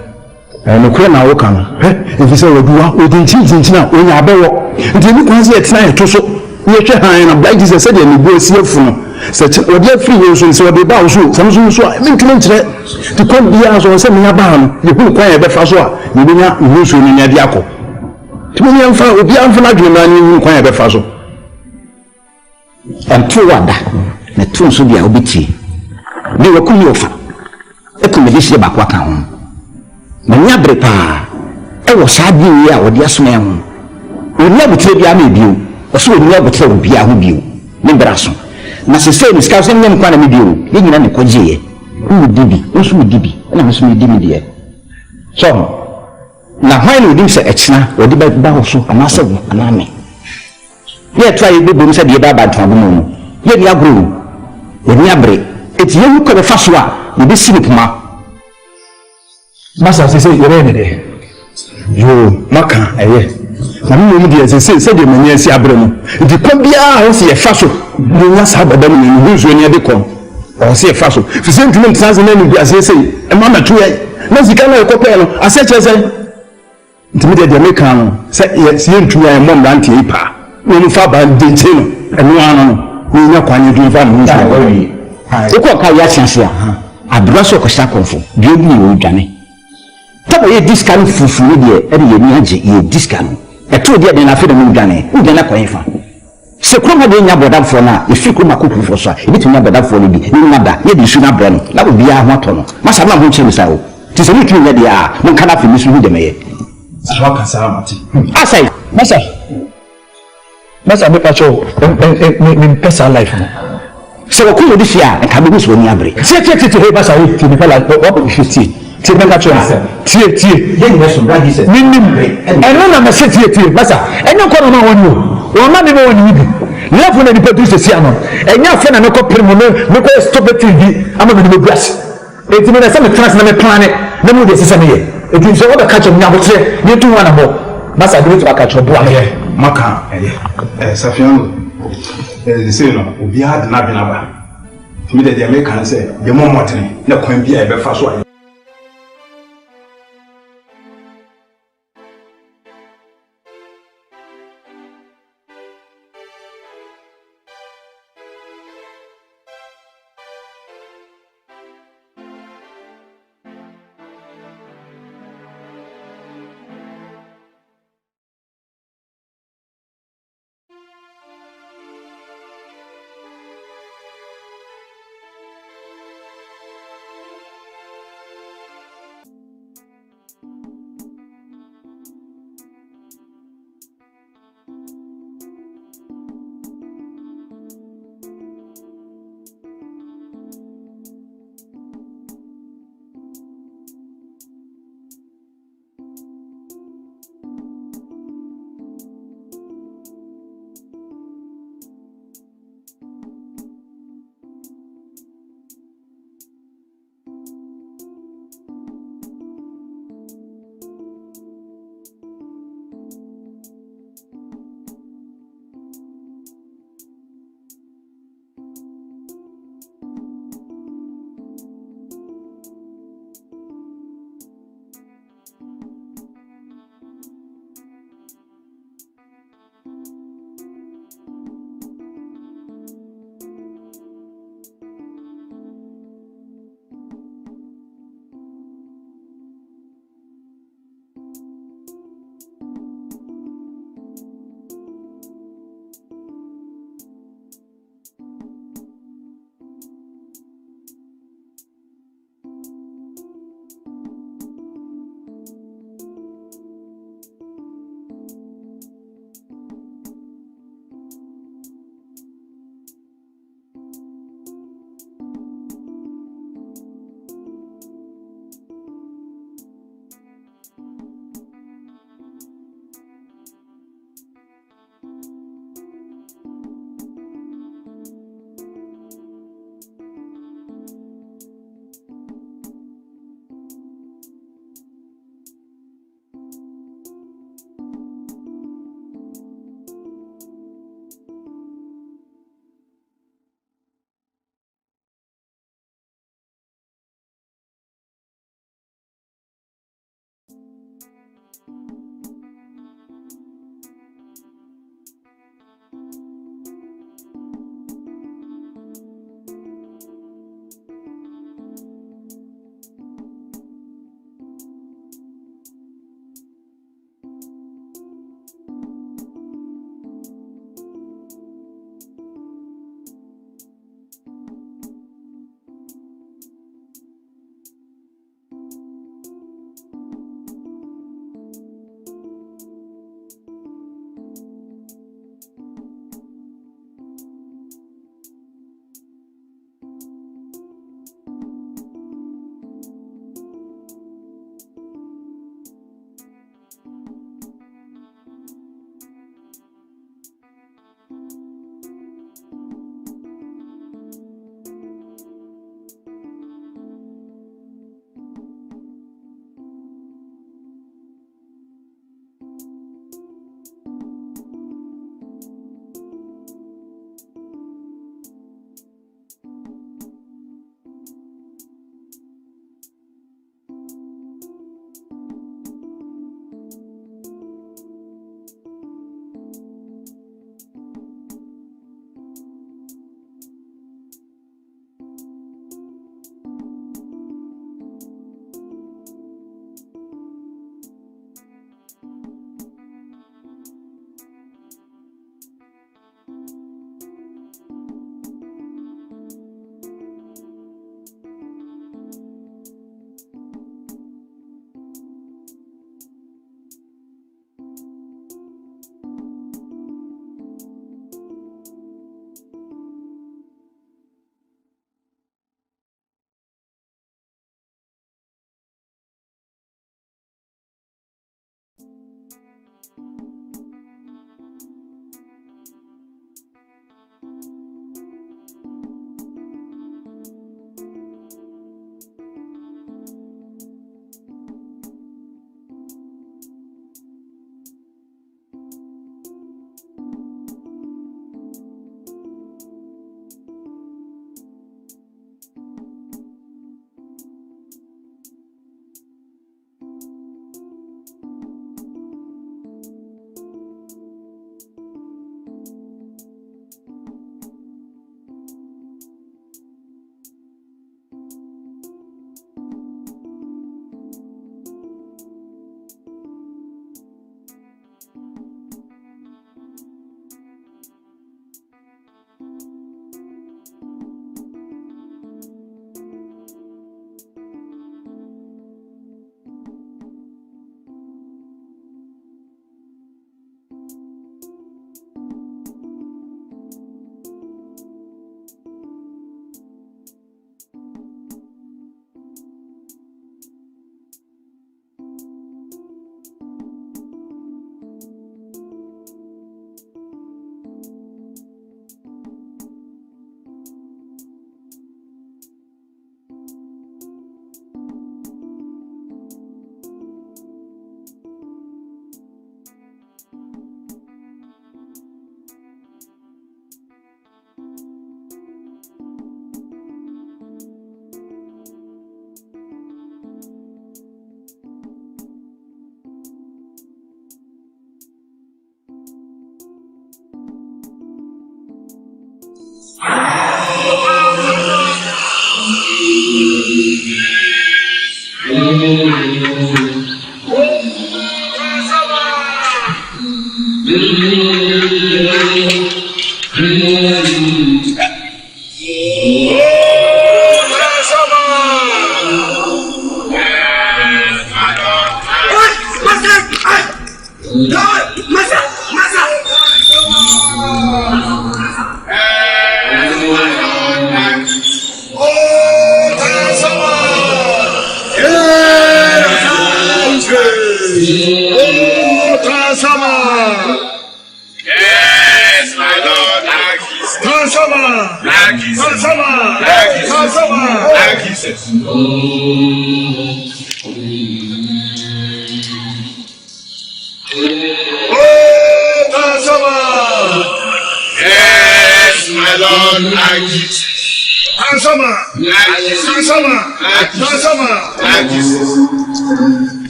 And the crown, I walk on. If you say, we didn't change now, we are better. Until you can see it tonight, to so. We are trying to blind Jesus said, and we go see a phone. Such a dear free so the bow so some so I mean to come be as or send me about you who quiet the first one. You will not lose in the Diaco. To me, I'm fine with the unflagging man you quiet the first one. And true one that the two should be obiti. They were cool offer. A comedition about what town. Mania brepa. I was sad you or the smell. We never tell you I may be. Or so we never tell you I will be. Liberason. Na se say miska so nyam kwa na me bio ye nyina ne kwaje wo dibi wo so dibi na me so me dibi de so na hwan no dim se echina wo di ba ho so ana se wo ana me ye try ye bebo se de ba ba to abu no ye ni agro ye ni abre eti ye ko be fa so a ye be sini puma masa se ye re ne de yo maka eye na me mu de se de manya si abre no di kwa bia ho se ye fa so no was abada no no zo ni de kom o se fa so fi sentiment sans na ni ase sei e mama to ye na sika na ko pe no ase che sei ntimi de make am se ye ntu ya mom rant e pa no fa ba de nche no e no ano no ni nya kwanye du fa no so e ko ka ya chance a abra so ko sta konfo bi obi ni o dwane tabo ye discount fufu ni de e ye ni age ye discount e to de na fe de mu dwane u de na kwanye fa se kuma de nya boda fo na e fi kuma ko fo so a e bitu nya boda fo ni bi ni nada ye di su na bra no na obi a ho to no masa na ho che mi sa o ti se ni tu nya de a mo kana fi mi su hu de meye sawa kan sa mati asai masa me pacho me pesa life no se ko ko di fia e ka be so ni abre se ti he basa o ti ni pala o be 50 ti me ka cho tie ye ni so bra di se ni e no na me se tie basa e no ko no ma woni o ma me mo woni bi lefu na di pedu se sia no e nya fe na me ko primo me ko stop TV ama me no grass e ti me na se me trans na me plan na mo de se me ye e ti so o be catch me abotre ni tu wana bo basa de to catch bo ala maka safiano se no obi ad na bi na ba mi de me kan se de mo motene na kwan bi e be fa so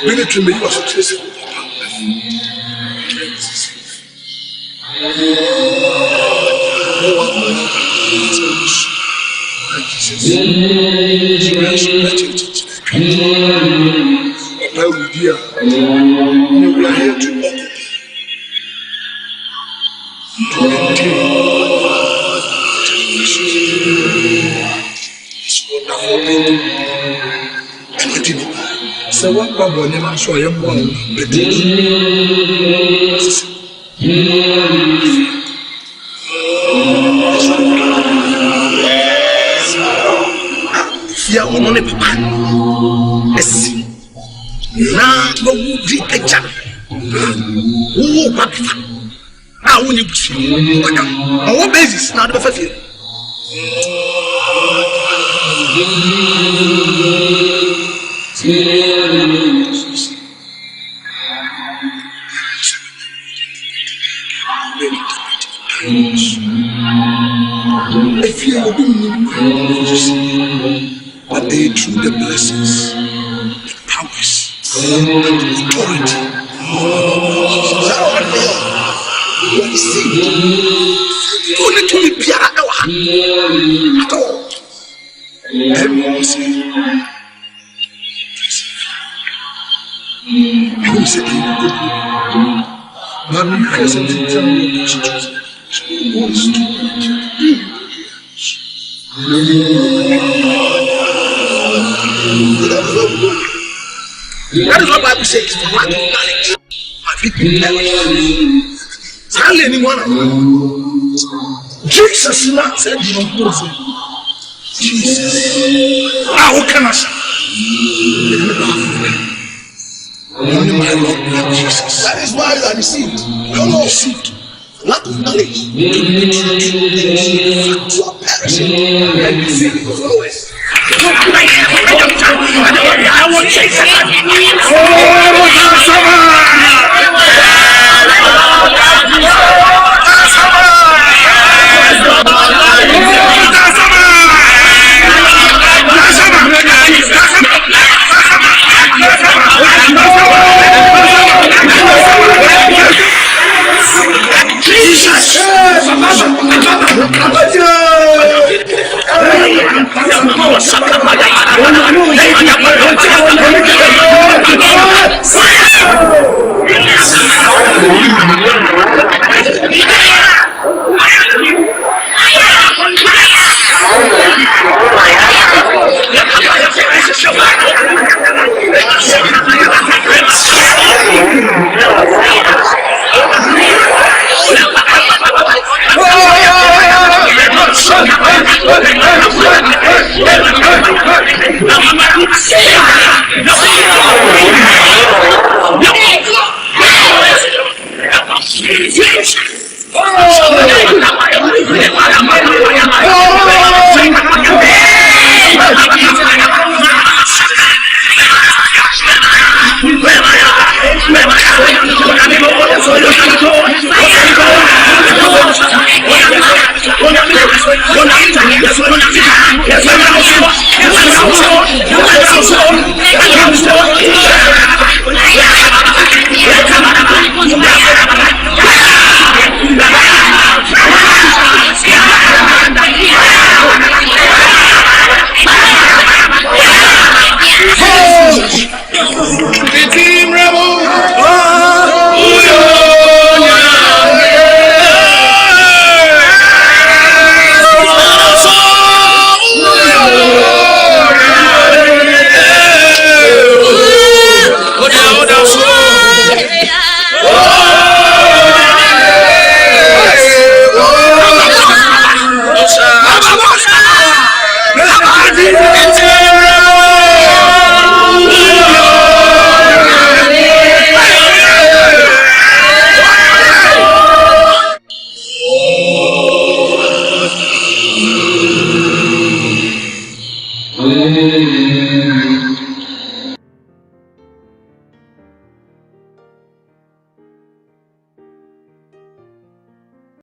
Military, you are successful. So what problem never show him one yeah, one on the papa. Yes. Now, no would be a chap. Who back? I won't you see. On what basis? Not the first year. If you are doing but they through the blessings, the powers, the authority. You are deceived. Only to me, Pierre, at all. Everyone say, who said you? Mommy, present in time, what is to that is what the Bible says for lack of knowledge. My people perish. Tell anyone. Jesus not said you don't know. Jesus. How can I say? Only my Lord Jesus. That is why you are deceived. You are not deceived. Lack of knowledge. You are perishing. And deceiving followers. I will chase